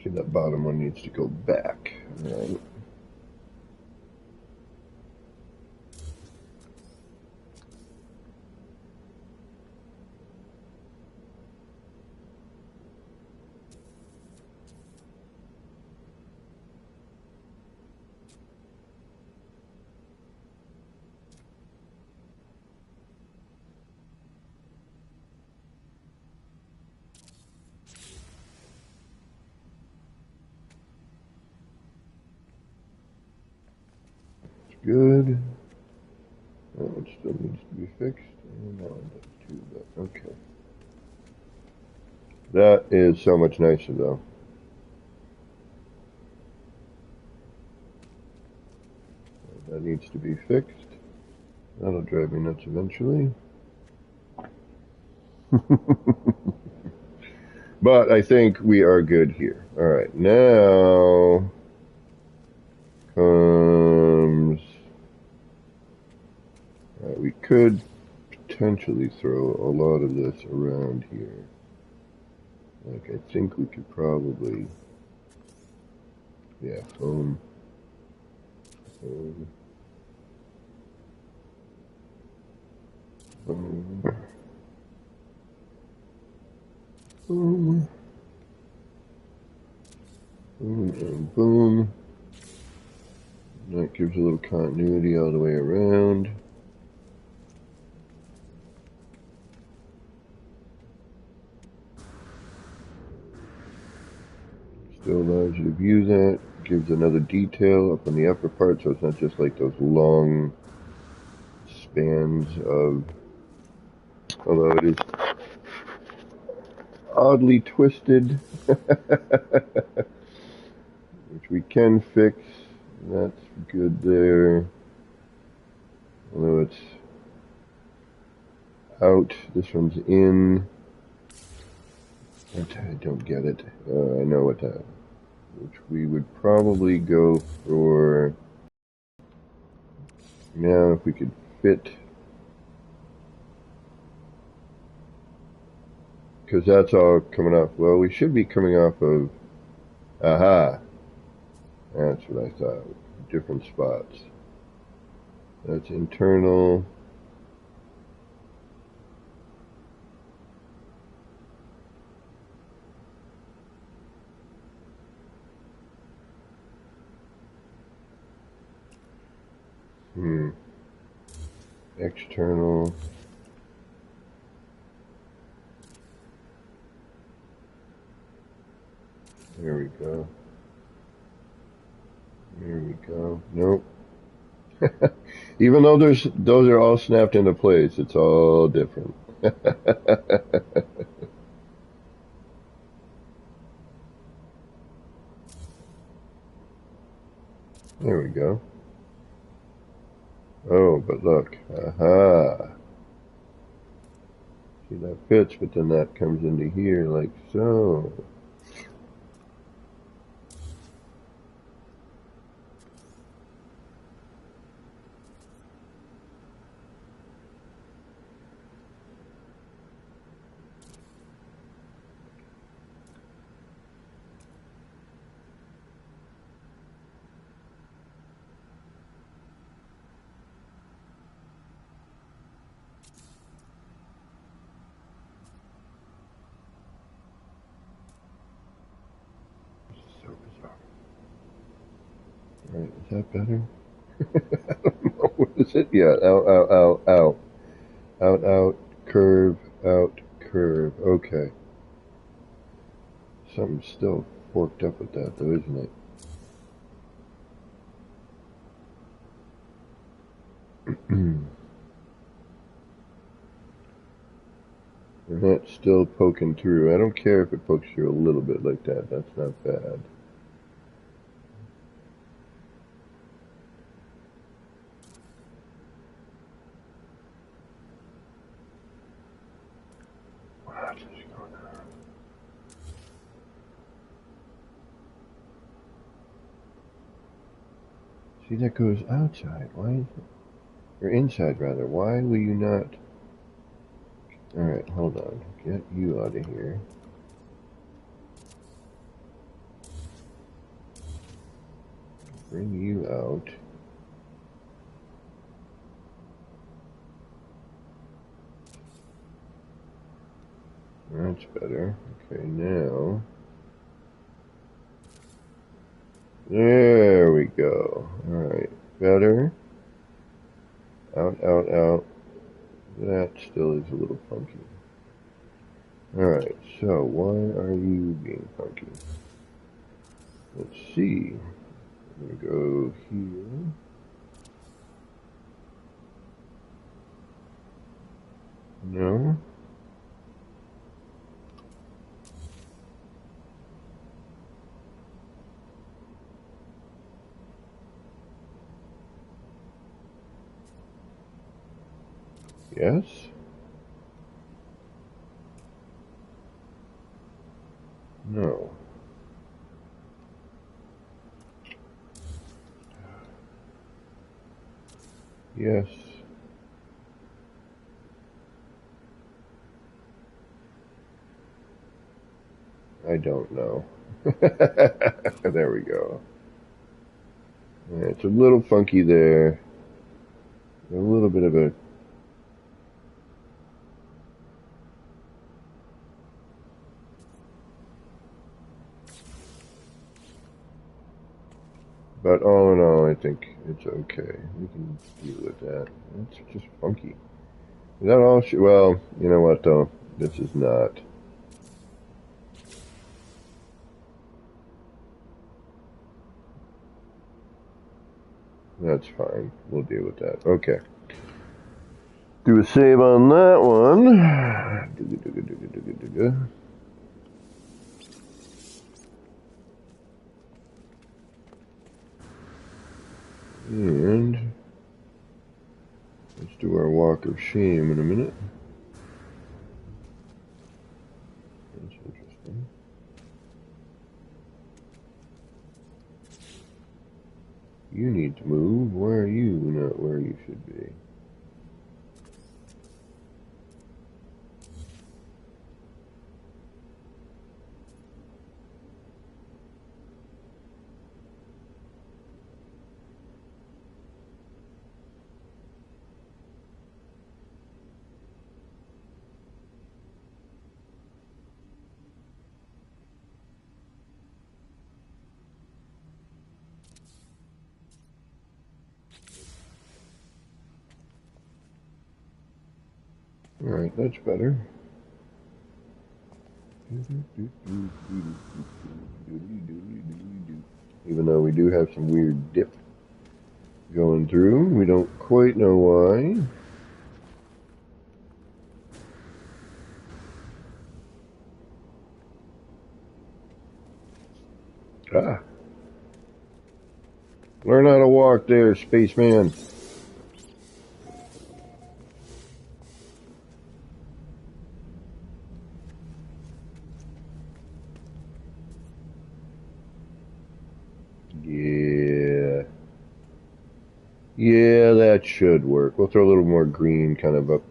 see that bottom one needs to go back. Right? Good. Oh, it still needs to be fixed. And that one does too, but okay. That is so much nicer though. That needs to be fixed. That'll drive me nuts eventually. But I think we are good here. Alright, now comes... we could potentially throw a lot of this around here. Like, I think we could probably... Yeah, foam. Foam. Boom. Boom. Boom and boom. And that gives a little continuity all the way around. Still allows you to view that. Gives another detail up on the upper part, so it's not just like those long spans of... Although it is oddly twisted, which we can fix. That's good there. Although it's out, this one's in. I don't get it. I know what that. Which we would probably go for. Now, if we could fit. Because that's all coming off. Well, we should be coming off of. Aha! That's what I thought. Different spots. That's internal. External. There we go. There we go. Nope. Even though those are all snapped into place, it's all different. There we go. Oh, but look. Aha. See, that fits, but then that comes into here like so. So bizarre. Alright, is that better? I don't know. What is it? Yeah, out, out, out, out. Out, out, curve, out, curve. Okay. Something's still forked up with that, though, isn't it? And that's still poking through. I don't care if it pokes through a little bit like that. That's not bad. What is going on? See, that goes outside. Why is it? Or inside, rather. Why will you not? Alright, hold on. Get you out of here. Bring you out. That's better. Okay, now. There we go. Alright, better. Out, out, out. That still is a little funky. Alright, so why are you being funky? Let's see. I'm gonna go here. No. Yes. No. Yes. I don't know. There we go. It's a little funky there. A little bit of a... But all in all, I think it's okay. We can deal with that. It's just funky. Is that all? Well, you know what though? This is not. That's fine. We'll deal with that. Okay. Do a save on that one. And let's do our walk of shame in a minute. That's interesting. You need to move. Why are you not where you should be? Alright, that's better. Even though we do have some weird dip going through, we don't quite know why. Ah. Learn how to walk there, spaceman. Yeah. Yeah, that should work. We'll throw a little more green kind of up,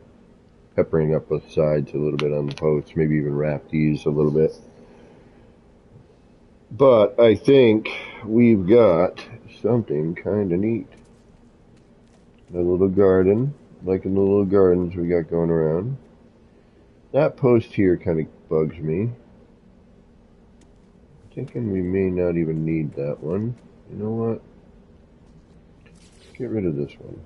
peppering up both sides a little bit on the posts, maybe even wrap these a little bit. But I think we've got something kind of neat. A little garden, like in the little gardens we got going around. That post here kind of bugs me. Thinking we may not even need that one. You know what? Let's get rid of this one.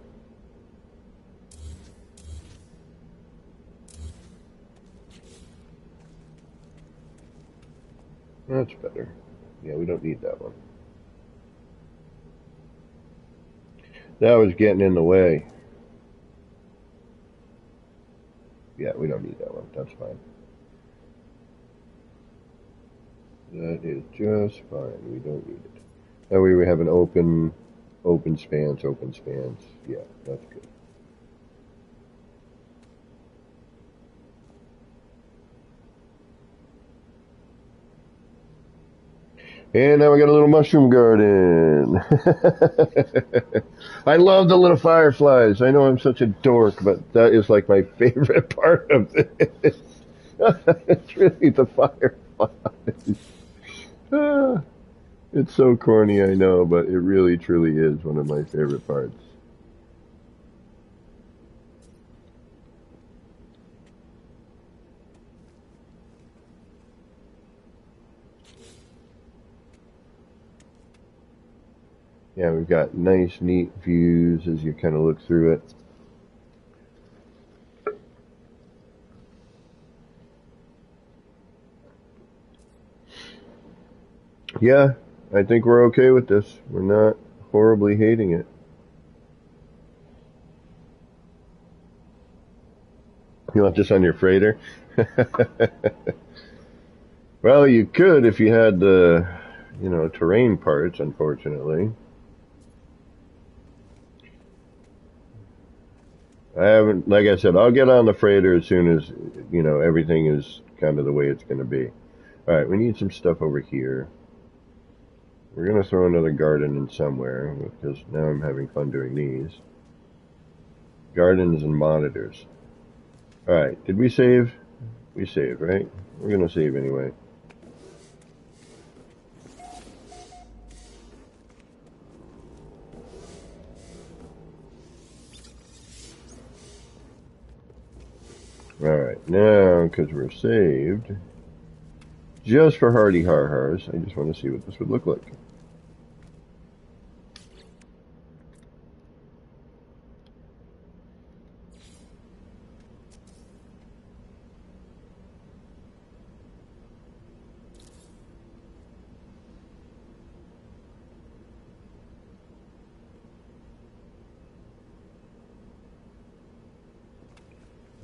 That's better. Yeah, we don't need that one. That was getting in the way. Yeah, we don't need that one. That's fine. That is just fine. We don't need it. That way we have an open spans, open spans. Yeah, that's good. And now we got a little mushroom garden. I love the little fireflies. I know I'm such a dork, but that is like my favorite part of this. It's really the fireflies. Ah, it's so corny, I know, but it really truly is one of my favorite parts. Yeah, we've got nice, neat views as you kind of look through it. Yeah, I think we're okay with this. We're not horribly hating it. You want this on your freighter? Well, you could if you had the, terrain parts, unfortunately. I haven't, like I said, I'll get on the freighter as soon as, everything is kind of the way it's going to be. All right, we need some stuff over here. We're going to throw another garden in somewhere because now I'm having fun doing these. Gardens and monitors. All right, did we save? We saved, right? We're going to save anyway. All right, now because we're saved, just for hardy har-hars, I just want to see what this would look like.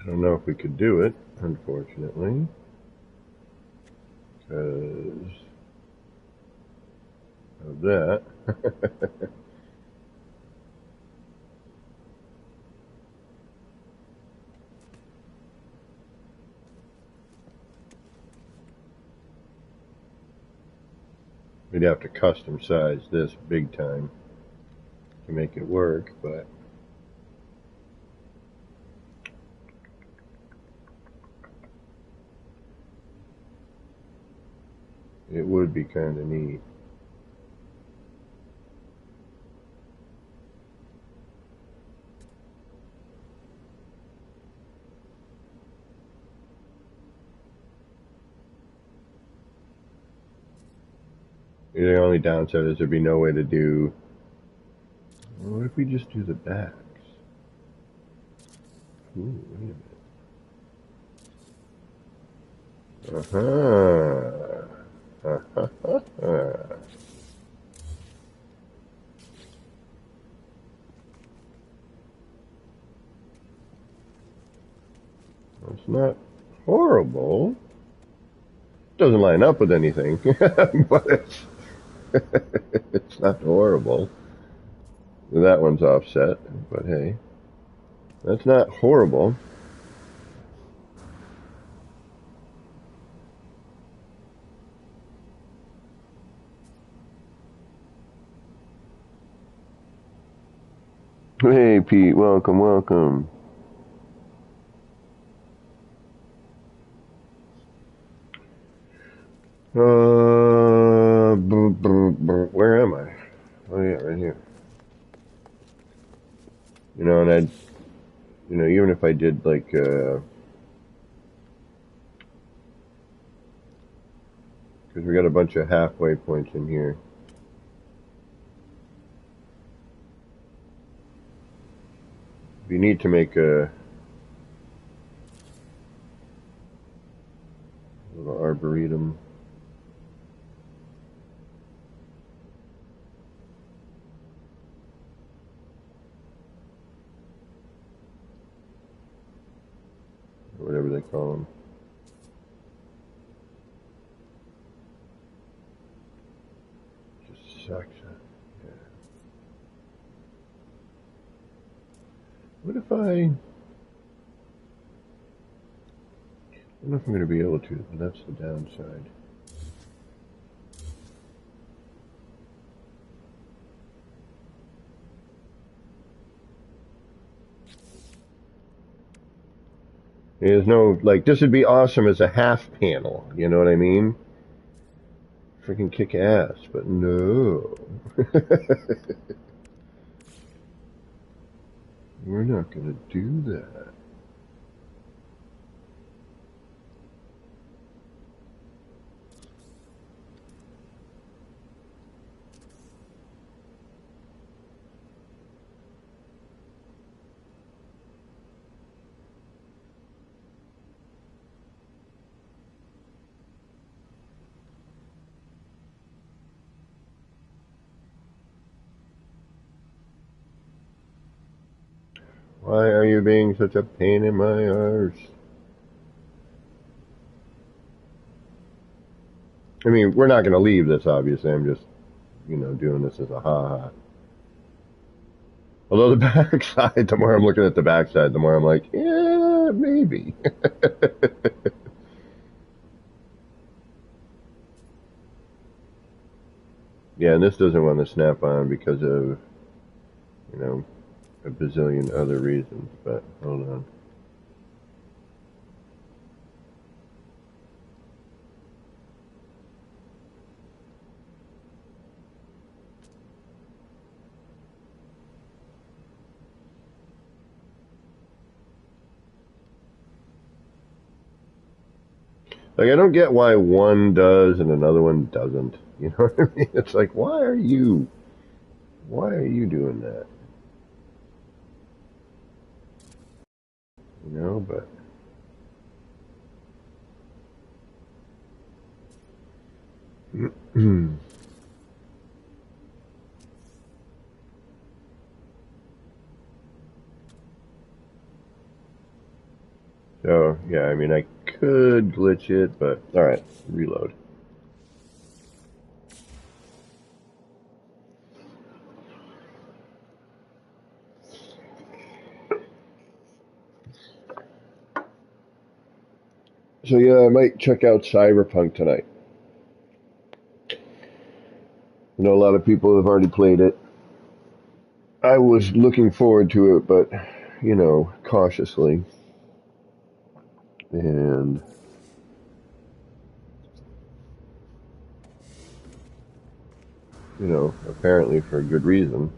I don't know if we could do it, unfortunately, because of that. We'd have to custom size this big time to make it work, but it would be kind of neat. The only downside is there'd be no way to do. What if we just do the backs? Ooh, wait a minute. Uh-huh. It's not horrible. Doesn't line up with anything, but it's not horrible. That one's offset, but hey, that's not horrible. Hey, Pete, welcome, welcome. Where am I? Oh yeah, right here. And I'd, even if I did like, because we got a bunch of halfway points in here. You need to make a little arboretum. they call them. Just sucks. Yeah. What if I don't know if I'm going to be able to, but that's the downside. There's no, like, this would be awesome as a half panel, you know what I mean? Freaking kick ass, but no. We're not going to do that. Why are you being such a pain in my arse? I mean, we're not going to leave this, obviously. I'm just, doing this as a ha-ha. Although the backside, the more I'm looking at the backside, the more I'm like, yeah, maybe. Yeah, and this doesn't want to snap on because of, a bazillion other reasons, but hold on. Like, I don't get why one does and another one doesn't. You know what I mean? It's like, why are you doing that? But so yeah, I mean, I could glitch it, but all right, reload. So yeah, I might check out Cyberpunk tonight. I know a lot of people have already played it. I was looking forward to it, but cautiously. And apparently for a good reason.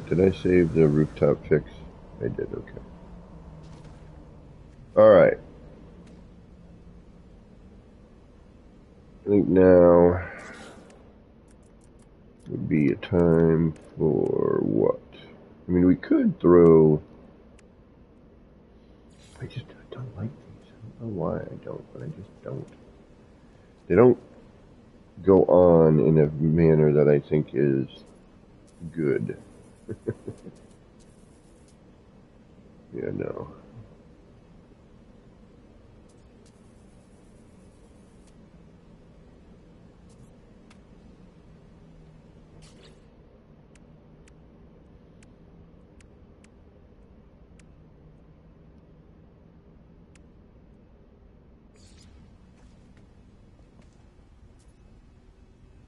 Did I save the rooftop fix? I did, okay. Alright. I think now would be a time for what? I mean, we could throw... I don't like these. I don't know why I don't, but I just don't. They don't go on in a manner that I think is good. Yeah, no.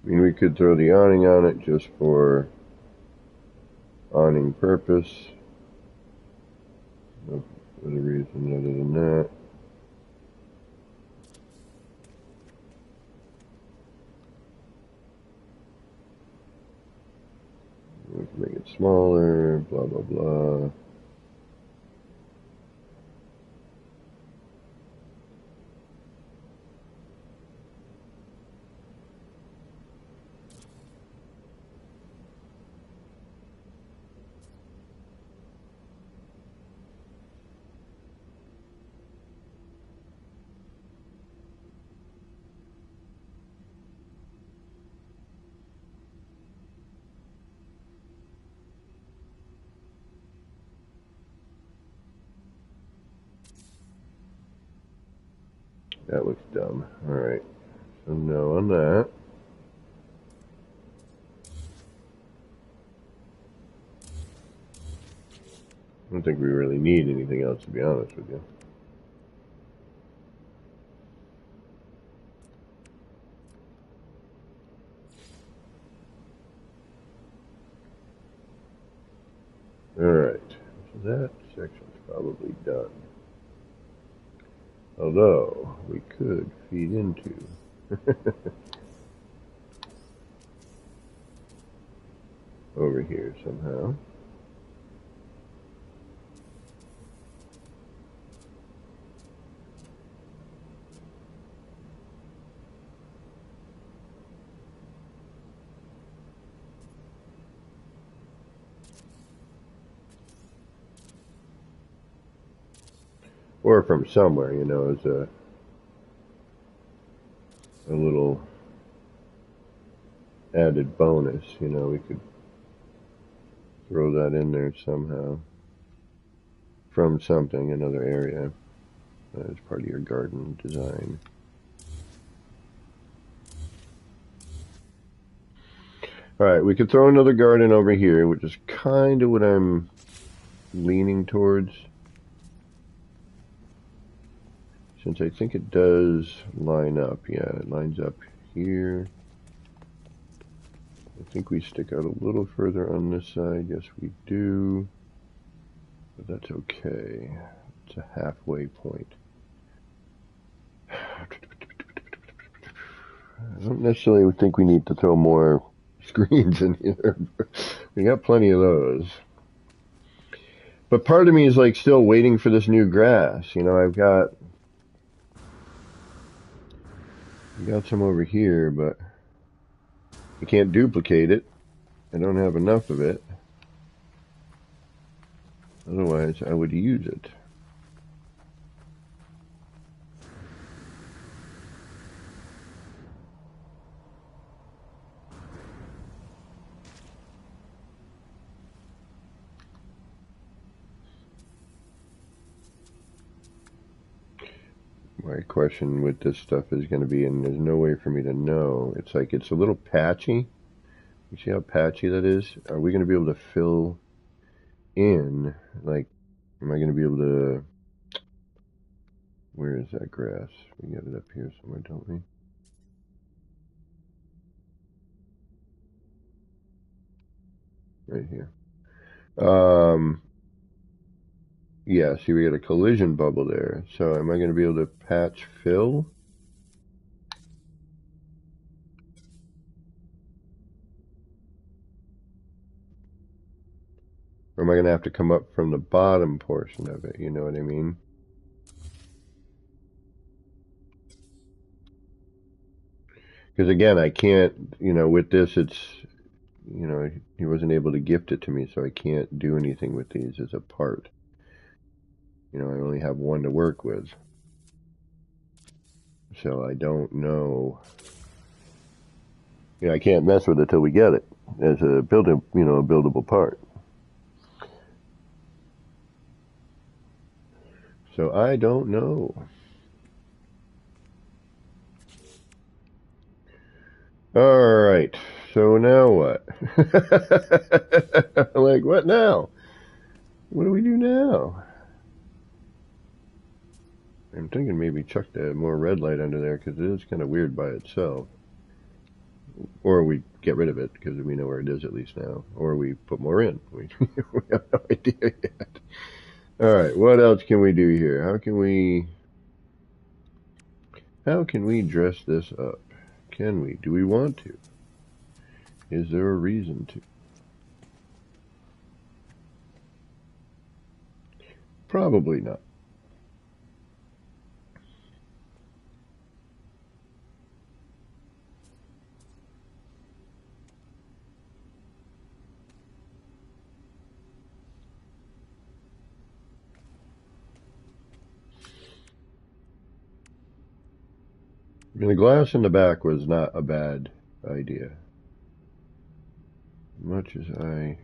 I mean, we could throw the awning on it just for awning purpose. No other reason other than that. We can make it smaller, blah, blah, blah. That looks dumb. Alright. So no on that. I don't think we really need anything else, to be honest with you. Alright. So that section's probably done. Although, we could feed into over here somehow. Or from somewhere, you know, as a little added bonus, you know, we could throw that in there somehow. From something, another area. As part of your garden design. Alright, we could throw another garden over here, which is kind of what I'm leaning towards. Since I think it does line up. Yeah, it lines up here. I think we stick out a little further on this side. Yes, we do. But that's okay. It's a halfway point. I don't necessarily think we need to throw more screens in here. We got plenty of those. But part of me is like still waiting for this new grass. You know, I've got some over here, but I can't duplicate it. I don't have enough of it. Otherwise, I would use it. My question with this stuff is going to be, and there's no way for me to know, it's like it's a little patchy. You see how patchy that is? Are we going to be able to fill in, like, am I going to be able to, where is that grass? We got it up here somewhere, don't we? Right here. Yeah, see we got a collision bubble there. So am I going to be able to patch fill? Or am I going to have to come up from the bottom portion of it? You know what I mean? Because again, I can't, you know, with this, it's, you know, he wasn't able to gift it to me, so I can't do anything with these as a part. You know, I only have one to work with. So I don't know. You know, I can't mess with it till we get it as a building, you know, a buildable part. So I don't know. All right. So now what? Like, what now? What do we do now? I'm thinking maybe chuck the more red light under there because it is kind of weird by itself. Or we get rid of it because we know where it is at least now. Or we put more in. We have no idea yet. All right, what else can we do here? How can we dress this up? Can we? Do we want to? Is there a reason to? Probably not. I mean, the glass in the back was not a bad idea. Much as I...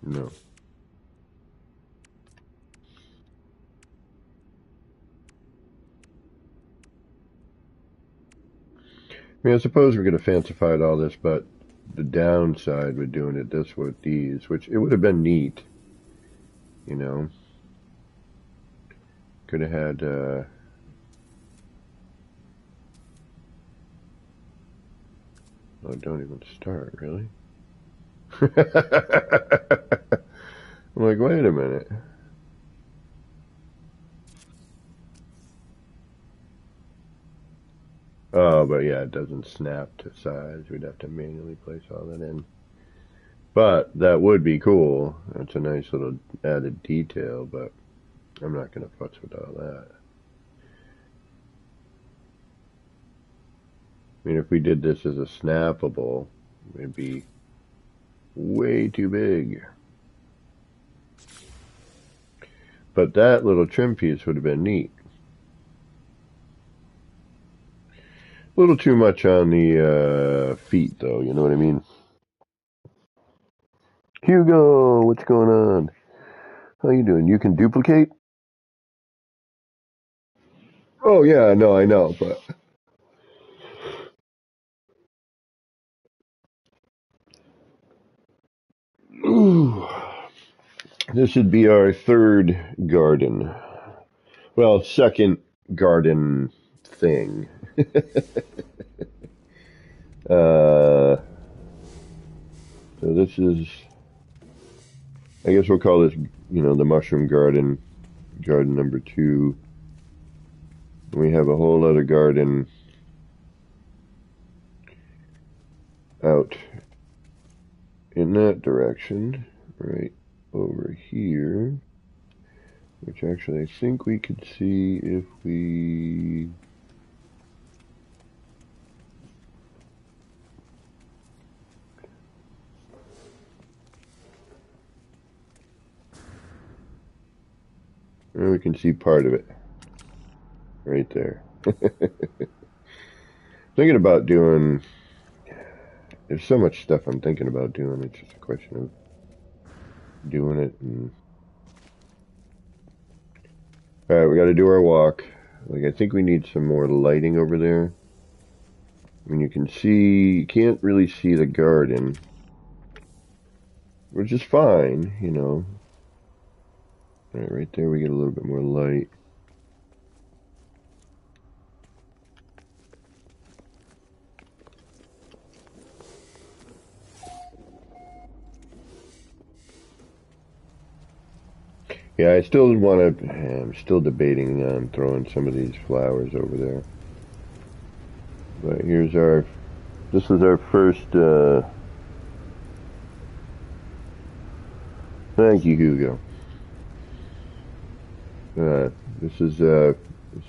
No. I mean, I suppose we're going to fancify all this, but the downside with doing it this with these, which it would have been neat, you know. Could have had, oh, don't even start, really? I'm like, wait a minute. Oh, but yeah, it doesn't snap to size. We'd have to manually place all that in. But that would be cool. That's a nice little added detail, but I'm not going to futz with all that. I mean, if we did this as a snappable, it'd be way too big. But that little trim piece would have been neat. A little too much on the feet, though, you know what I mean? Hugo, what's going on? How you doing? You can duplicate? Oh, yeah, no, I know, but... Ooh. This should be our third garden. Well, second garden thing. So this is, I guess we'll call this, the mushroom garden, garden number 2. We have a whole other garden out in that direction, right over here, which actually I think we could see if we... we can see part of it right there. Thinking about doing, there's so much stuff I'm thinking about doing, it's just a question of doing it. And all right, we got to do our walk. Like, I think we need some more lighting over there. I mean, you can't really see the garden, which is fine, All right there we get a little bit more light. Yeah, I still want to, I'm still debating on throwing some of these flowers over there. But this is our first, thank you, Hugo. It's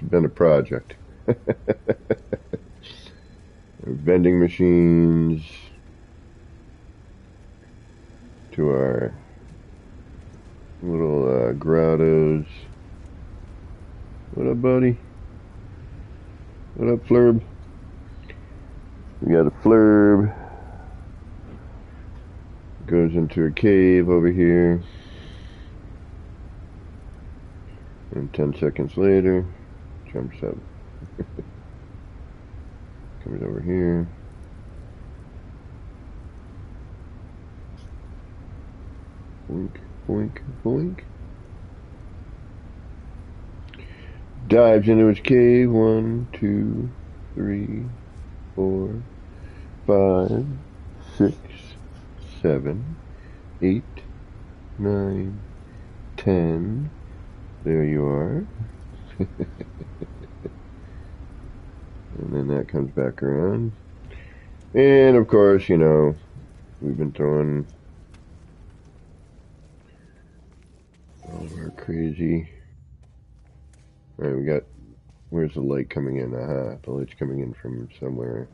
been a project. Vending machines to our little grottos. What up, buddy? What up, Flurb? We got a Flurb. Goes into a cave over here. And 10 seconds later, jumps up. Comes over here. Boink, boink, boink. Dives into his cave. 1, 2, 3, 4, 5, 6, 7, 8, 9, 10. There you are. And then that comes back around. And of course, we've been throwing all of our crazy... Alright, where's the light coming in? Aha, the light's coming in from somewhere.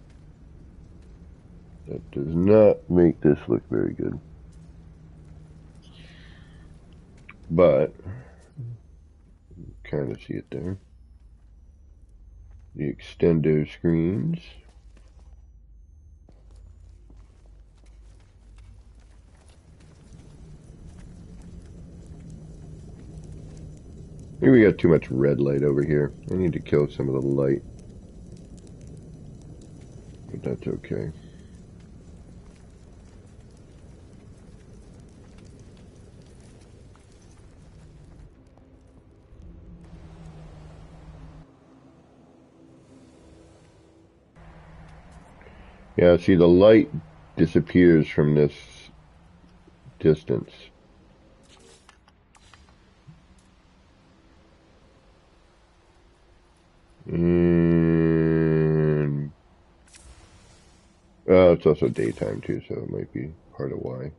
That does not make this look very good. But, kind of see it there. The extendo screens. Maybe we got too much red light over here. I need to kill some of the light. But that's okay. Yeah, see, the light disappears from this distance. And it's also daytime too, so it might be part of why.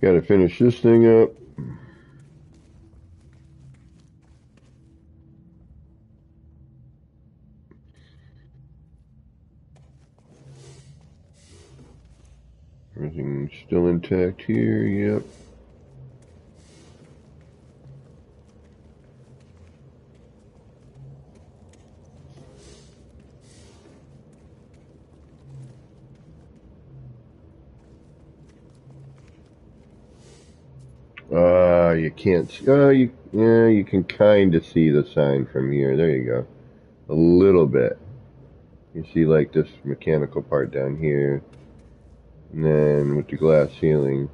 Gotta finish this thing up. Everything's still intact here, yep. You can't see, yeah, you can kind of see the sign from here. There you go. A little bit. You see like this mechanical part down here. And then with the glass ceiling,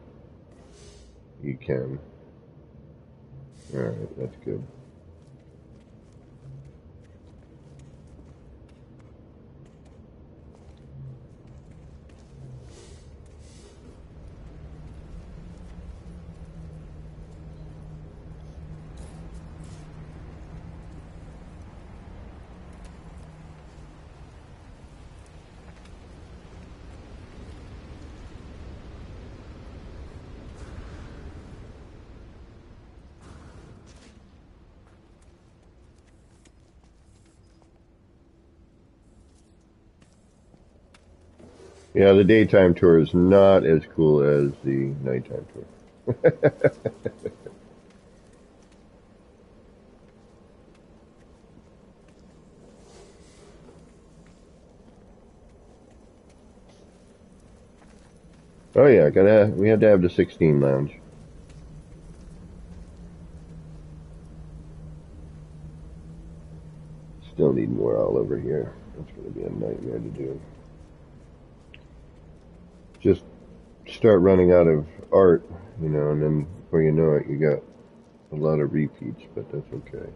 you can. Alright, that's good. Yeah, the daytime tour is not as cool as the nighttime tour. Oh yeah, we had to have the 16 lounge. Still need more all over here. That's going to be a nightmare to do. Just start running out of art, and then before you know it, you got a lot of repeats, but that's okay.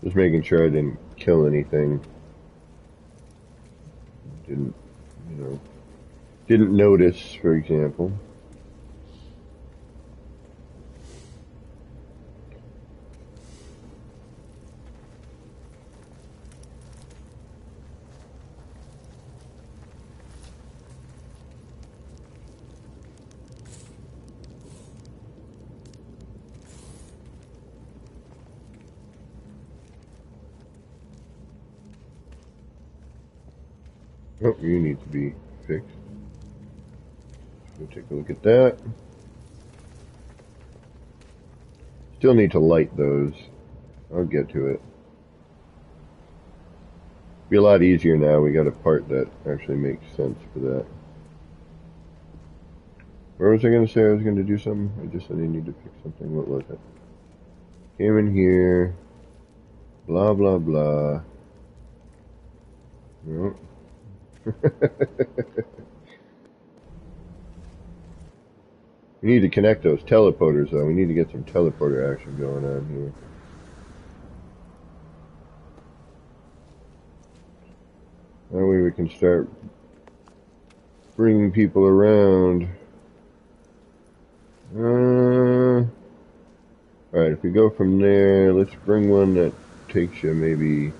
Just making sure I didn't kill anything. Didn't, didn't notice, for example. Oh, you need to be fixed. We'll take a look at that. Still need to light those. I'll get to it. Be a lot easier now. We got a part that actually makes sense for that. Where was I going to say I was going to do something? I just said I need to fix something. What was it? Came in here. Blah, blah, blah. Nope. We need to connect those teleporters, though. We need to get some teleporter action going on here. That way we can start bringing people around. Alright, if we go from there, let's bring one that takes you maybe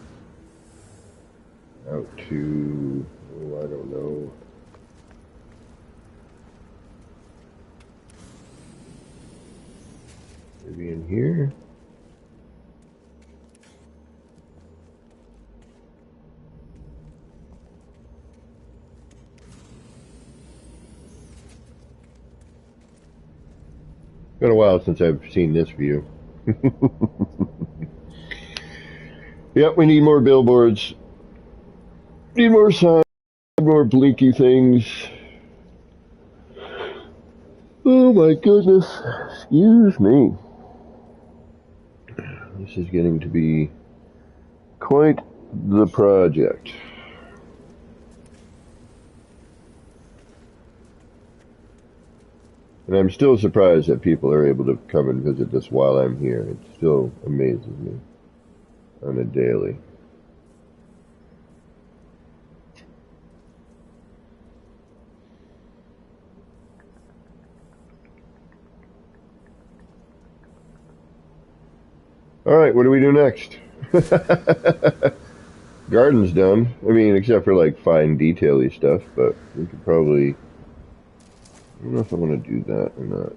out to, oh, I don't know. Maybe in here? been a while since I've seen this view. Yep, we need more billboards. Need more signs, more blinky things. Oh my goodness. Excuse me. This is getting to be quite the project. And I'm still surprised that people are able to come and visit this while I'm here. It still amazes me on a daily. Alright, what do we do next? Garden's done. I mean, except for like fine detail-y stuff, but we could probably... I don't know if I want to do that or not.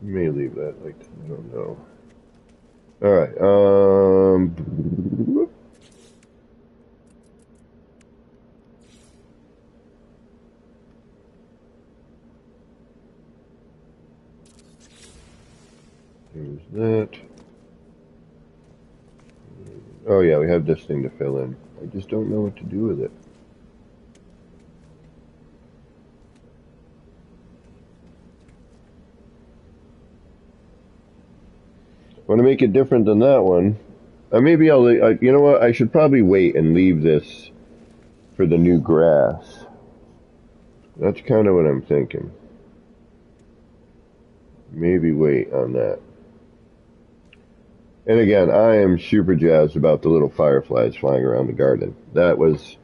May leave that, like, I don't know. Alright, there's that. Oh yeah, we have this thing to fill in. I just don't know what to do with it. Want to make it different than that one. Maybe you know what, I should probably wait and leave this for the new grass. That's kind of what I'm thinking. Maybe wait on that. And again, I am super jazzed about the little fireflies flying around the garden. That was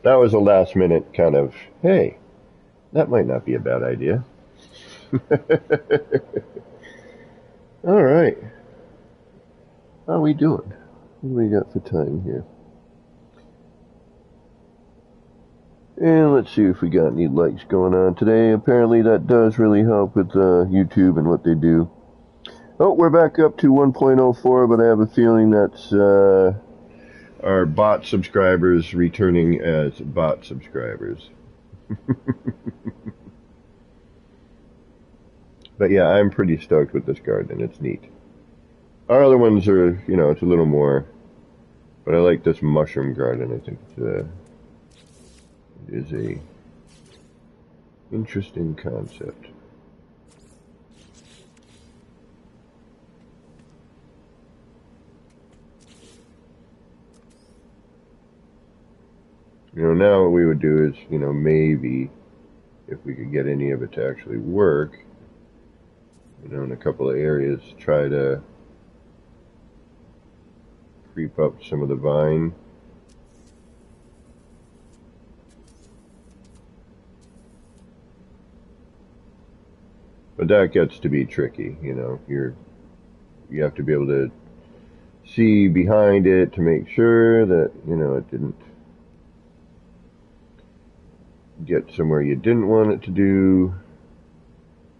a last minute kind of, hey, that might not be a bad idea. All right. How are we doing? What do we got for time here? And let's see if we got any likes going on today. Apparently that does really help with YouTube and what they do. Oh, we're back up to 1.04, but I have a feeling that's our bot subscribers returning as bot subscribers. But yeah, I'm pretty stoked with this garden. It's neat. Our other ones are, you know, it's a little more, but I like this mushroom garden. I think it is a interesting concept. You know, now what we would do is, you know, maybe if we could get any of it to actually work, you know, in a couple of areas, try to creep up some of the vine. But that gets to be tricky, you know. You have to be able to see behind it to make sure that, you know, it didn't get somewhere you didn't want it to do.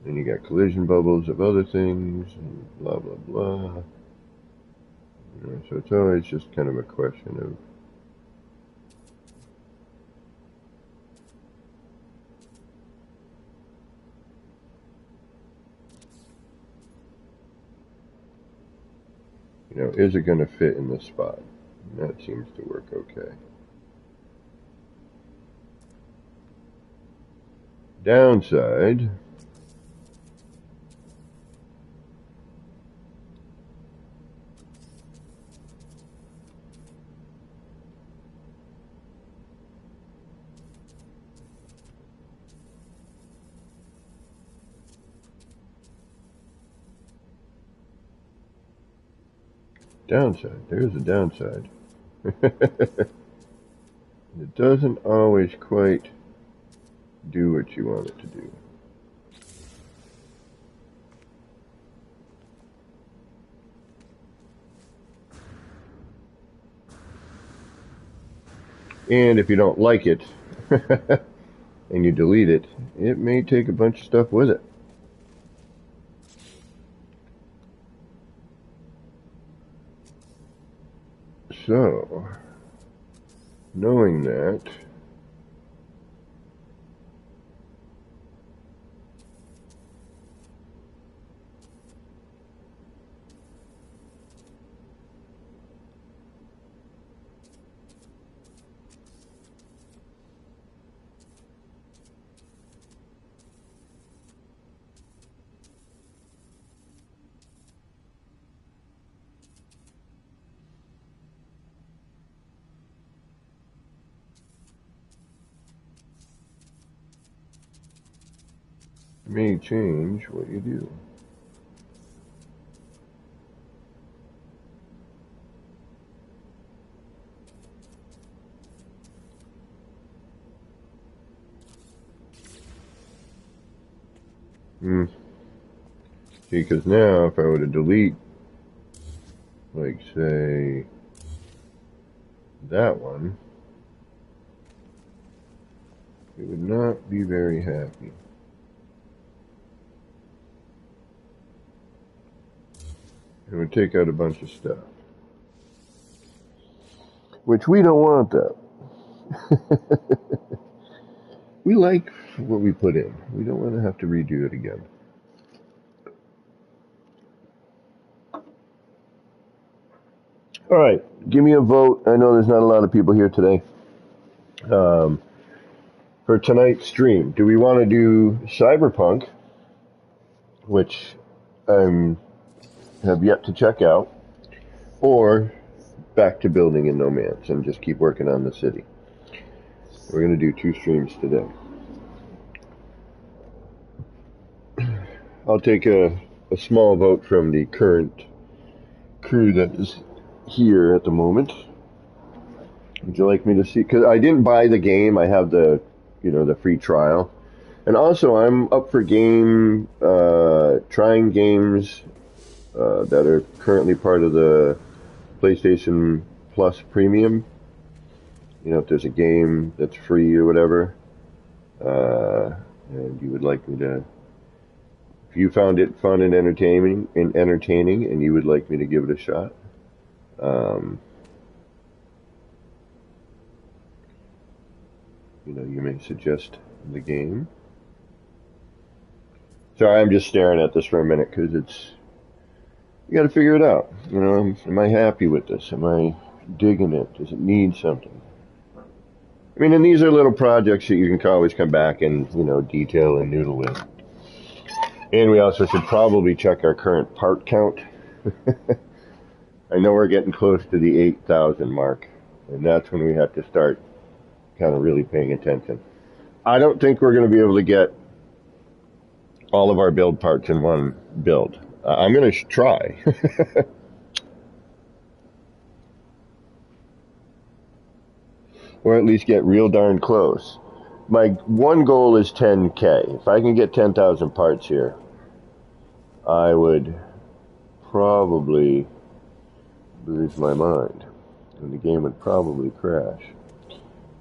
Then you got collision bubbles of other things, and blah, blah, blah. You know, so it's always just kind of a question of you know, is it going to fit in this spot? And that seems to work okay. Downside, there's a downside. It doesn't always quite do what you want it to do. And if you don't like it and you delete it, it may take a bunch of stuff with it. So, knowing that, may change what you do. See, because now if I were to delete, like say, that one, it would not be very happy. It would take out a bunch of stuff. Which we don't want that. We like what we put in. We don't want to have to redo it again. All right, give me a vote. I know there's not a lot of people here today. For tonight's stream, do we want to do Cyberpunk, which I have yet to check out, or back to building in No Man's and just keep working on the city? We're going to do 2 streams today. I'll take a small vote from the current crew that is here at the moment. Would you like me to see? Because I didn't buy the game. I have the free trial. And also, I'm up for trying games that are currently part of the PlayStation Plus Premium. If there's a game that's free or whatever, and you would like me to, if you found it fun and entertaining, and you would like me to give it a shot, you may suggest the game. Sorry, I'm just staring at this for a minute because you got to figure it out. Am I happy with this? Am I digging it? Does it need something? I mean, and these are little projects that you can always come back and, detail and noodle with. And we also should probably check our current part count. I know we're getting close to the 8,000 mark, and that's when we have to start kind of really paying attention. I don't think we're going to be able to get all of our build parts in one build. I'm going to try. Or at least get real darn close. My one goal is 10K. If I can get 10,000 parts here, I would probably lose my mind. And the game would probably crash.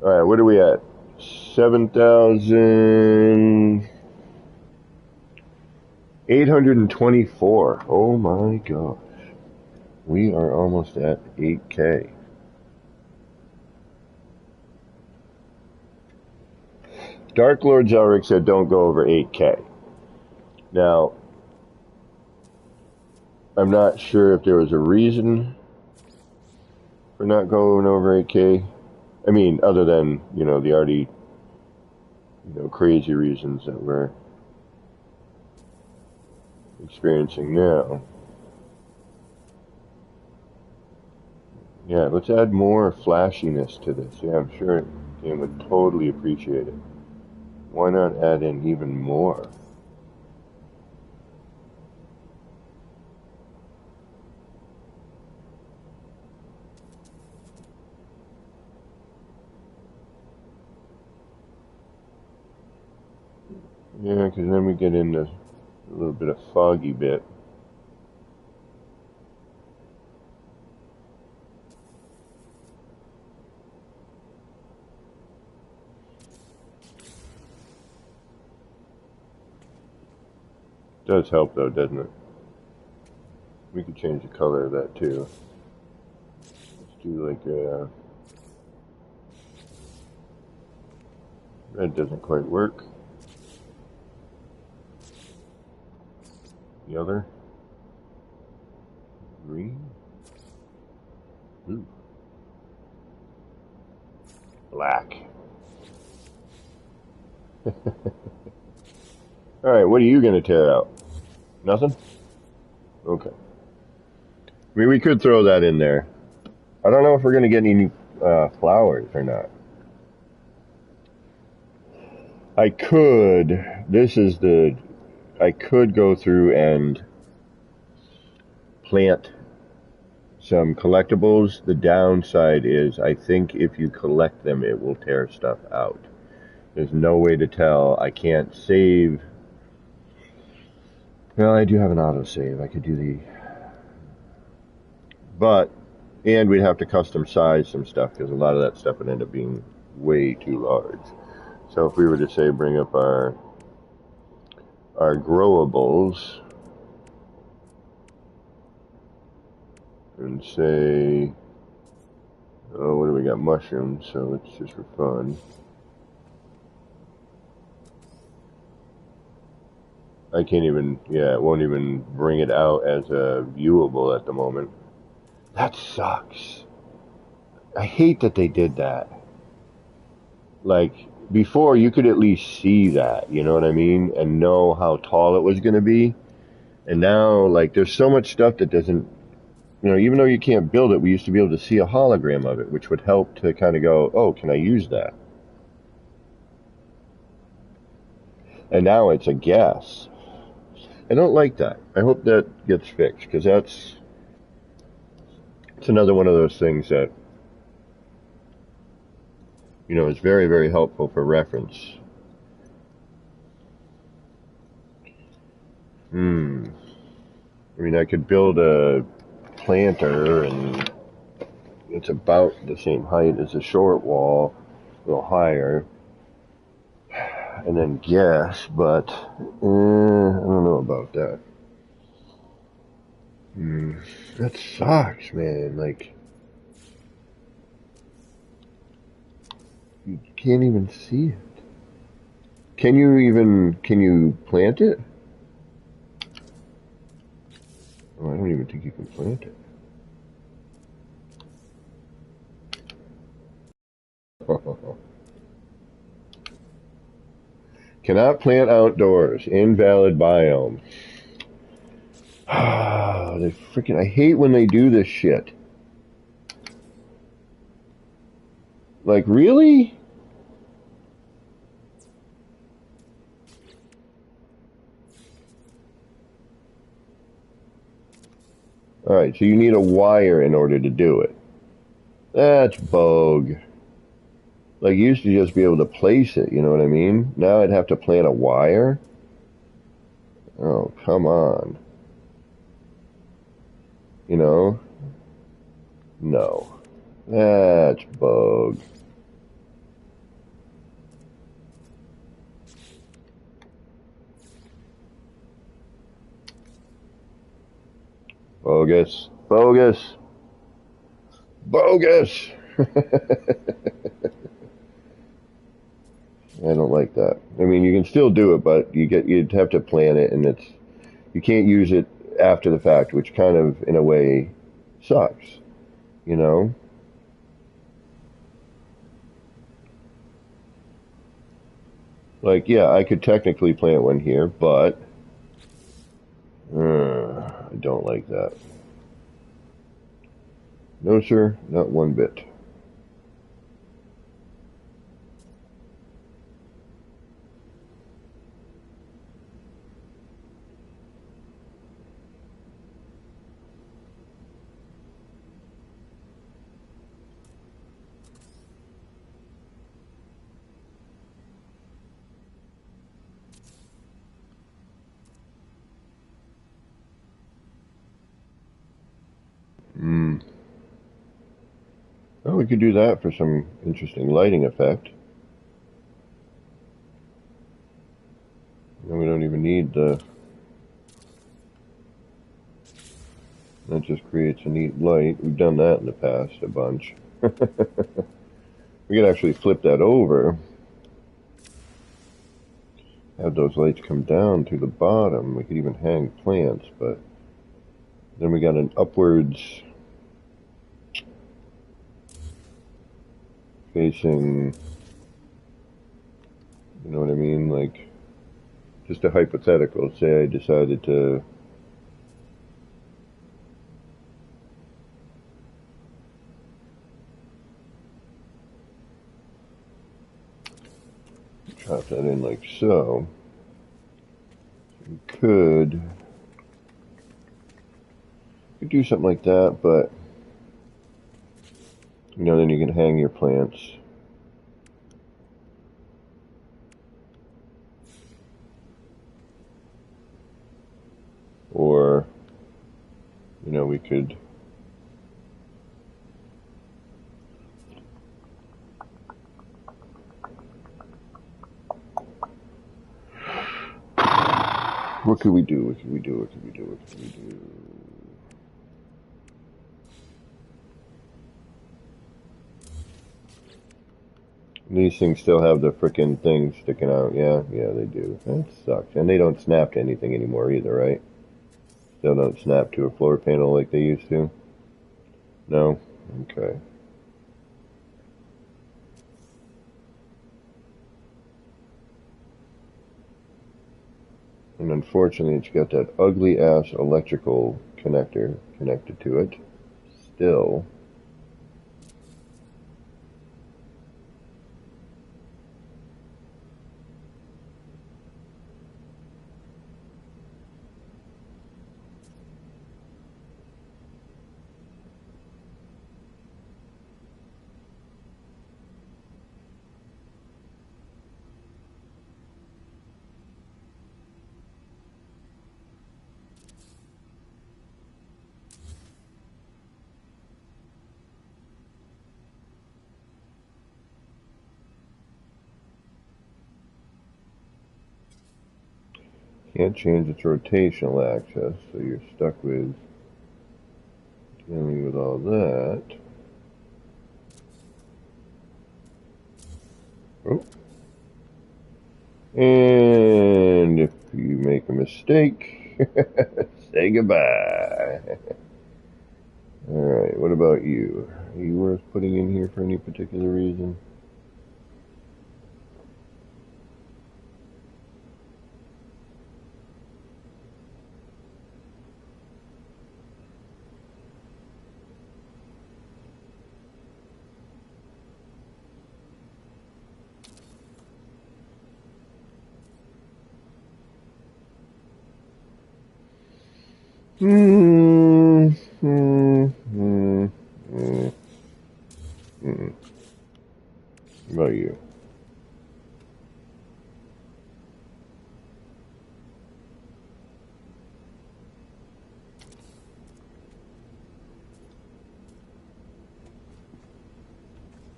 Alright, what are we at? 7,824. Oh my gosh. We are almost at 8K. Dark Lord Zelric said don't go over 8K. Now, I'm not sure if there was a reason for not going over 8K. I mean, other than, the already, crazy reasons that we're experiencing now. Yeah, let's add more flashiness to this. Yeah, I'm sure the game would totally appreciate it. Why not add in even more? Yeah, because then we get into a little bit of foggy bit. Does help though, doesn't it? We could change the color of that too. Let's do like a red doesn't quite work. The other green. Ooh. Black. Alright, what are you going to tear out? Nothing? Okay. I mean, we could throw that in there. I don't know if we're going to get any new flowers or not. I could. This is the I could go through and plant some collectibles. The downside is I think if you collect them, it will tear stuff out. There's no way to tell. I can't save. Well, I do have an autosave. I could do the... But, and we'd have to custom size some stuff because a lot of that stuff would end up being way too large. So if we were to say bring up our growables and say, oh, what do we got? Mushrooms, so it's just for fun. I can't even, yeah, it won't even bring it out as a viewable at the moment. That sucks. I hate that they did that. Like, before you could at least see that, you know what I mean? And know how tall it was going to be. And now, like, there's so much stuff that doesn't, you know, even though you can't build it, we used to be able to see a hologram of it, which would help to kind of go, oh, can I use that? And now it's a guess. I don't like that. I hope that gets fixed, because it's another one of those things that, you know, is very, very helpful for reference. I mean, I could build a planter, and it's about the same height as a short wall, a little higher, and then guess, but I don't know about that. That sucks, man. Like, you can't even see it. Can you plant it? Oh, I don't even think you can plant it. Cannot plant outdoors. Invalid biome. They freaking, I hate when they do this shit. Like, really? Alright, so you need a wire in order to do it. That's bogue. Like, you used to just be able to place it, you know what I mean? Now I'd have to plant a wire? Oh, come on. You know? No. That's bogue. Bogus. Bogus. Bogus! I don't like that. I mean, you can still do it, but you'd have to plan it, and you can't use it after the fact, which kind of, in a way, sucks. You know? Like, yeah, I could technically plant one here, but I don't like that. No, sir, not one bit. Oh, we could do that for some interesting lighting effect. And we don't even need the... That just creates a neat light. We've done that in the past a bunch. We could actually flip that over. Have those lights come down to the bottom. We could even hang plants, but then we got an upwards facing, you know what I mean? Like, just a hypothetical. Say I decided to drop that in like so. could do something like that, but you know, then you can hang your plants. Or, you know, we could what could we do? What could we do? What could we do? What could we do? These things still have the frickin' thing sticking out. Yeah, they do. That sucks. And they don't snap to anything anymore either, right? Still don't snap to a floor panel like they used to? No? Okay. And unfortunately, it's got that ugly ass electrical connector connected to it. Still. Can't change its rotational axis, so you're stuck with dealing with all that. Oh. And if you make a mistake, say goodbye. Alright, what about you? Are you worth putting in here for any particular reason? What about you?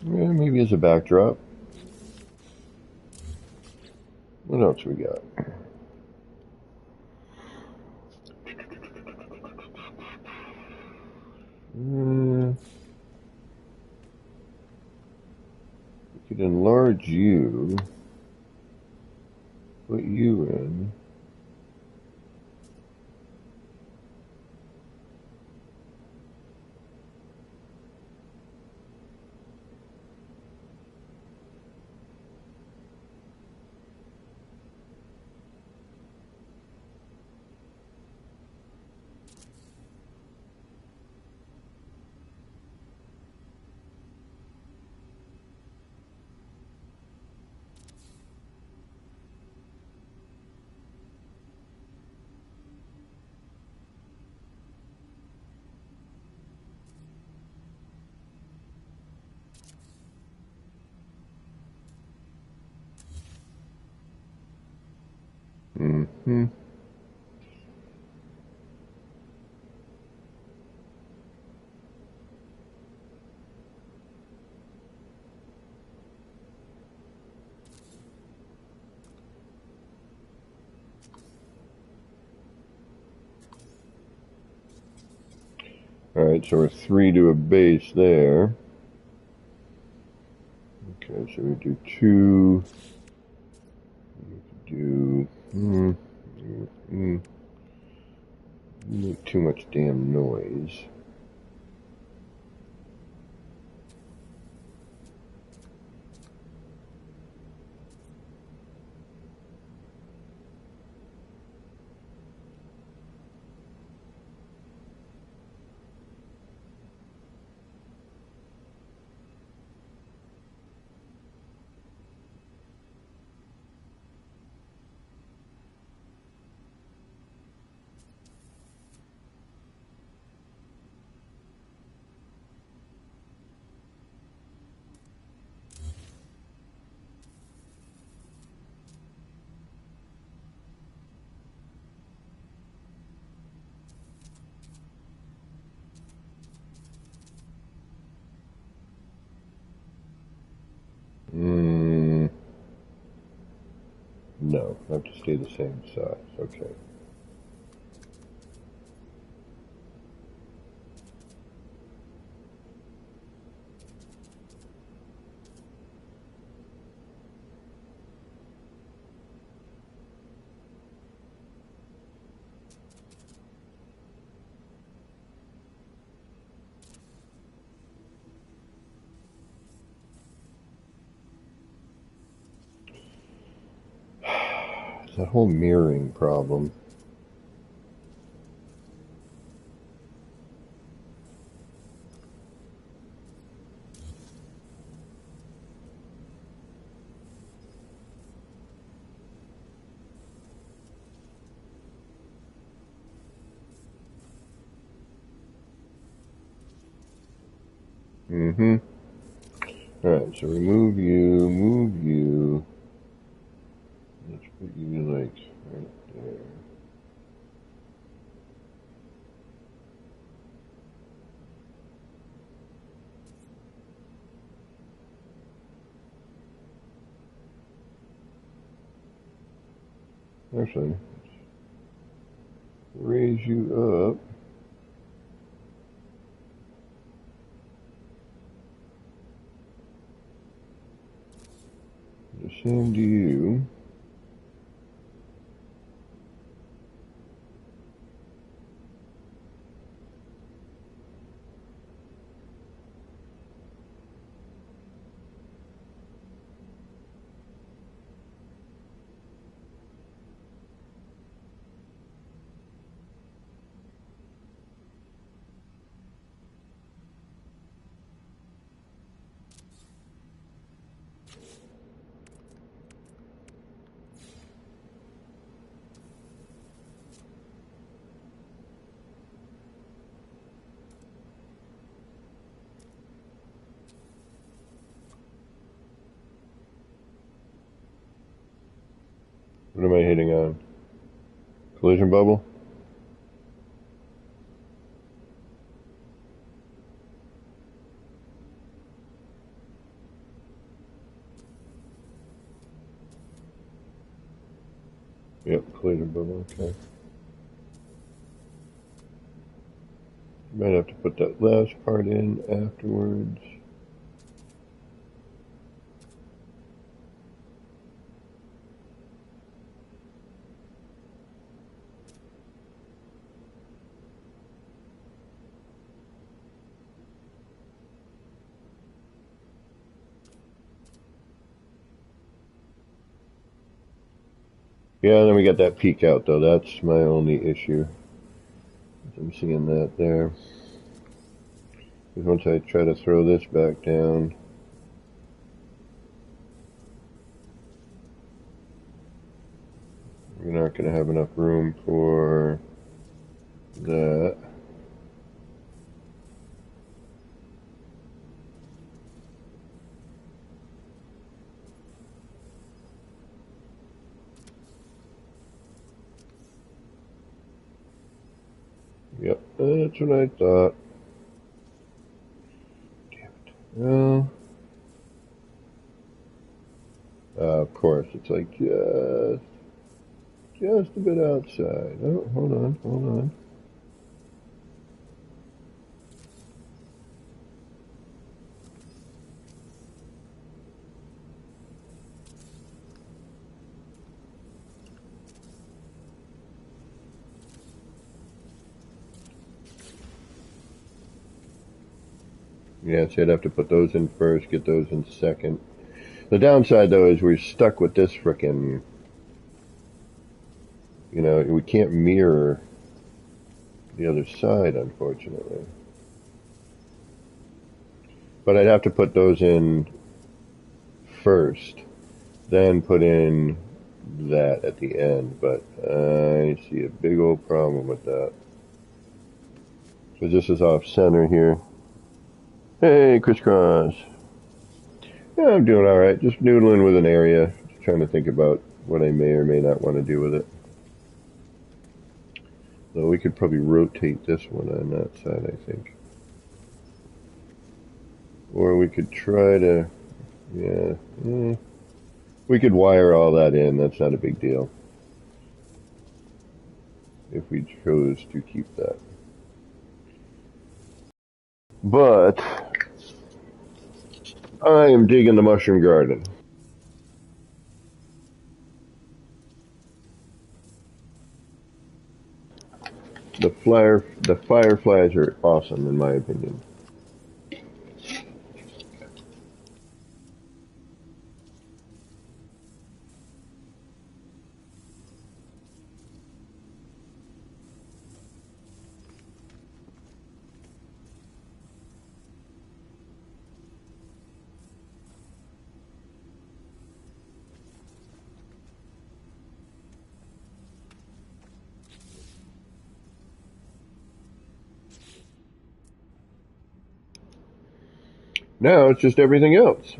Yeah, maybe as a backdrop. What else we got? We could enlarge you. Put you in. Mm-hmm. Alright, so we're 3 to a base there. Okay, so we do 2. We could do... Make too much damn noise. it to stay the same size. Okay. It's that whole mirroring problem. Mm-hmm. Alright, so remove you, move you. Let's put you like right there. Actually, raise you up. The same to you. What am I hitting on? Collision bubble? Yep, collision bubble, okay. Might have to put that last part in afterwards. Yeah, then we got that peak out though. That's my only issue. I'm seeing that there. Because once I try to throw this back down, we're not going to have enough room for that. Yep, that's what I thought. Damn it. Well, of course, it's like just a bit outside. Oh, hold on. Yeah, so I'd have to put those in first, get those in second. The downside, though, is we're stuck with this frickin', we can't mirror the other side, unfortunately. But I'd have to put those in first, then put in that at the end. But I see a big old problem with that. So this is off center here. Hey, crisscross. Yeah, I'm doing alright. Just noodling with an area. Just trying to think about what I may or may not want to do with it. Though we could probably rotate this one on that side, I think. Or we could try to, we could wire all that in. That's not a big deal. if we chose to keep that. But I am digging the mushroom garden. The fireflies are awesome in my opinion. Now it's just everything else.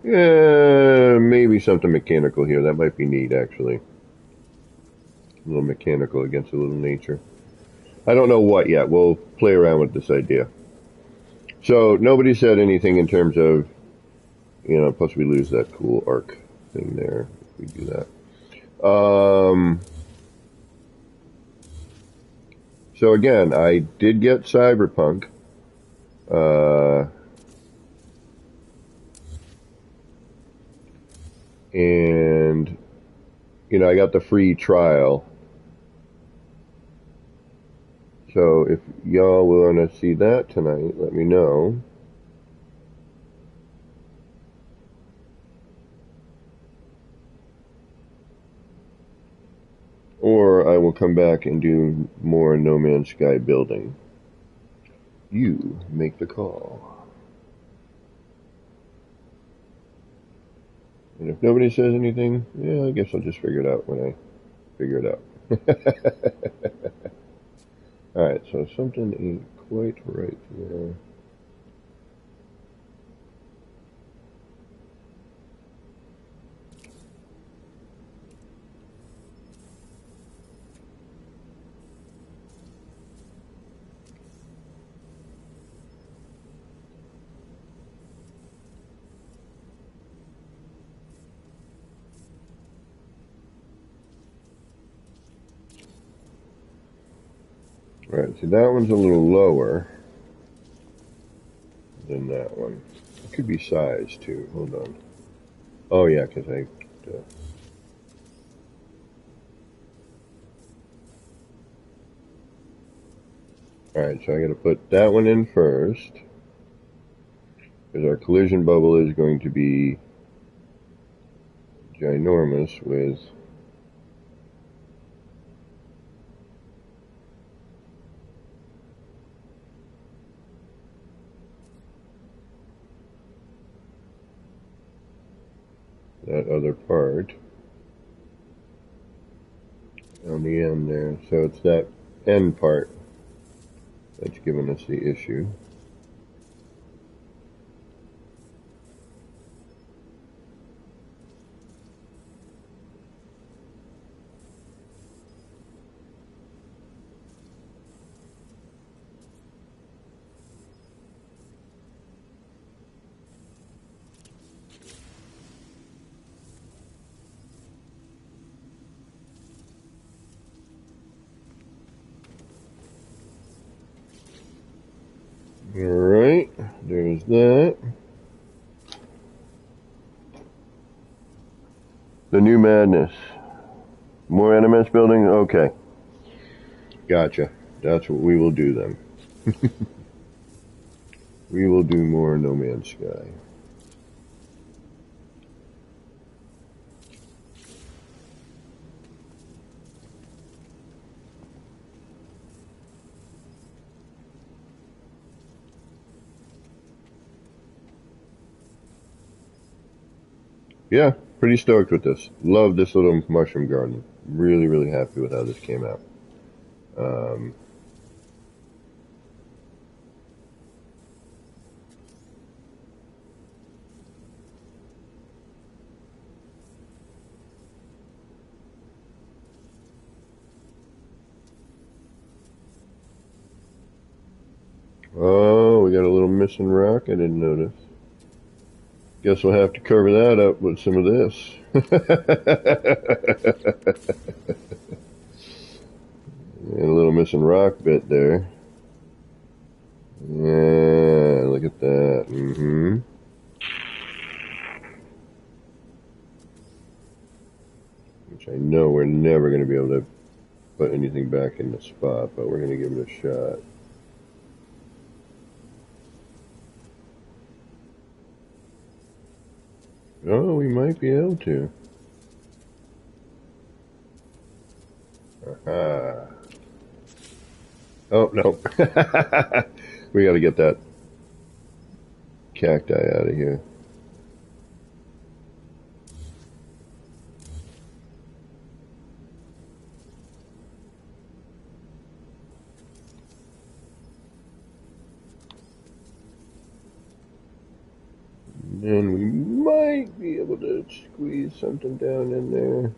Yeah, maybe something mechanical here. That might be neat, actually. A little mechanical against a little nature. I don't know what yet. We'll play around with this idea. So nobody said anything in terms of, plus we lose that cool arc thing there if we do that. So again, I did get Cyberpunk. And, I got the free trial. So if y'all want to see that tonight, let me know. Or I will come back and do more No Man's Sky building. You make the call. And if nobody says anything, yeah, I guess I'll just figure it out when I figure it out. Alright, so something ain't quite right here. Alright, see that one's a little lower than that one. It could be size too. Hold on. Oh yeah, because I... Alright, so I gotta put that one in first. Because our collision bubble is going to be ginormous with... that other part on the end there. So it's that end part that's giving us the issue. Alright, there's that. The new madness. More NMS building? Okay. Gotcha. That's what we will do then. We will do more No Man's Sky. Yeah, pretty stoked with this. Love this little mushroom garden. Really, really happy with how this came out. Oh, we got a little missing rock I didn't notice. Guess we'll have to cover that up with some of this. And a little missing rock bit there. Yeah, look at that. Mm-hmm. Which I know we're never going to be able to put anything back in the spot, but we're going to give it a shot. Oh, we might be able to. Aha. Oh, no. We got to get that cacti out of here. And we might be able to squeeze something down in there.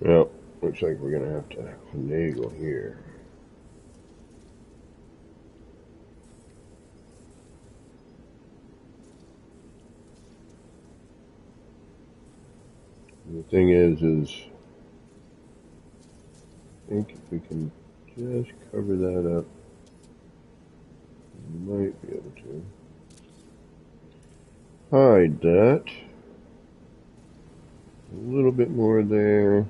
Well, looks like we're going to have to finagle here. The thing is I think if we can just cover that up, we might be able to hide that. A little bit more there.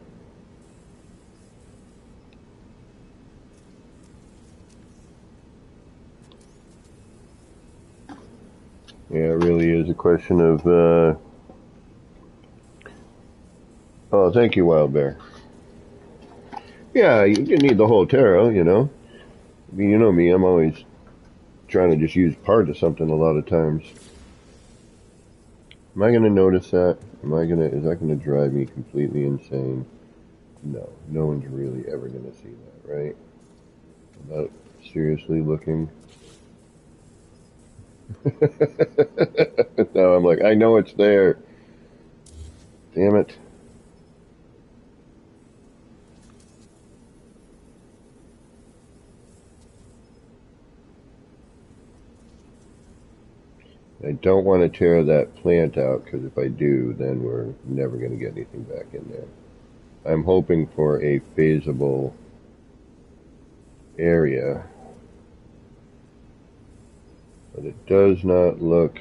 Yeah, it really is a question of, oh, thank you, Wild Bear. Yeah, you need the whole tarot, you know. I mean, you know me, I'm always trying to just use part of something a lot of times. Am I going to notice that? Is that going to drive me completely insane? No, no one's really ever going to see that, right? Without seriously looking. No, I'm like, I know it's there. Damn it. I don't want to tear that plant out, because if I do, then we're never going to get anything back in there. I'm hoping for a feasible area, but it does not look...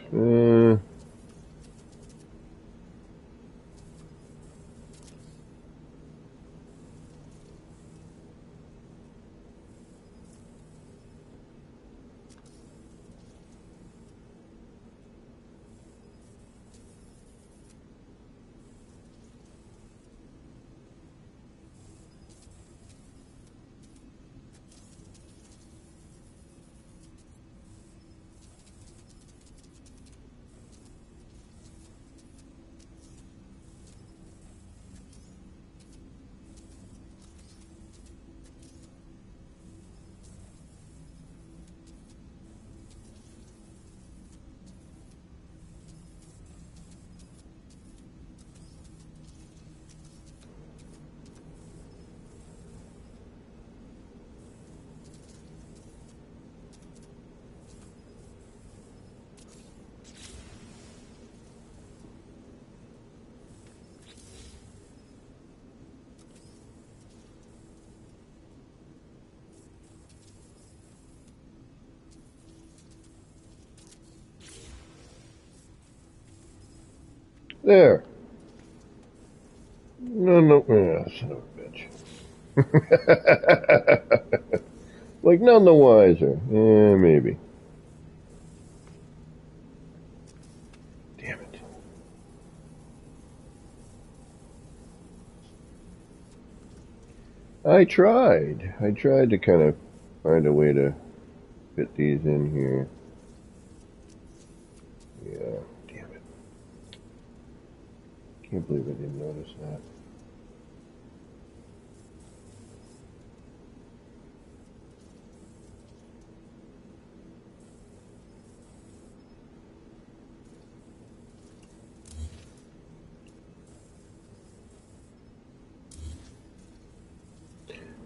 There. No. Son of a bitch. Like, none the wiser. Maybe. Damn it. I tried. I tried to kind of find a way to fit these in here. Yeah, damn it. Can't believe I didn't notice that.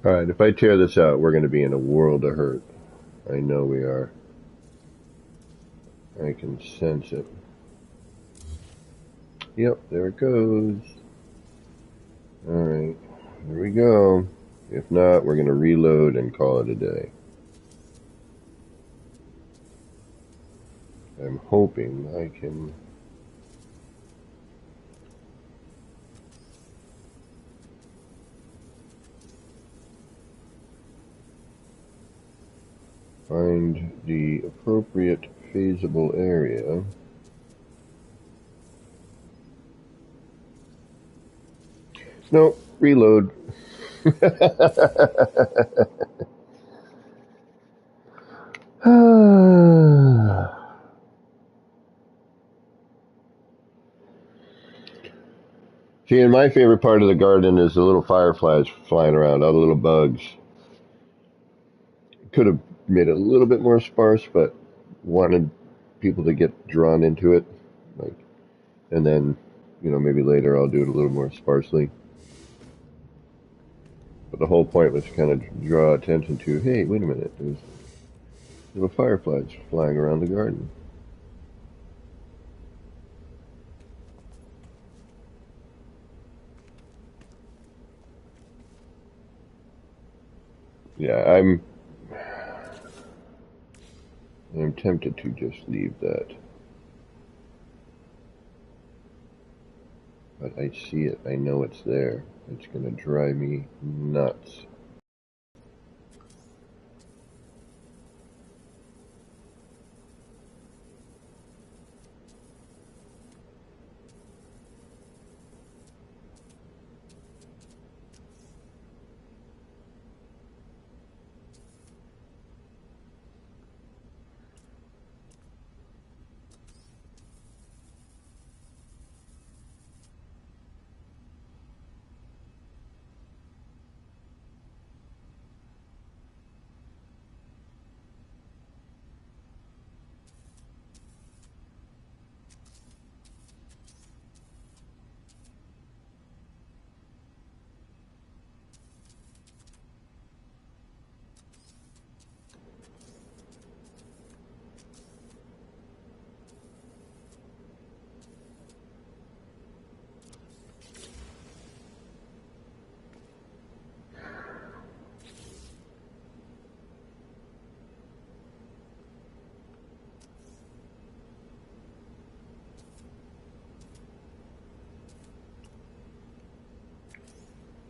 Alright, if I tear this out, we're going to be in a world of hurt. I know we are. I can sense it. Yep, there it goes. Alright, here we go. If not, we're going to reload and call it a day. I'm hoping I can... find the appropriate feasible area. No, reload. See, and my favorite part of the garden is the little fireflies flying around, all the little bugs. Could have made it a little bit more sparse, but wanted people to get drawn into it. Like, and then, maybe later I'll do it a little more sparsely. But the whole point was to kind of draw attention to, hey, wait a minute, there's little fireflies flying around the garden. Yeah, I'm tempted to just leave that. But I see it. I know it's there. It's going to drive me nuts.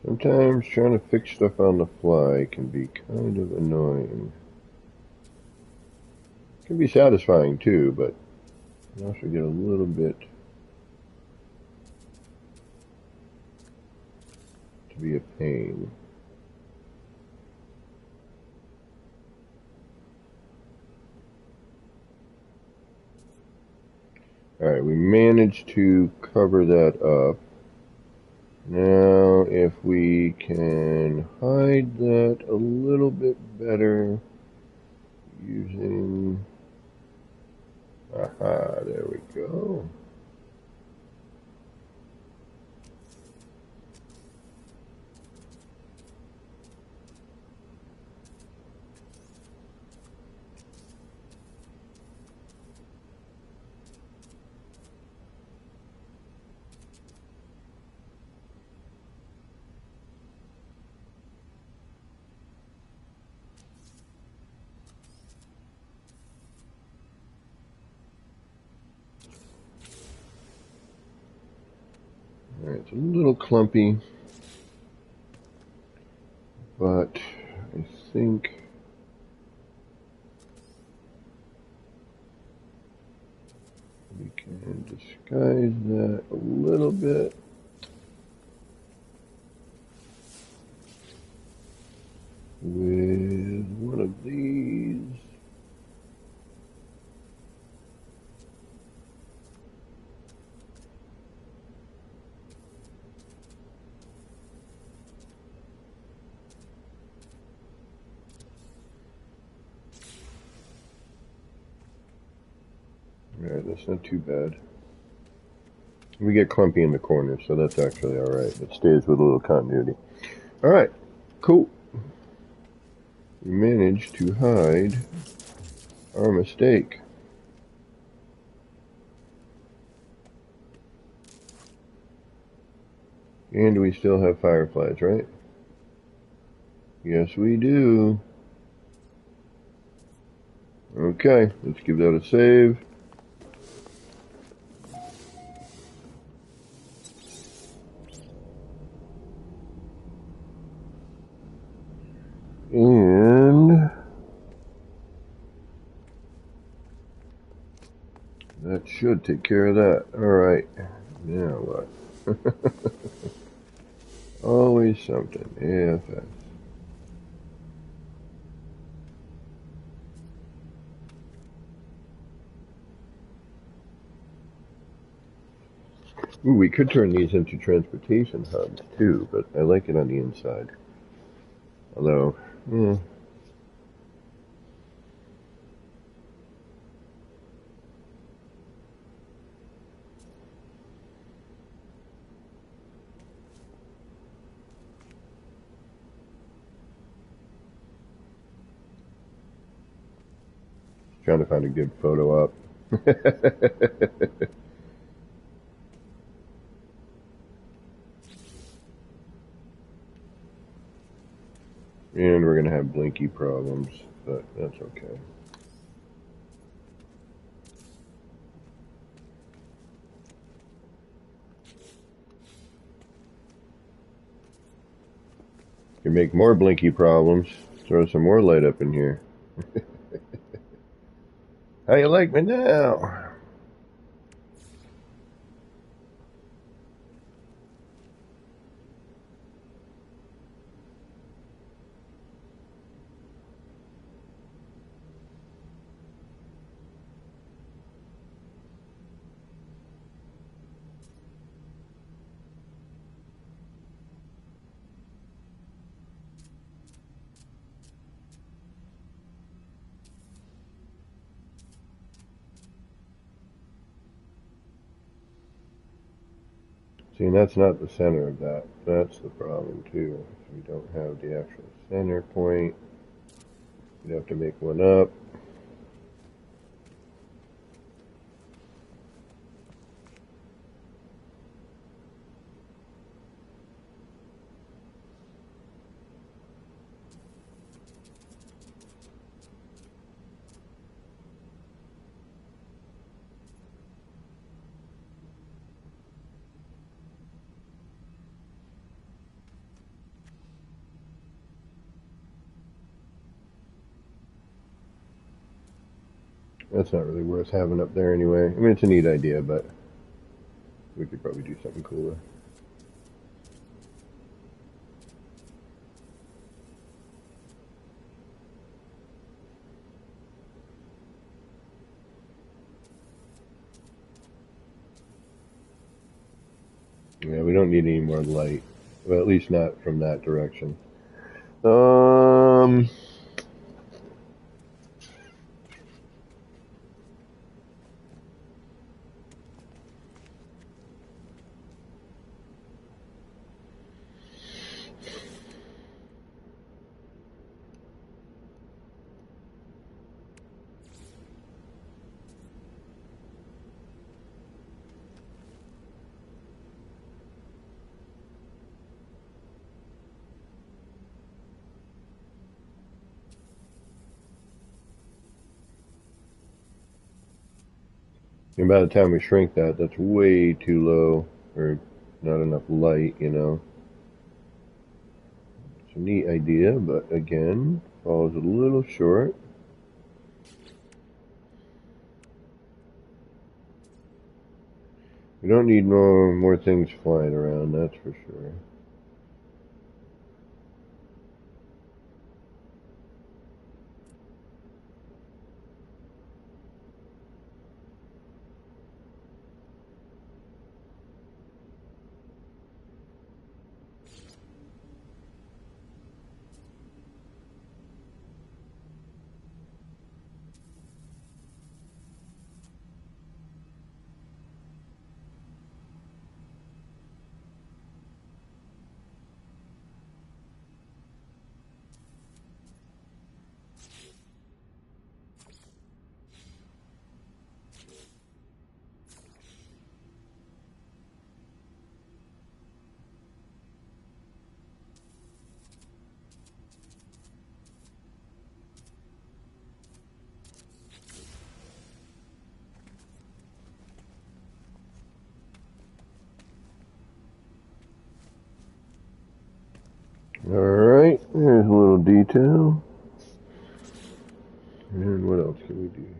Sometimes trying to fix stuff on the fly can be kind of annoying. It can be satisfying too, but you also get a little bit to be a pain. Alright, we managed to cover that up. Now, if we can hide that a little bit better using... Aha, there we go. Alright, it's a little clumpy, but I think we can disguise that a little bit. with one of these. Alright, that's not too bad. We get clumpy in the corner, so that's actually alright. It stays with a little continuity. Alright, cool. We managed to hide our mistake. And we still have fireflies, right? Yes, we do. Okay, let's give that a save. And that should take care of that. Alright, now what? Always something. AFS. Ooh, we could turn these into transportation hubs too, but I like it on the inside. Although, trying to find a good photo up. And we're going to have blinky problems, but that's okay. Can make more blinky problems. Throw some more light up in here. How you like me now? See, and that's not the center of that. That's the problem too. So we don't have the actual center point. We'd have to make one up. That's not really worth having up there anyway. I mean, it's a neat idea, but we could probably do something cooler. Yeah, we don't need any more light. Well, at least not from that direction. And by the time we shrink that, that's way too low, or not enough light, you know. It's a neat idea, but again, falls a little short. We don't need more things flying around, that's for sure. detail. And what else can we do here?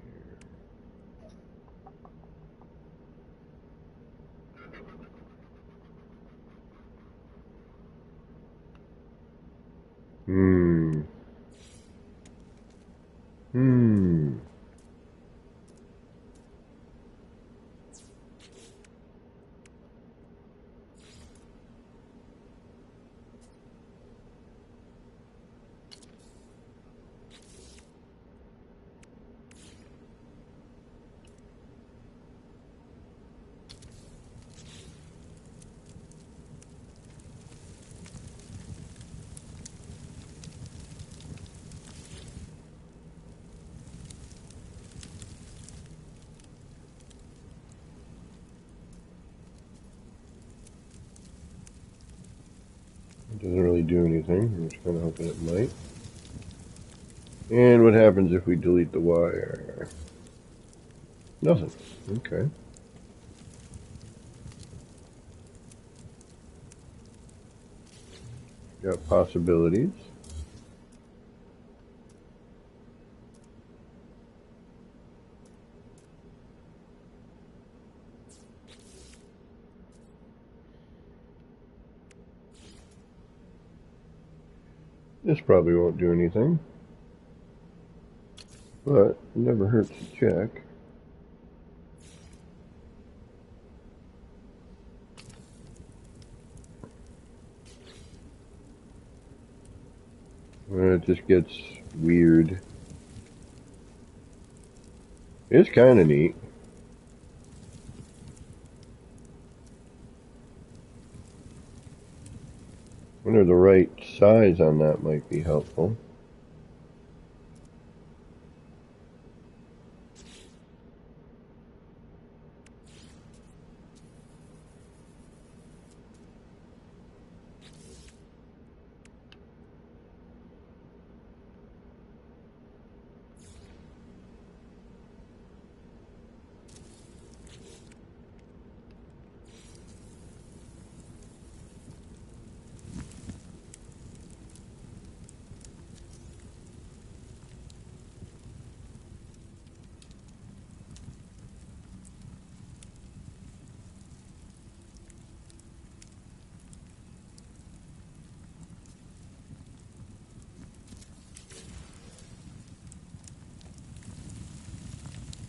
It doesn't really do anything. I'm just kind of hoping it might. And what happens if we delete the wire? Nothing. Okay. Got possibilities. This probably won't do anything, but it never hurts to check. It just gets weird. It's kind of neat. Wonder the right size on that might be helpful.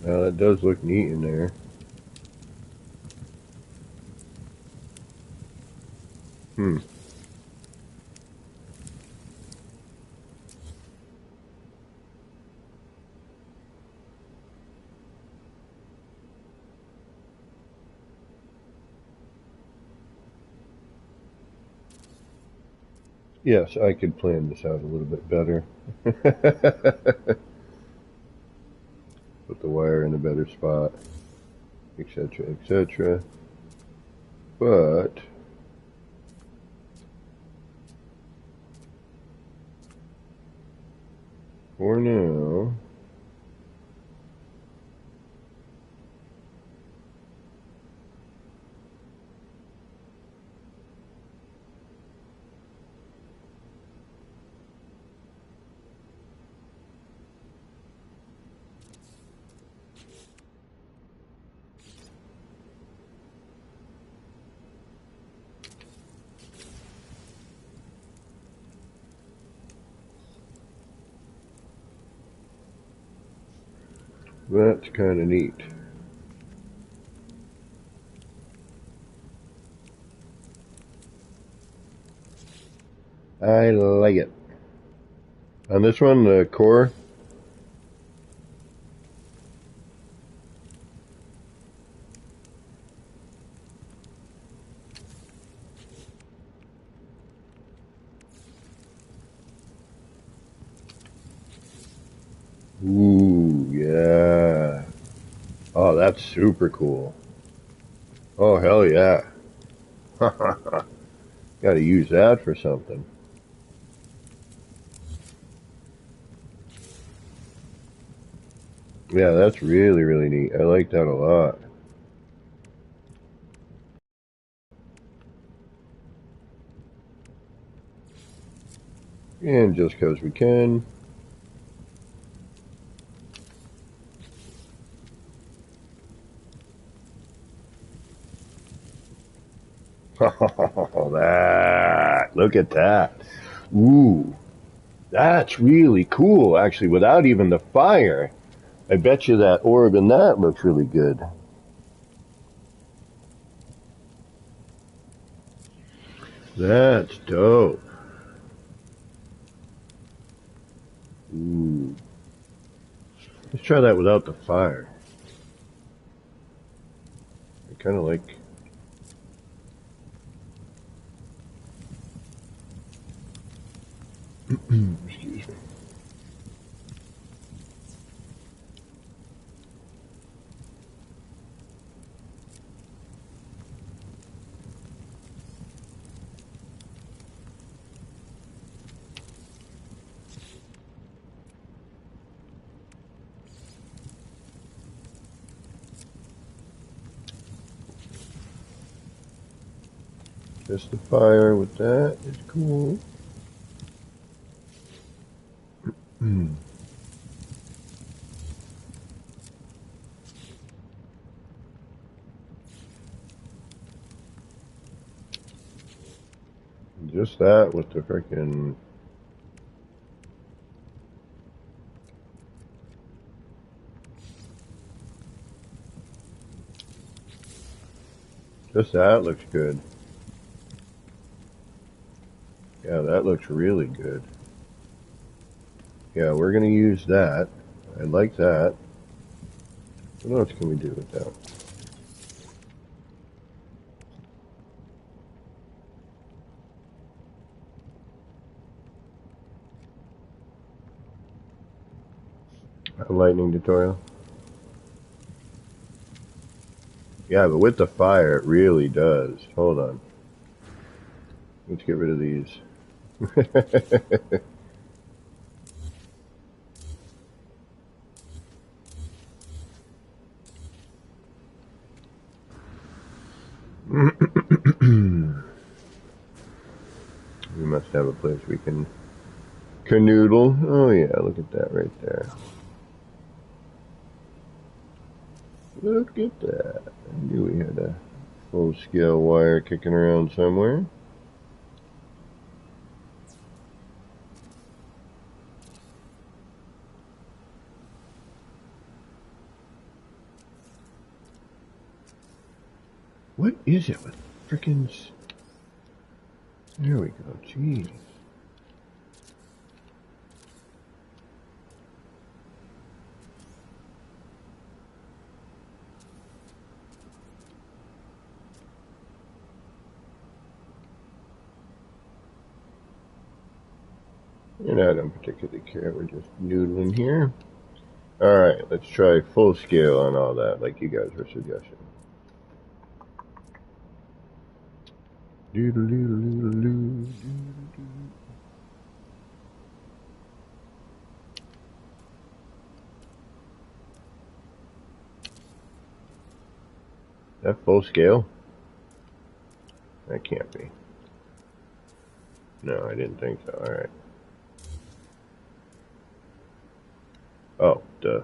Now that does look neat in there. Yes, I could plan this out a little bit better. Put the wire in a better spot, etc., etc. But for now, that's kind of neat. I like it. On this one, the core, ooh, yeah. Oh, that's super cool. Oh, hell yeah. Gotta use that for something. Yeah, that's really, really neat. I like that a lot. And just because we can. Oh, that. Look at that. Ooh. That's really cool, actually, without even the fire. I bet you that orb in that looks really good. That's dope. Ooh. Let's try that without the fire. I kind of like... Excuse me. Just the fire with that is cool. Just that with the frickin'... Just that looks good. Yeah, that looks really good. Yeah, we're gonna use that. I like that. What else can we do with that? A lightning tutorial? Yeah, but with the fire, it really does. Hold on. Let's get rid of these. We must have a place we can canoodle. Oh yeah, look at that right there. Look at that. I knew we had a full-scale wire kicking around somewhere. What is it with frickin'... There we go, jeez. And I don't particularly care, we're just noodling here. Alright, let's try full scale on all that, like you guys were suggesting. Doodle doodle doodle doo, doodle doo. That full scale? That can't be. No, I didn't think so. Alright. Oh, duh.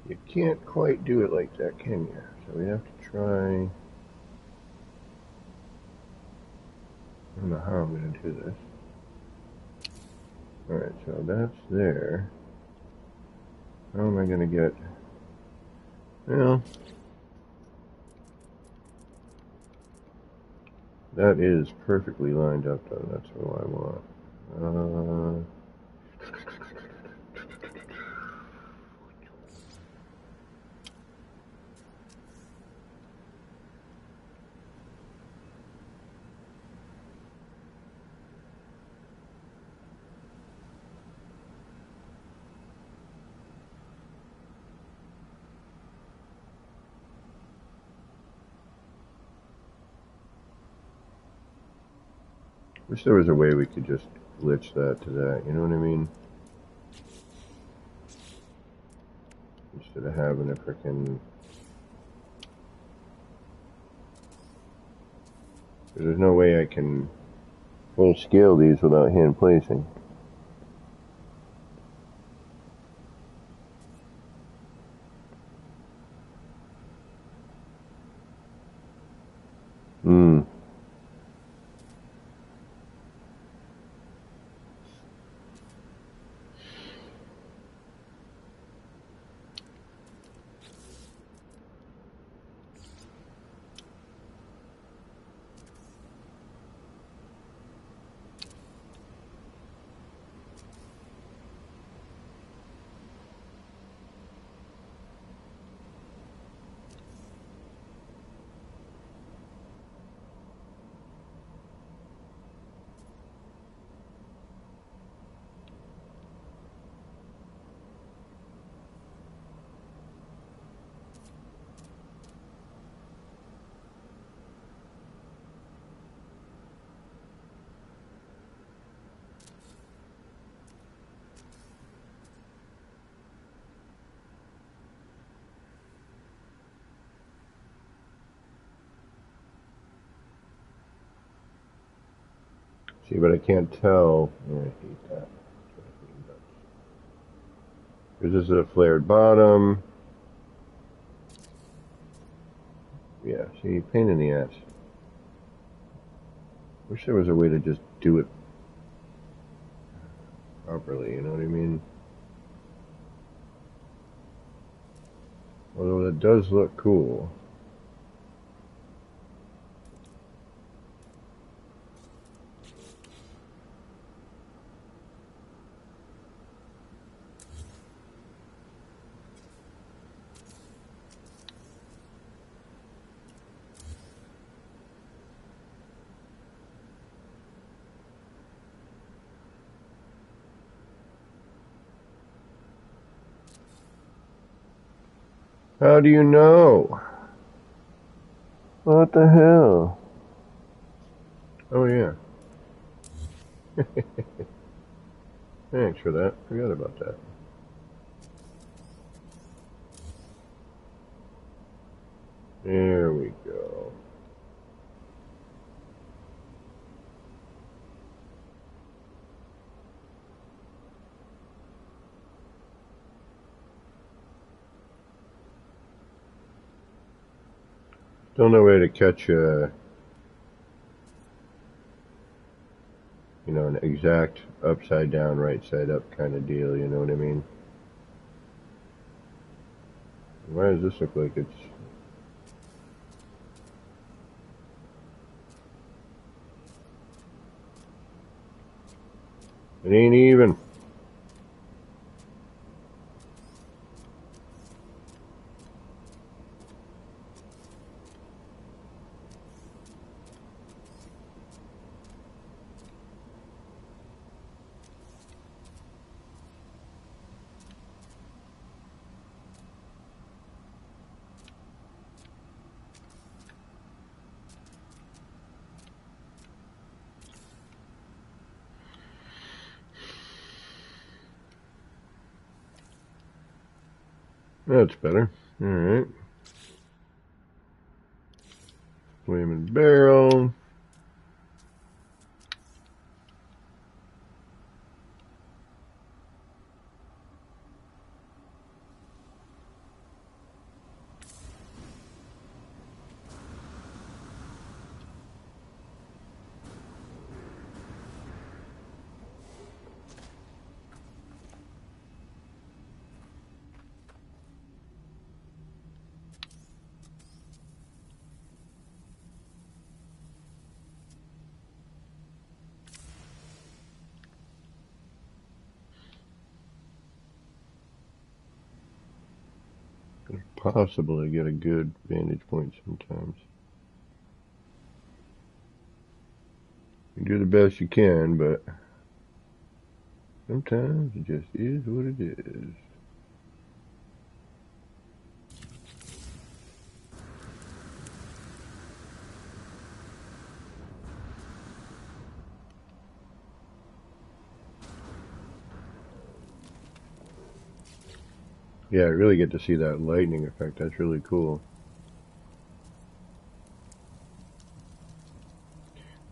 You can't quite do it like that, can you? So we have to try... I don't know how I'm going to do this. Alright, so that's there. How am I going to get... Well... That is perfectly lined up, though. That's what I want. Wish there was a way we could just glitch that to that, you know what I mean? instead of having a frickin'. There's no way I can full scale these without hand placing. See, but I can't tell. Yeah, I hate that. Because this is a flared bottom. Yeah, see, pain in the ass. Wish there was a way to just do it properly, you know what I mean? Although that does look cool. How do you know? What the hell? Oh, yeah. Thanks for that. Forgot about that. There we go. Still no way to catch a, you know, an exact upside down, right side up kind of deal, you know what I mean? Why does this look like it's... It ain't even. That's better. Alright. Flaming barrel. It's possible to get a good vantage point sometimes. You do the best you can, but sometimes it just is what it is. Yeah, I really get to see that lightning effect. That's really cool.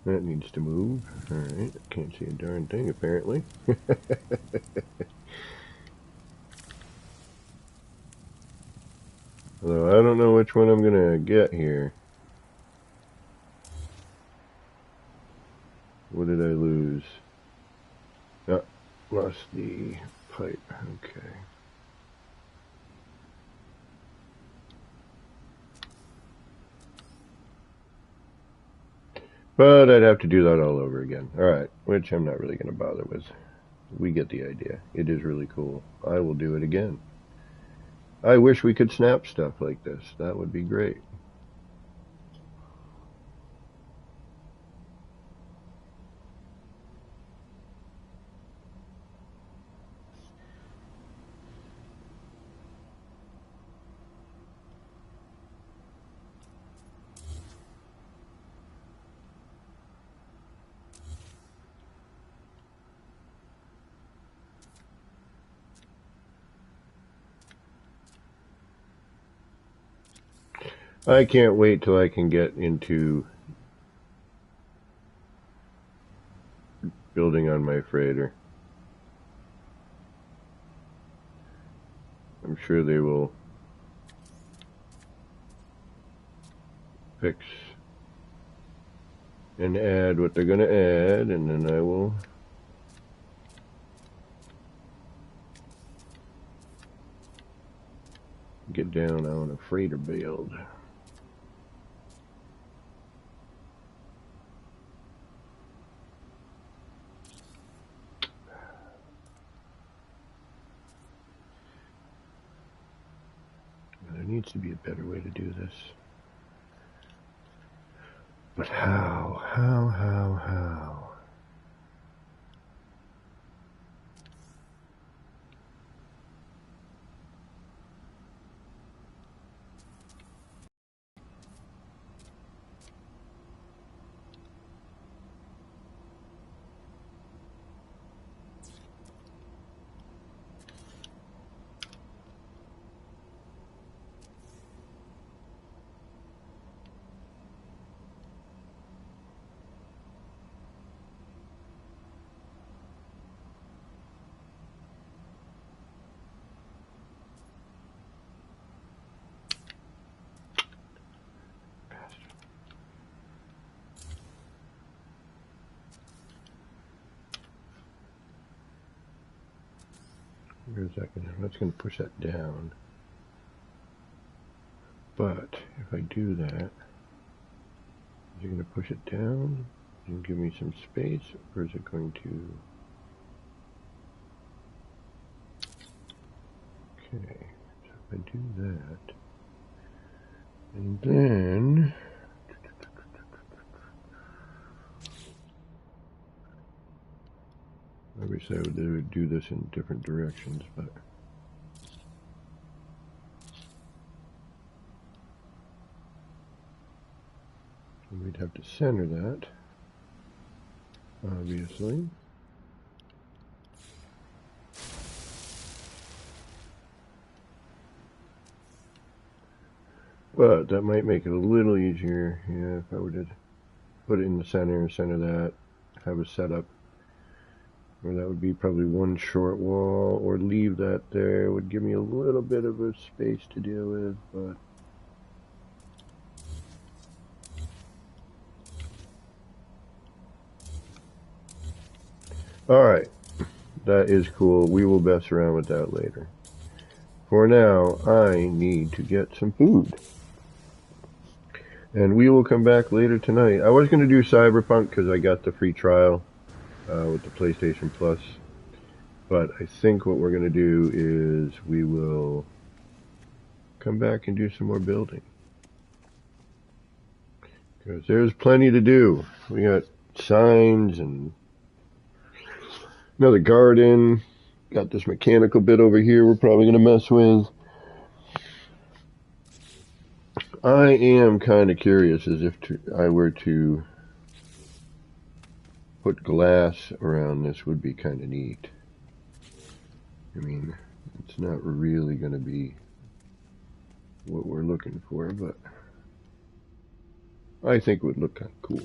That needs to move. Alright, can't see a darn thing apparently. Although I don't know which one I'm gonna get here. What did I lose? Oh, lost the pipe. Okay. But I'd have to do that all over again. Alright, which I'm not really going to bother with. We get the idea. It is really cool. I will do it again. I wish we could snap stuff like this. That would be great. I can't wait till I can get into building on my freighter. I'm sure they will fix and add what they're going to add, and then I will get down on a freighter build. There needs to be a better way to do this. But how? How? Where's that going to? That's going to push that down. But if I do that, is it going to push it down and give me some space, or is it going to? Okay, so if I do that, and then I wish I would do this in different directions, but we'd have to center that, obviously. But that might make it a little easier, yeah, if I were to put it in the center that, have a setup. Or that would be probably one short wall, or leave that there. It would give me a little bit of a space to deal with, but alright, that is cool. We will mess around with that later. For now, I need to get some food. And we will come back later tonight. I was going to do Cyberpunk because I got the free trial with the PlayStation Plus. But I think what we're going to do is we will come back and do some more building. Because there's plenty to do. We got signs and another garden. Got this mechanical bit over here we're probably going to mess with. I am kind of curious as if I were to put glass around this would be kind of neat. I mean, It's not really going to be what we're looking for, but I think it would look kind of cool.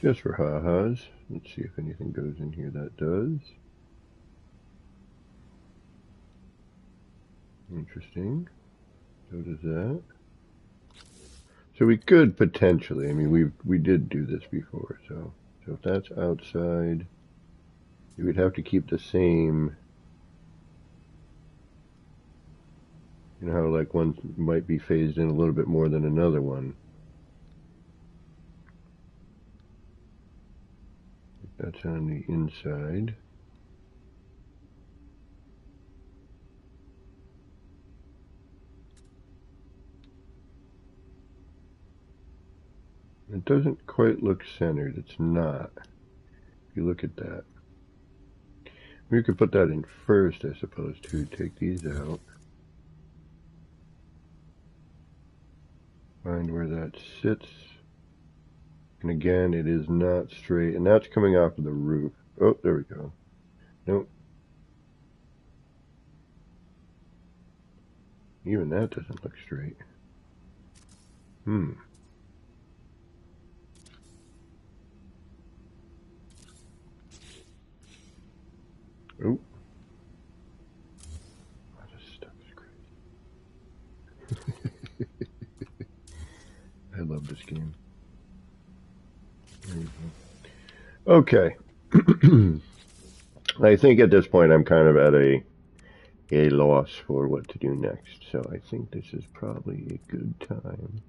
Just for ha-has. Let's see if anything goes in here that does. Interesting. So does that. So we could potentially, I mean, we did do this before, so if that's outside, you would have to keep the same, you know how like one might be phased in a little bit more than another one. That's on the inside. It doesn't quite look centered. It's not. If you look at that. We could put that in first, I suppose, to take these out. Find where that sits. And again, it is not straight. And that's coming off of the roof. Oh, there we go. Nope. Even that doesn't look straight. Oh. This stuff is crazy. I love this game. There you go. Okay. I think at this point I'm kind of at a loss for what to do next. So I think this is probably a good time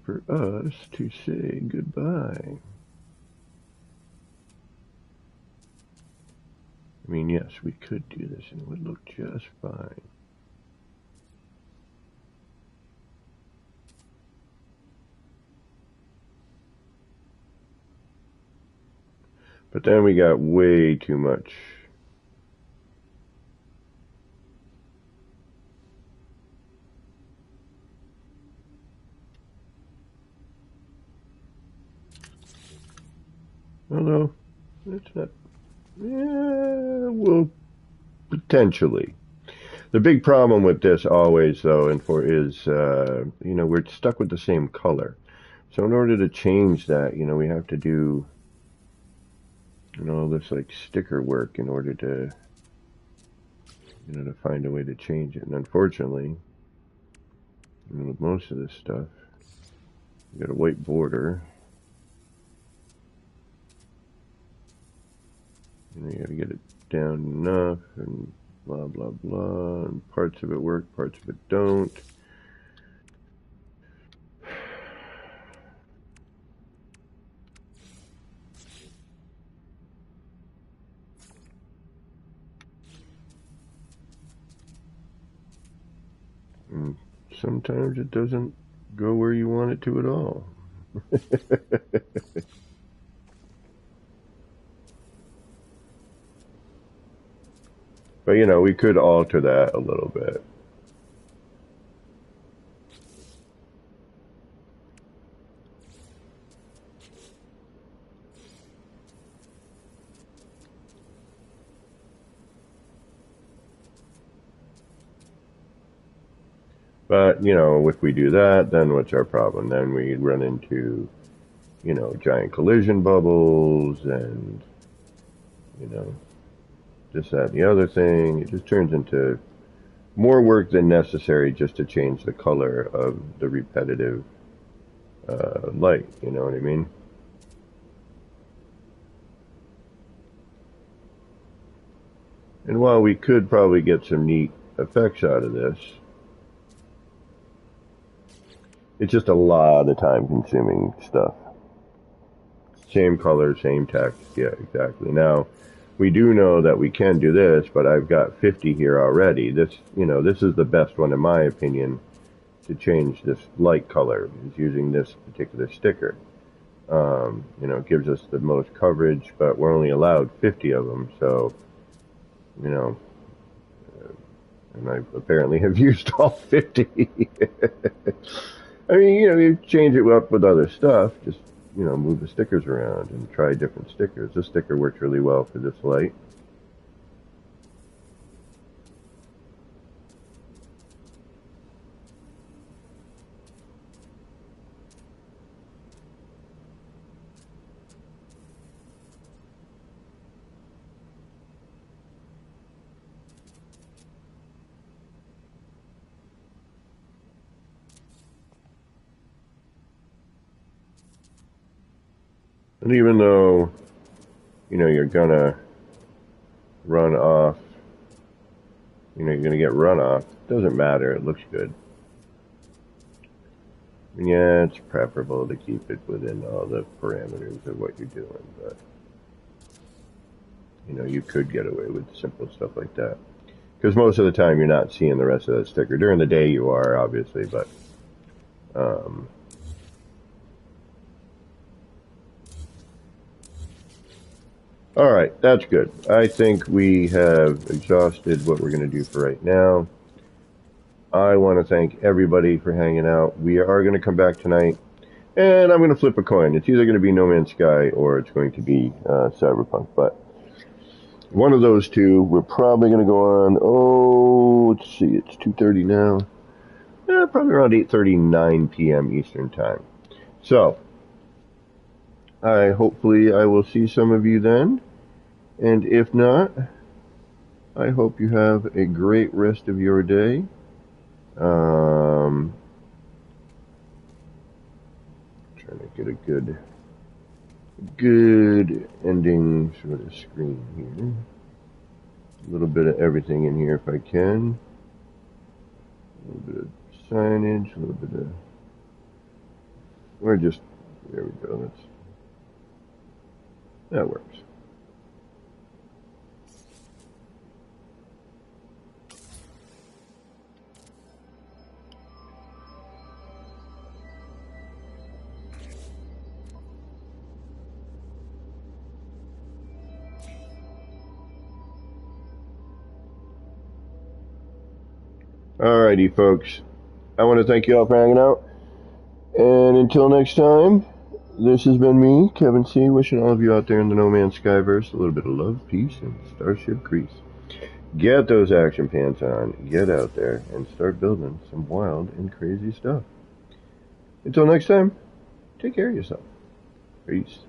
for us to say goodbye. I mean, yes, we could do this and it would look just fine. But then we got way too much. Although, it's not. Yeah, well, potentially. The big problem with this always, though, is, you know, we're stuck with the same color. So in order to change that, you know, we have to do, you know, all this like sticker work in order to, you know, to find a way to change it. And unfortunately, you know, with most of this stuff, you got a white border. And you got to get it down enough, and blah blah blah. And parts of it work, parts of it don't. And sometimes it doesn't go where you want it to at all. But, you know, we could alter that a little bit. But, you know, if we do that, then what's our problem? Then we run into, you know, giant collision bubbles and, you know, this, that, and the other thing. It just turns into more work than necessary just to change the color of the repetitive light. You know what I mean? And while we could probably get some neat effects out of this, it's just a lot of time-consuming stuff. Same color, same text. Yeah, exactly. Now, we do know that we can do this, but I've got 50 here already. This, you know, this is the best one in my opinion to change this light color, is using this particular sticker. You know, it gives us the most coverage, but we're only allowed 50 of them, so, you know, and I apparently have used all 50. I mean, you know, you change it up with other stuff, just, move the stickers around and try different stickers. This sticker works really well for this light. And even though, you're gonna run off, you're gonna get run off, doesn't matter, it looks good. And yeah, it's preferable to keep it within all the parameters of what you're doing, but, you could get away with simple stuff like that. Because most of the time you're not seeing the rest of that sticker. During the day you are, obviously, but, Alright, that's good. I think we have exhausted what we're going to do for right now. I want to thank everybody for hanging out. We are going to come back tonight, and I'm going to flip a coin. It's either going to be No Man's Sky or it's going to be Cyberpunk, but one of those two, we're probably going to go on, let's see, it's 2:30 now. Probably around 8:39 p.m. Eastern Time. So, hopefully I will see some of you then. And if not, I hope you have a great rest of your day. Trying to get a good ending sort of screen here. A little bit of everything in here if I can. A little bit of signage, a little bit of, there we go, that works. Alrighty, folks. I want to thank you all for hanging out. And until next time, this has been me, Kevin C., wishing all of you out there in the No Man's Skyverse a little bit of love, peace, and Starship Grease. Get those action pants on, get out there, and start building some wild and crazy stuff. Until next time, take care of yourself. Peace.